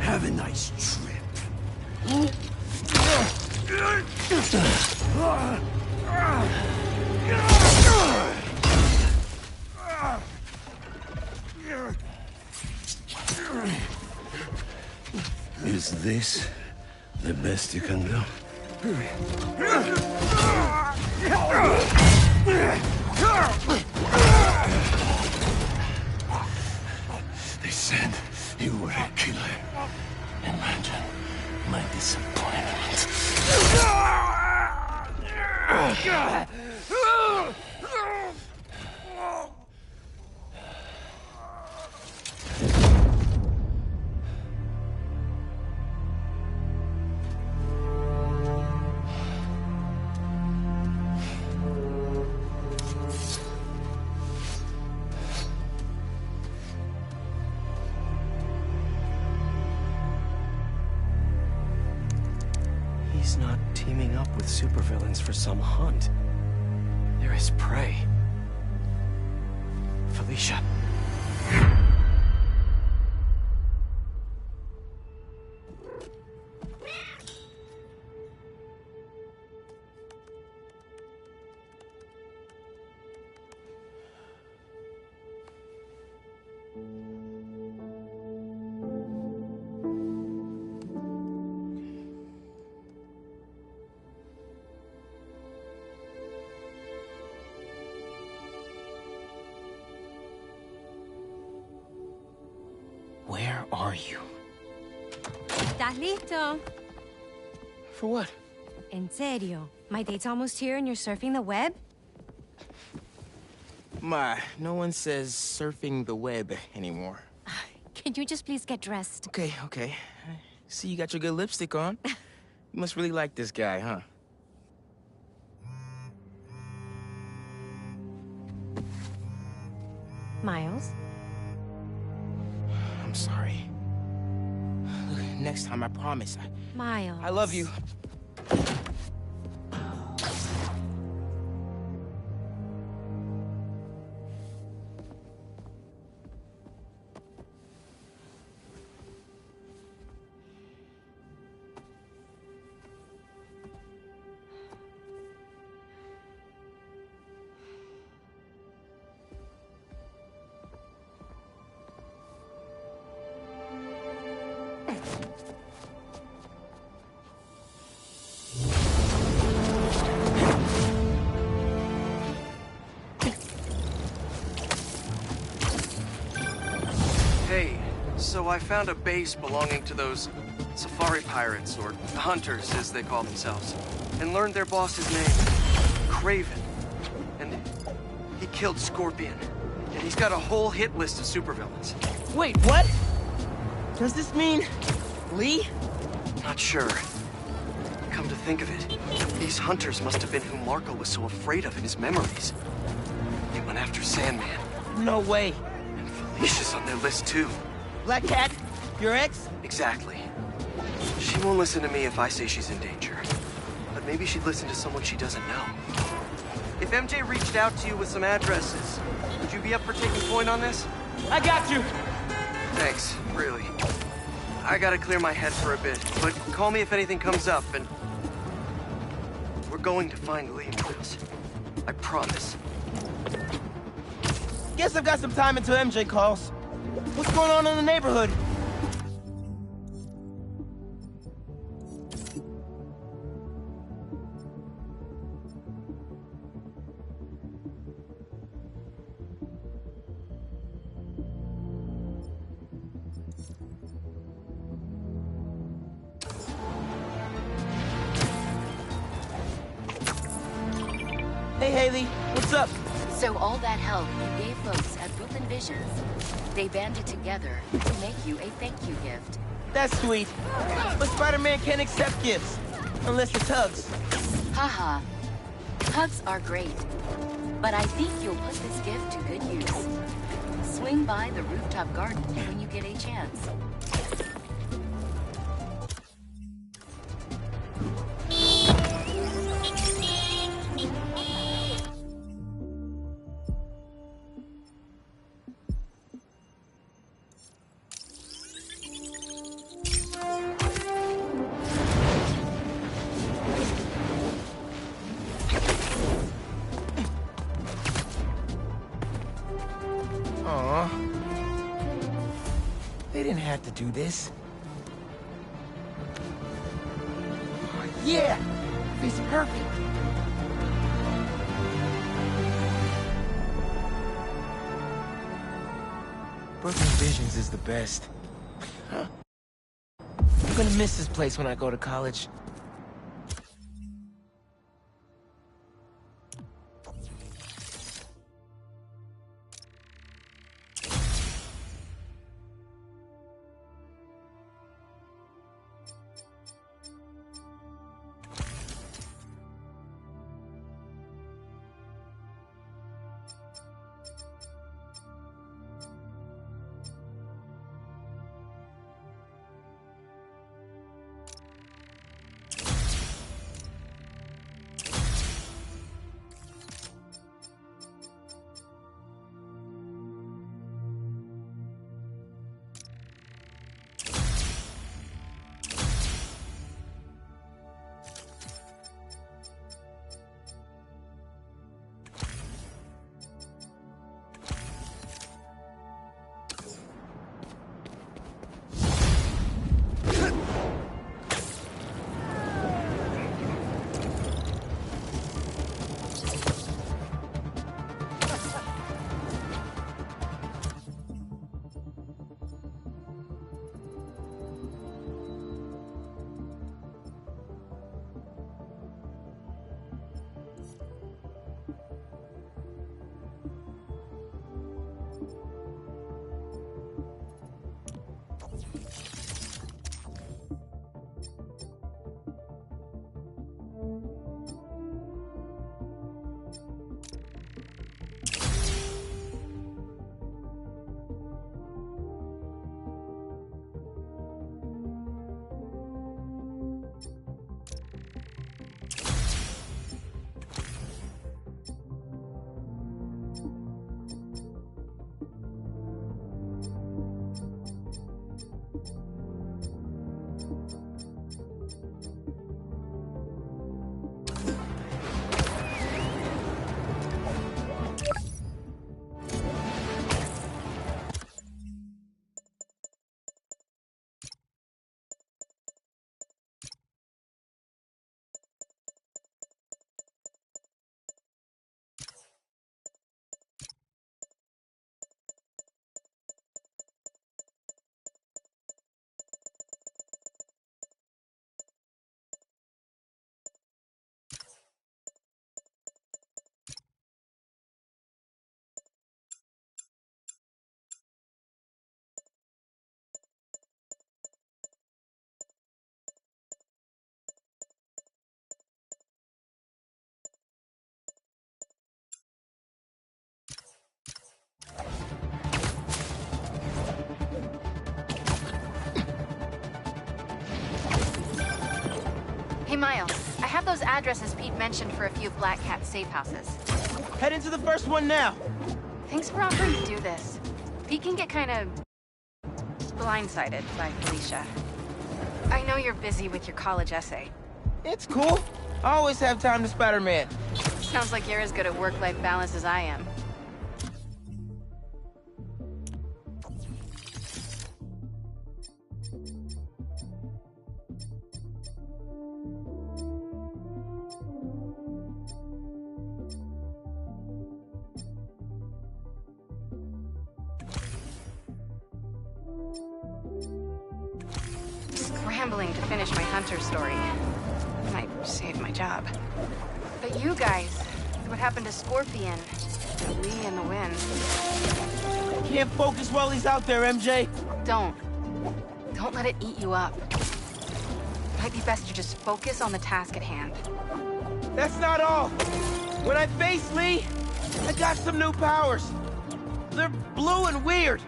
Have a nice trip. Is this the best you can do? They said you were a killer. Imagine my disappointment. He's not teaming up with supervillains for some hunt. They're his prey. Felicia. Where are you? ¿Estás listo? For what? En serio. My date's almost here and you're surfing the web? Ma, no one says surfing the web anymore. Can you just please get dressed? Okay. See, you got your good lipstick on. You must really like this guy, huh? Miles? I'm sorry. Look, next time, I promise. Miles. I love you. Hey, so I found a base belonging to those safari pirates, or hunters as they call themselves, and learned their boss's name, Craven. And he killed Scorpion. And he's got a whole hit list of supervillains. Wait, what? Does this mean Lee? Not sure. Come to think of it, these hunters must have been who Marco was so afraid of in his memories. They went after Sandman. No way. Felicia's on their list too. Black Cat? Your ex? Exactly. She won't listen to me if I say she's in danger. But maybe she'd listen to someone she doesn't know. if MJ reached out to you with some addresses, would you be up for taking point on this? I got you! Thanks, really. I gotta clear my head for a bit, but call me if anything comes up, and... we're going to find Lee, Miles. I promise. Guess I've got some time until MJ calls. What's going on in the neighborhood? Hey, Haley, what's up? So all that help you gave folks at Brooklyn Visions, they banded together to make you a thank you gift. That's sweet. But Spider-Man can't accept gifts. Unless it's hugs. Haha. Hugs are great. But I think you'll put this gift to good use. Swing by the rooftop garden when you get a chance. Aw. They didn't have to do this. Oh, yeah! Face perfect. Brooklyn Visions is the best. I'm gonna miss this place when I go to college. Hey, Miles, I have have those addresses Pete mentioned for a few of Black Cat's safe houses. Head into the first one now. Thanks for offering to do this. Pete can get kind of blindsided by Felicia. I know you're busy with your college essay. It's cool. I always have time to Spider-Man. Sounds like you're as good at work-life balance as I am. Scrambling to finish my hunter story. Might save my job. But you guys, what happened to Scorpion? Lee and the Wind? Can't focus while he's out there, MJ. Don't let it eat you up. Might be best to just focus on the task at hand. That's not all. When I face Lee, I got some new powers. They're blue and weird.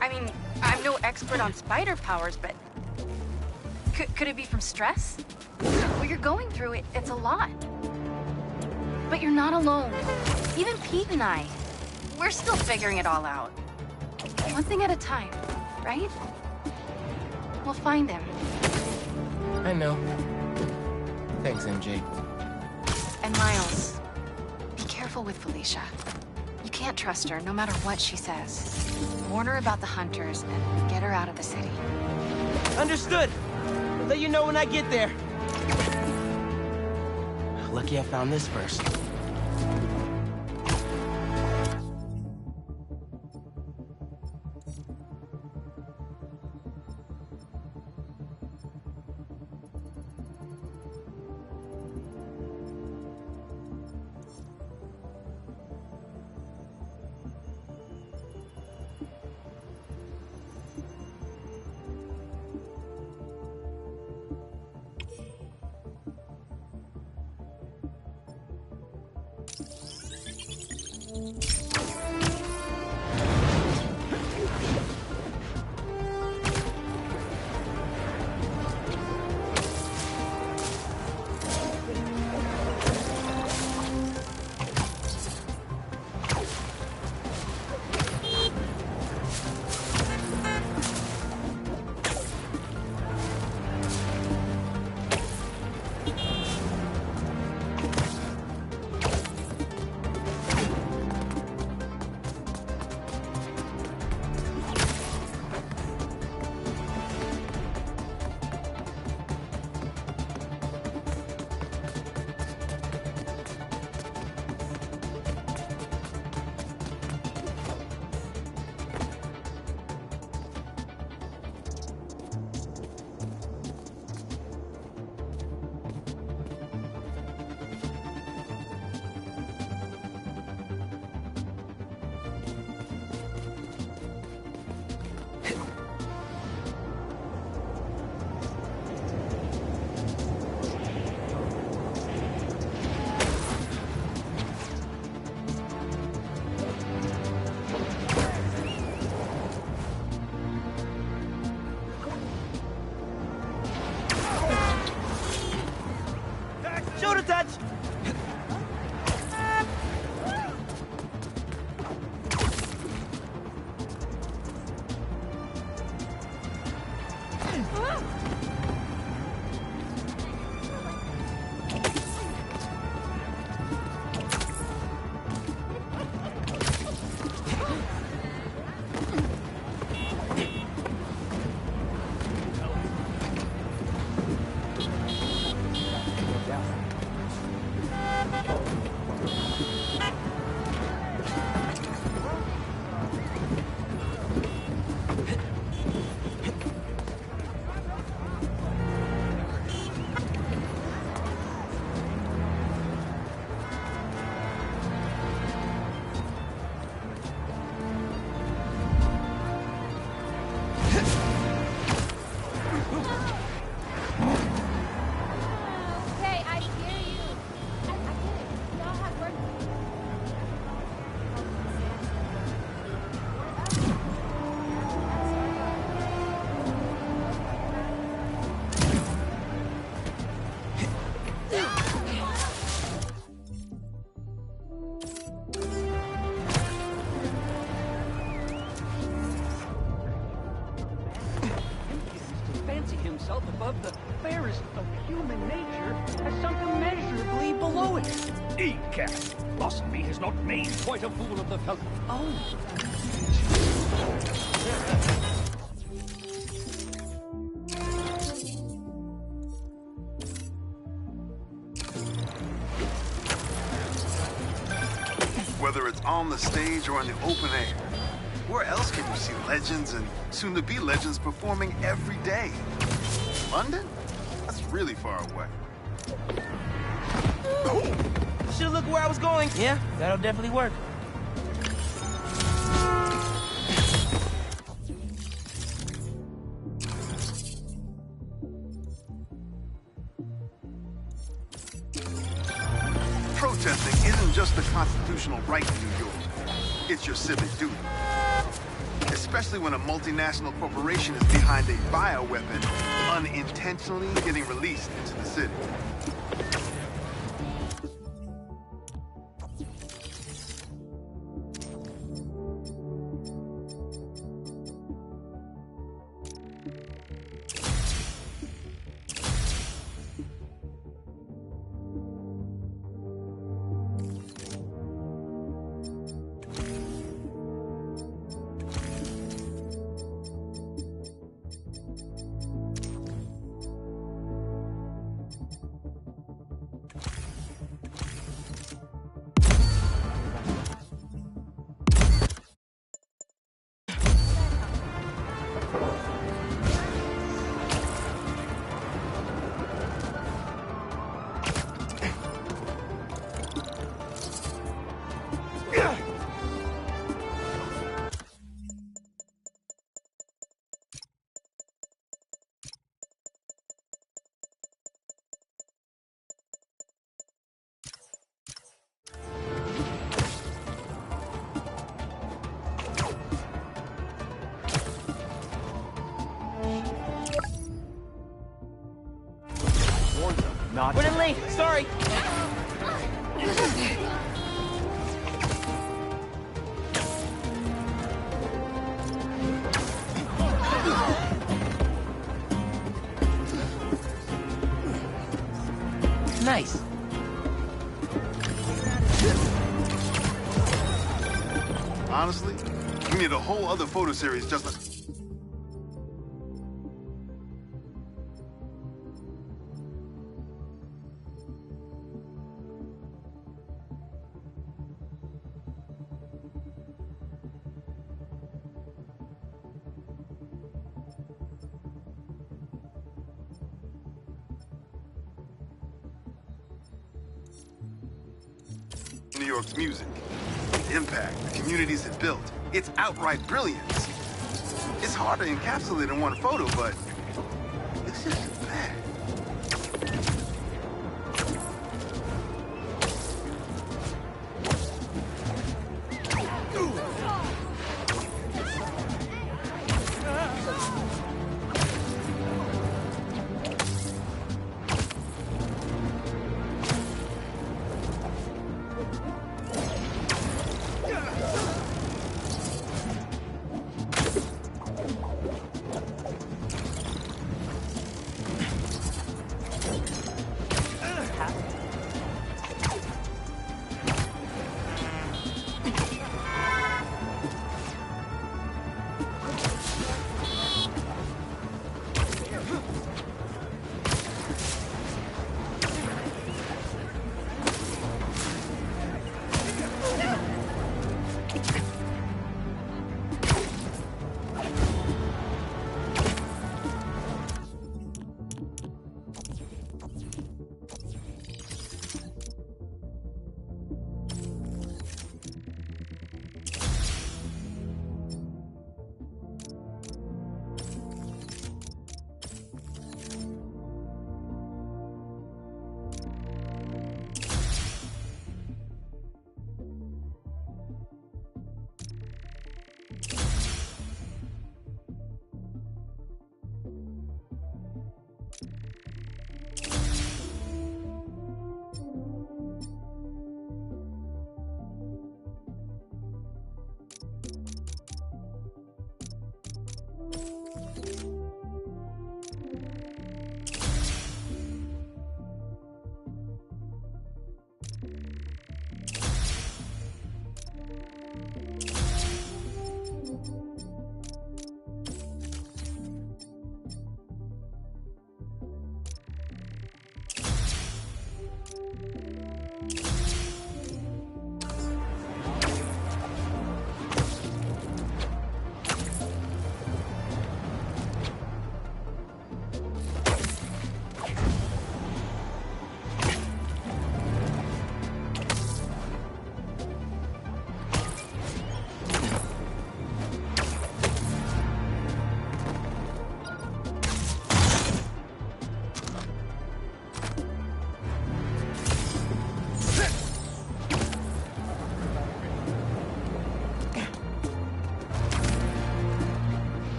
I mean, I'm no expert on spider powers, but... Could it be from stress? What you're going through, it's a lot. But you're not alone. Even Pete and I, we're still figuring it all out. One thing at a time, right? We'll find him. I know. Thanks, MJ. And Miles, be careful with Felicia. You can't trust her, no matter what she says. Warn her about the hunters and get her out of the city. Understood. I'll let you know when I get there. Lucky I found this first. Shoulder touch! himself above the fairest of human nature has sunk immeasurably below it. Egad, Boss Me has not made quite a fool of the fellow. Oh. Whether it's on the stage or in the open air, where else can you see legends and soon-to-be legends performing every day? London? That's really far away. Should've looked where I was going. Yeah, that'll definitely work. Protesting isn't just a constitutional right in New York. It's your civic duty. Especially when a multinational corporation is behind a bioweapon unintentionally getting released into the city. Not running late. Sorry. Nice. Honestly, we need a whole other photo series just like... New York's music, the impact, the communities it built, its outright brilliance. It's hard to encapsulate in one photo, but it's just bad.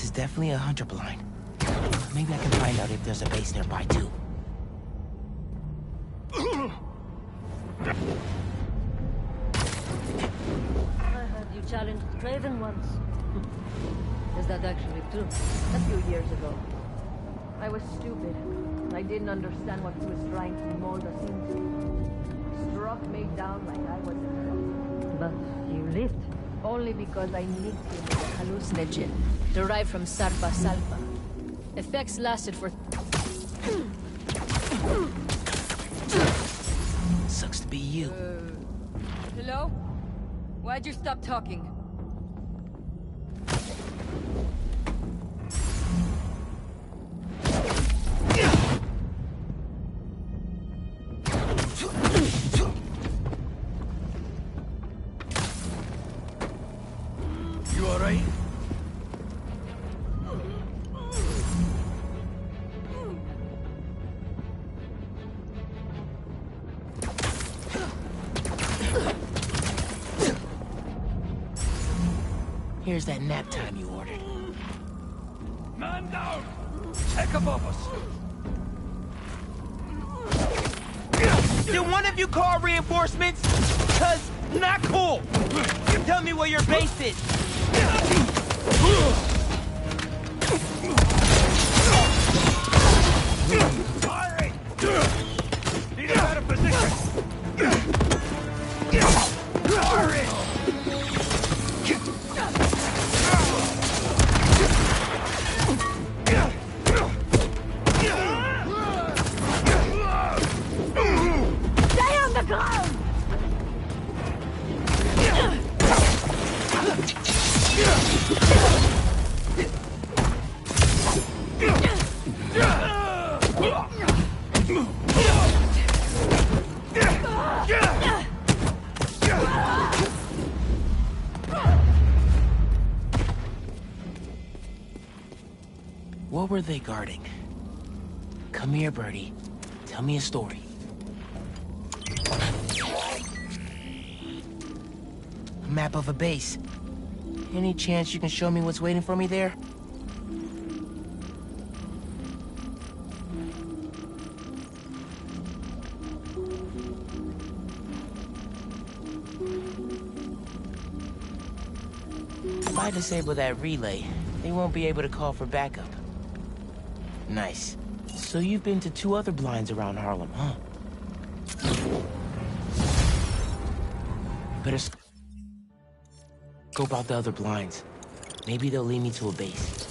is definitely a hunter blind. Maybe I can find out if there's a base nearby, too. I heard you challenged Craven once. Is that actually true? A few years ago. I was stupid. I didn't understand what he was trying to mold us into. Struck me down like I was a girl. But you lived. Only because I nicked you with a hallucinogen, derived from Sarpa Salpa. Effects lasted for... Sucks to be you. Hello? Why'd you stop talking? You alright? Here's that nap time you ordered. Man down! Check above us! Did one of you call reinforcements? Cause, not cool! Tell me where your base is! Firing! Need a better position! Firing! Stay on the ground! What were they guarding? Come here, Birdie. Tell me a story. A map of a base. Any chance you can show me what's waiting for me there? If I disable that relay, they won't be able to call for backup. Nice. So you've been to 2 other blinds around Harlem, huh? Better scope out the other blinds. Maybe they'll lead me to a base.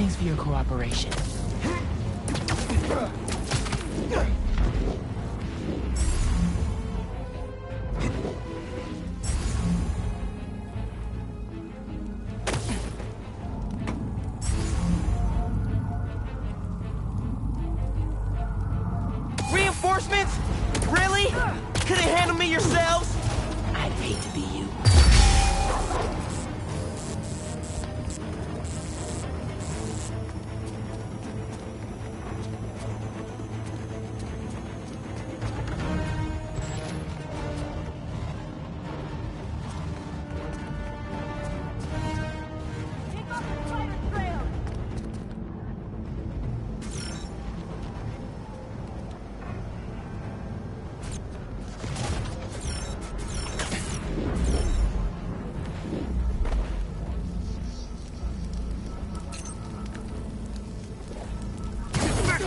Thanks for your cooperation. Reinforcements? Really? Couldn't handle me yourselves? I'd hate to be you.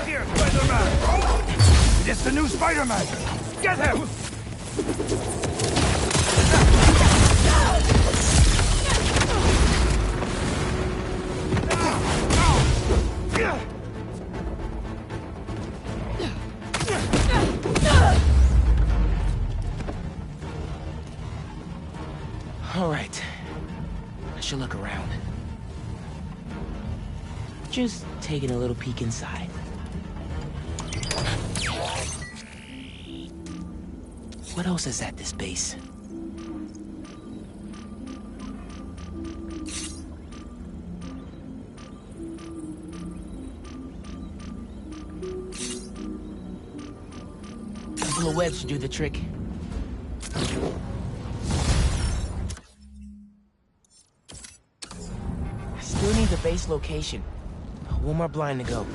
Here, Spiderman! It's the new Spiderman! Get him! All right. I should look around. Just taking a little peek inside. What else is at this base? A couple of webs should do the trick. I still need the base location. One more blind to go.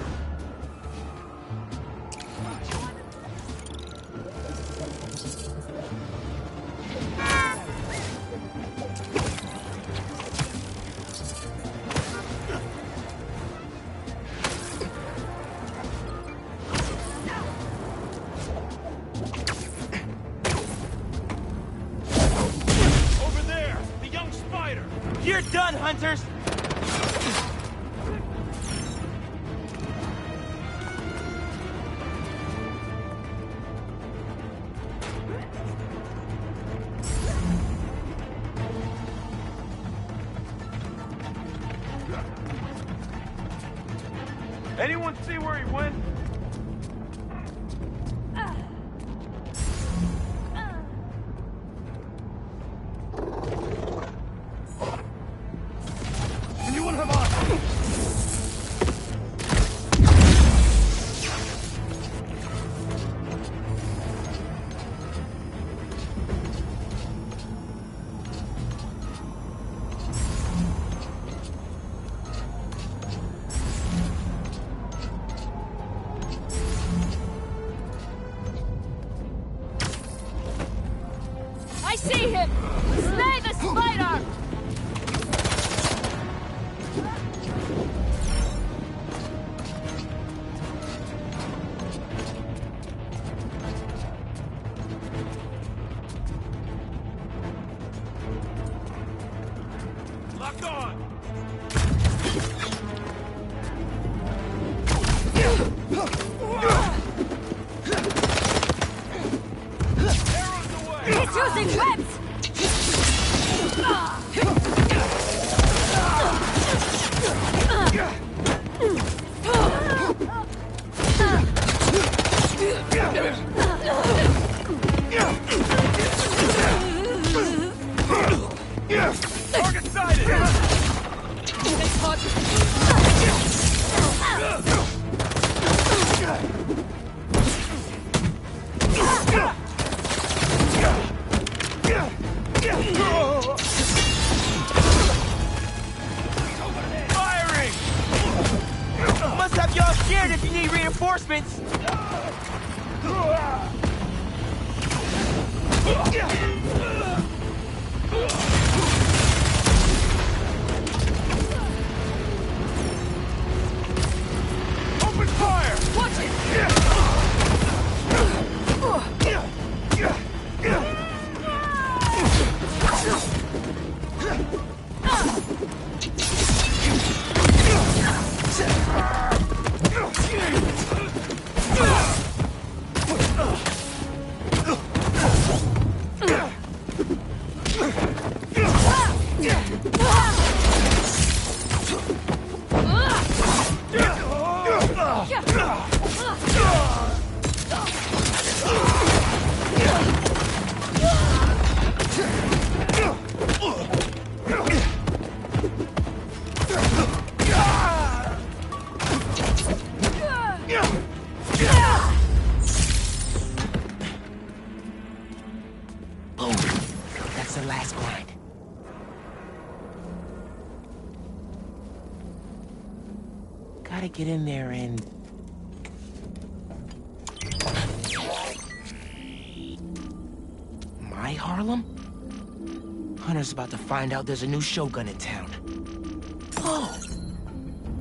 You're done, hunters! Anyone see where he went? Anyone have eyes? I see him! Slay the spider! Lock on! He's using webs! Target sighted! Firing! Must have y'all scared if you need reinforcements. Open fire! Watch it! I get in there and... My Harlem? Hunter's about to find out there's a new Shogun in town. Oh!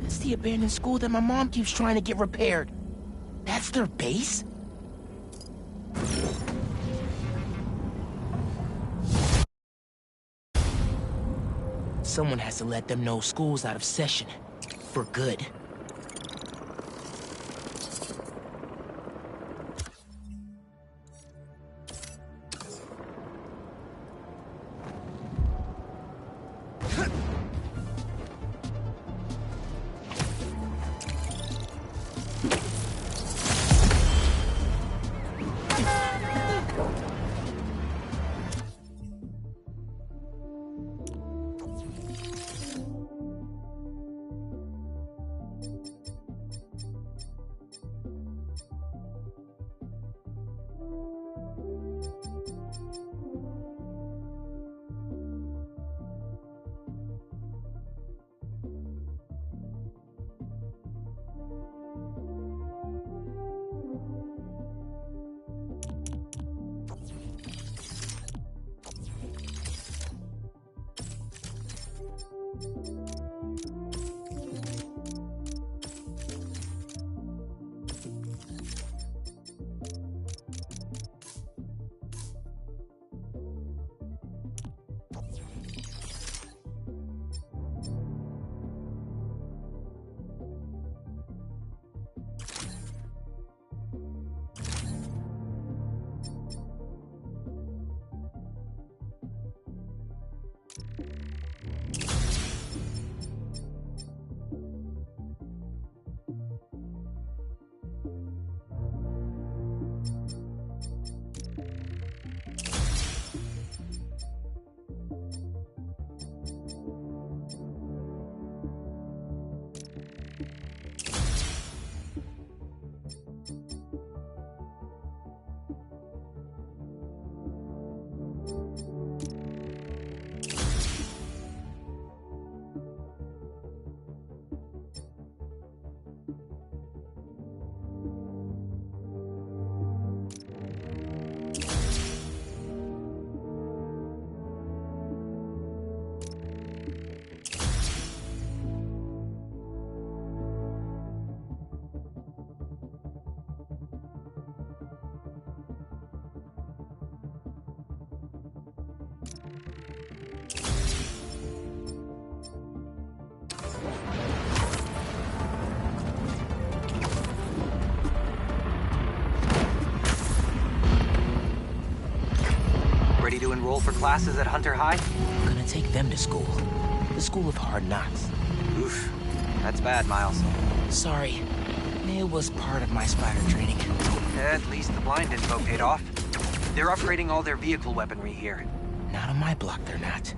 That's the abandoned school that my mom keeps trying to get repaired. That's their base? Someone has to let them know school's out of session. For good. Ready to enroll for classes at Hunter High? I'm gonna take them to school. The School of Hard Knocks. Oof. That's bad, Miles. Sorry. It was part of my spider training. At least the blind info paid off. They're upgrading all their vehicle weaponry here. Not on my block, they're not.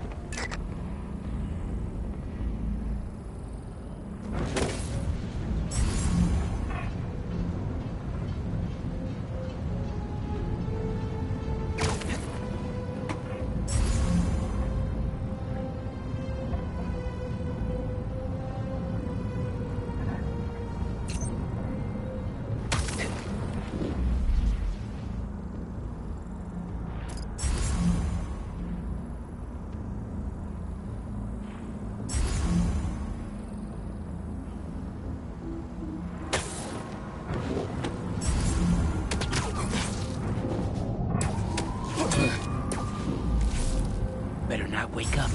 Better not wake up.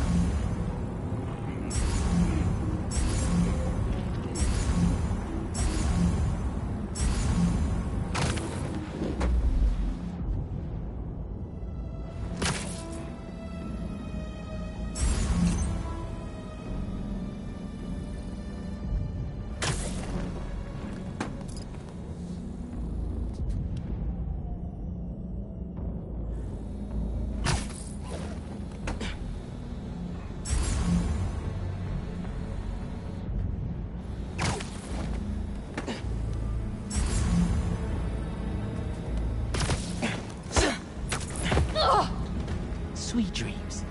Sweet dreams.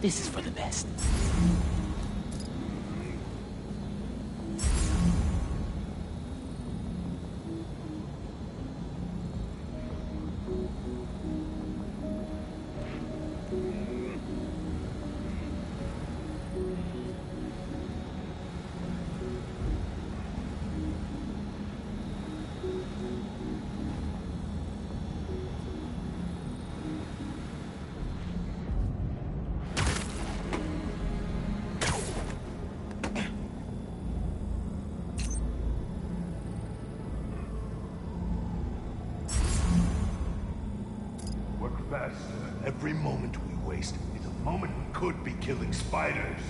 This is for the best. Every moment we waste is a moment we could be killing spiders.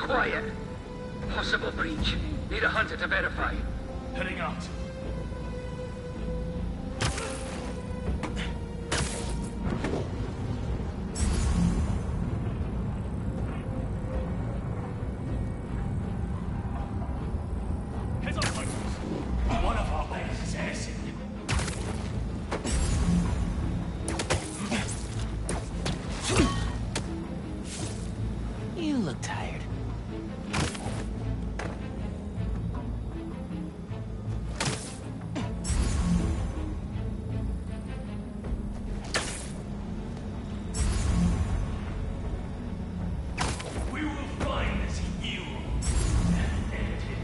Quiet. Possible breach. Need a hunter to verify. Heading out. Heads up, hunters. One of our men is acid. You look tired. We will find this evil and end him.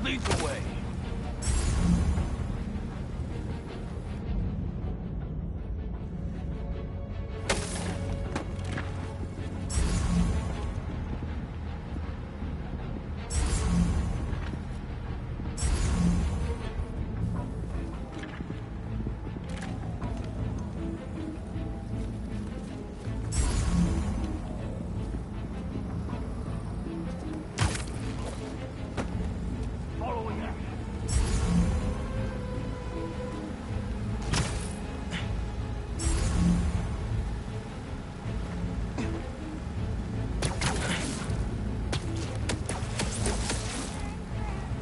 Lead the way. Following that.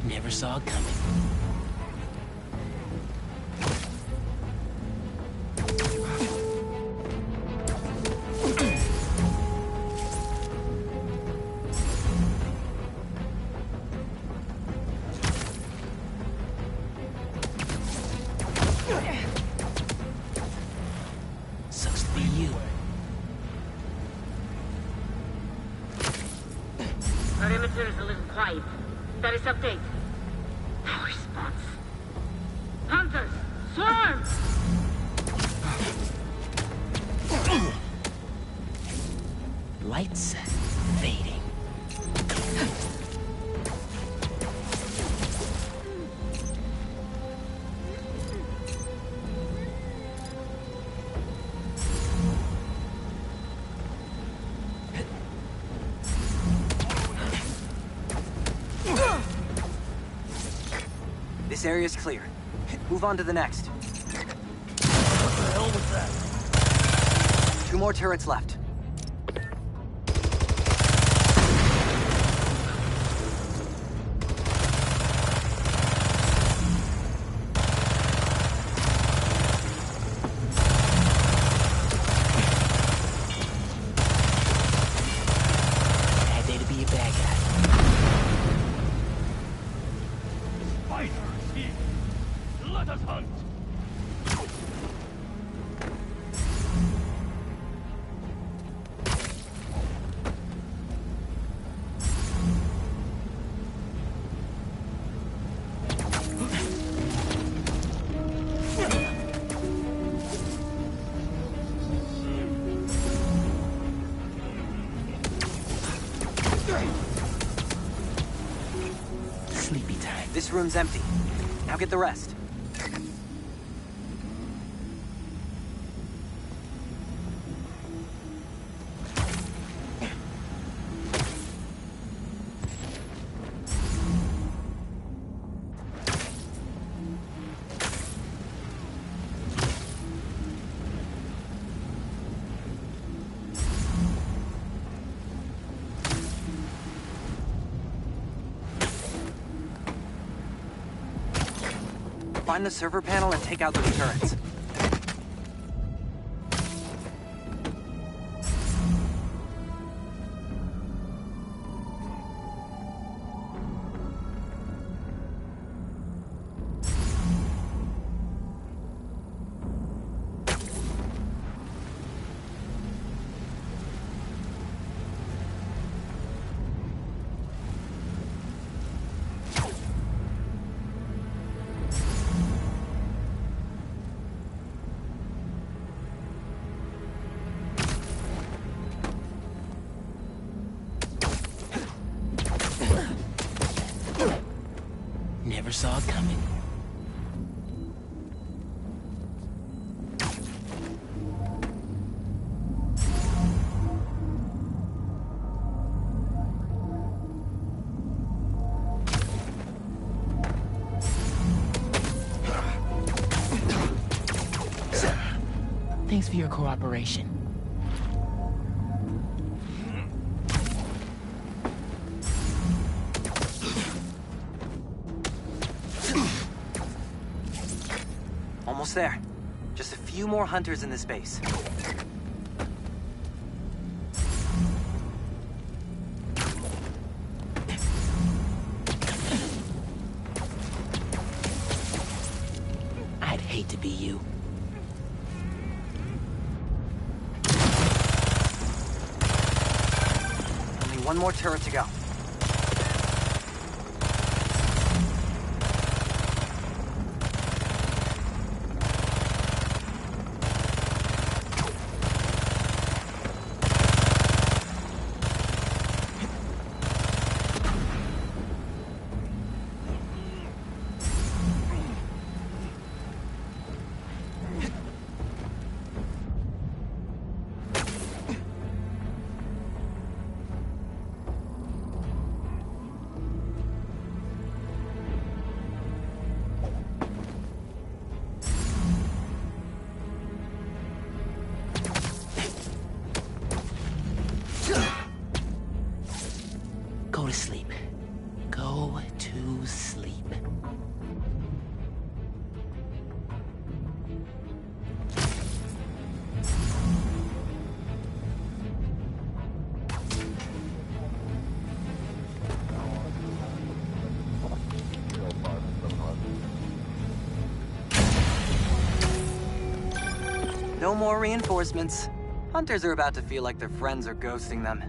Never saw it coming. Sucks to be you. Perimeter is a little quiet. Status update. No response. Hunters! Swarm! Lights fading. This area's clear. Move on to the next. What the hell was that? 2 more turrets left. Bad day to be a bad guy. Spider is here. Let us hunt. room's empty. Now get the rest. Find the server panel and take out those turrets. Never saw it coming. Thanks for your cooperation. Almost there. Just a few more hunters in this base. I'd hate to be you. Only one more turret to go. Go to sleep. Go to sleep. No more reinforcements. Hunters are about to feel like their friends are ghosting them.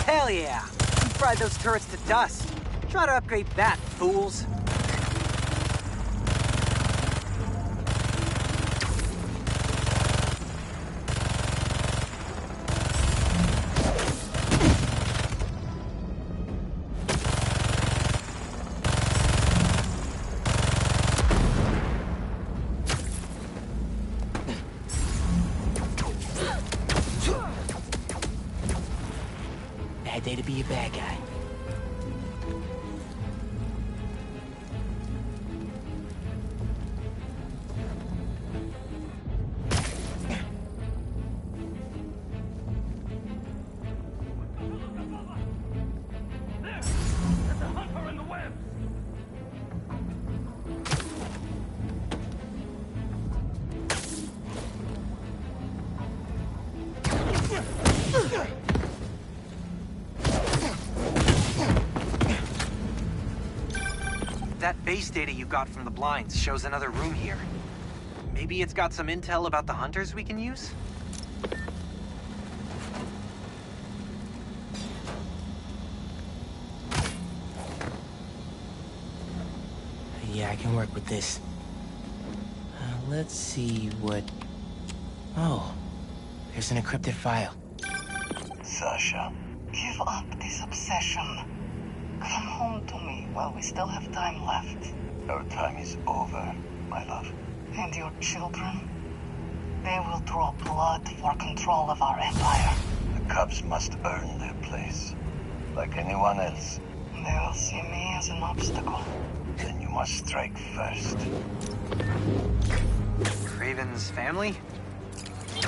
Hell yeah! You fried those turrets to dust. Try to upgrade that, fools. Bad day to be a bad guy. That base data you got from the blinds shows another room here. Maybe it's got some intel about the hunters we can use? Yeah, I can work with this. Let's see what... Oh, there's an encrypted file. Sasha, give up this obsession. Come home to me while we still have time left. Our time is over, my love. And your children? They will draw blood for control of our empire. The Cubs must earn their place, like anyone else. They will see me as an obstacle. Then you must strike first. Craven's family?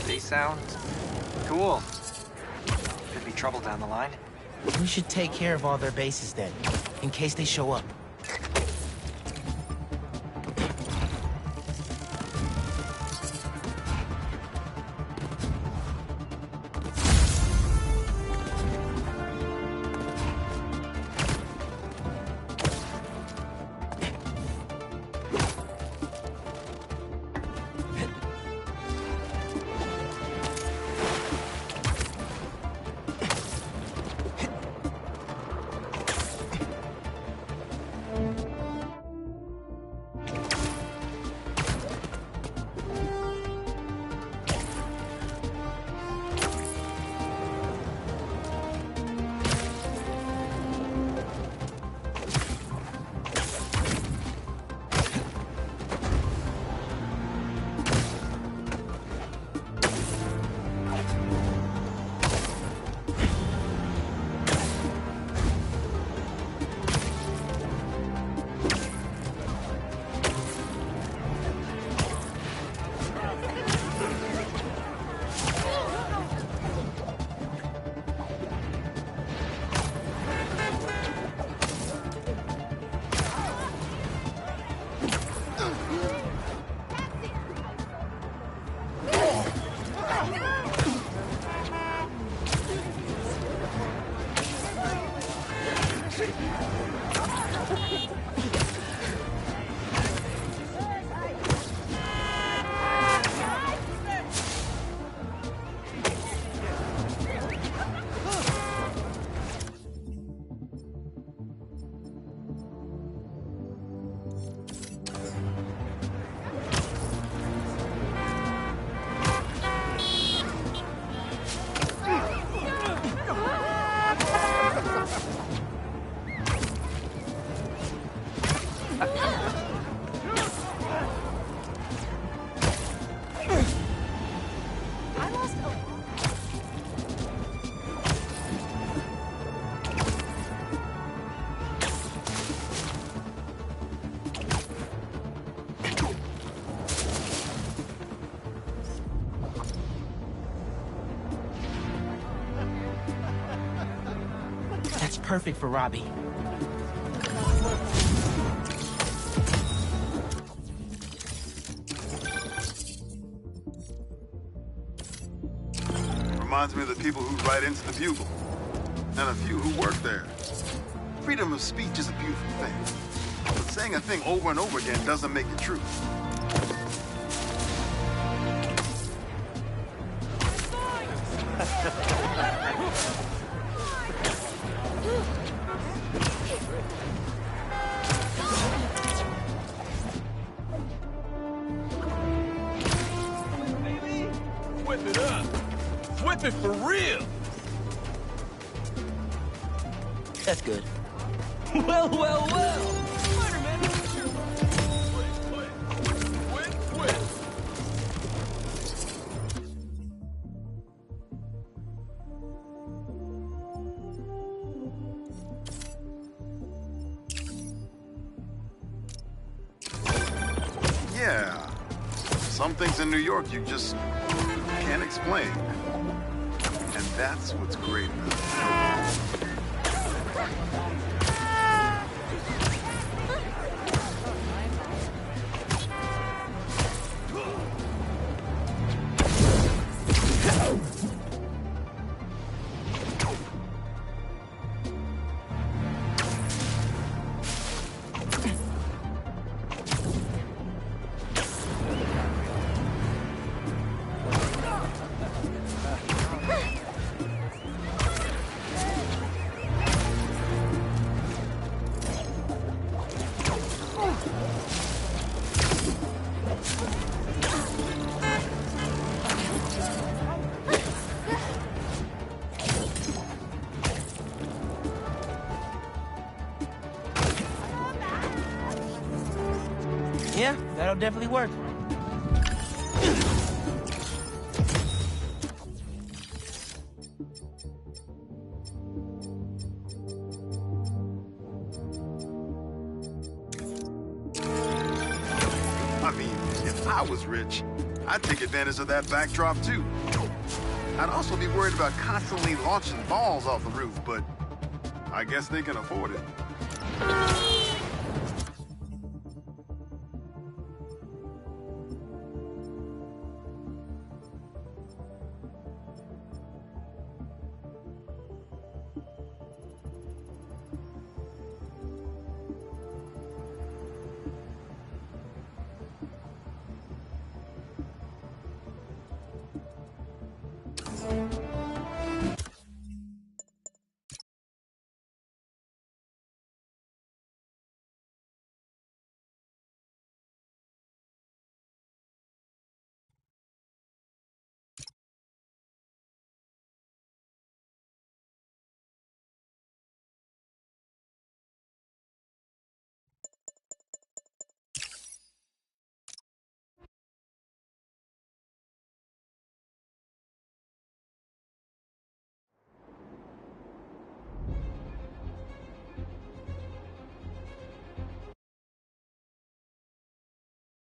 They sound cool. Could be trouble down the line. We should take care of all their bases then, in case they show up. That's perfect for Robbie. Reminds me of the people who write into the Bugle, and a few who work there. Freedom of speech is a beautiful thing, but saying a thing over and over again doesn't make it true. Whip it up! Whip it for real! That's good. Well, well, well! Spiderman! Yeah. Some things in New York you just can't explain. And that's what's great about it. Yeah, that'll definitely work. I mean, if I was rich, I'd take advantage of that backdrop too. I'd also be worried about constantly launching balls off the roof, but I guess they can afford it.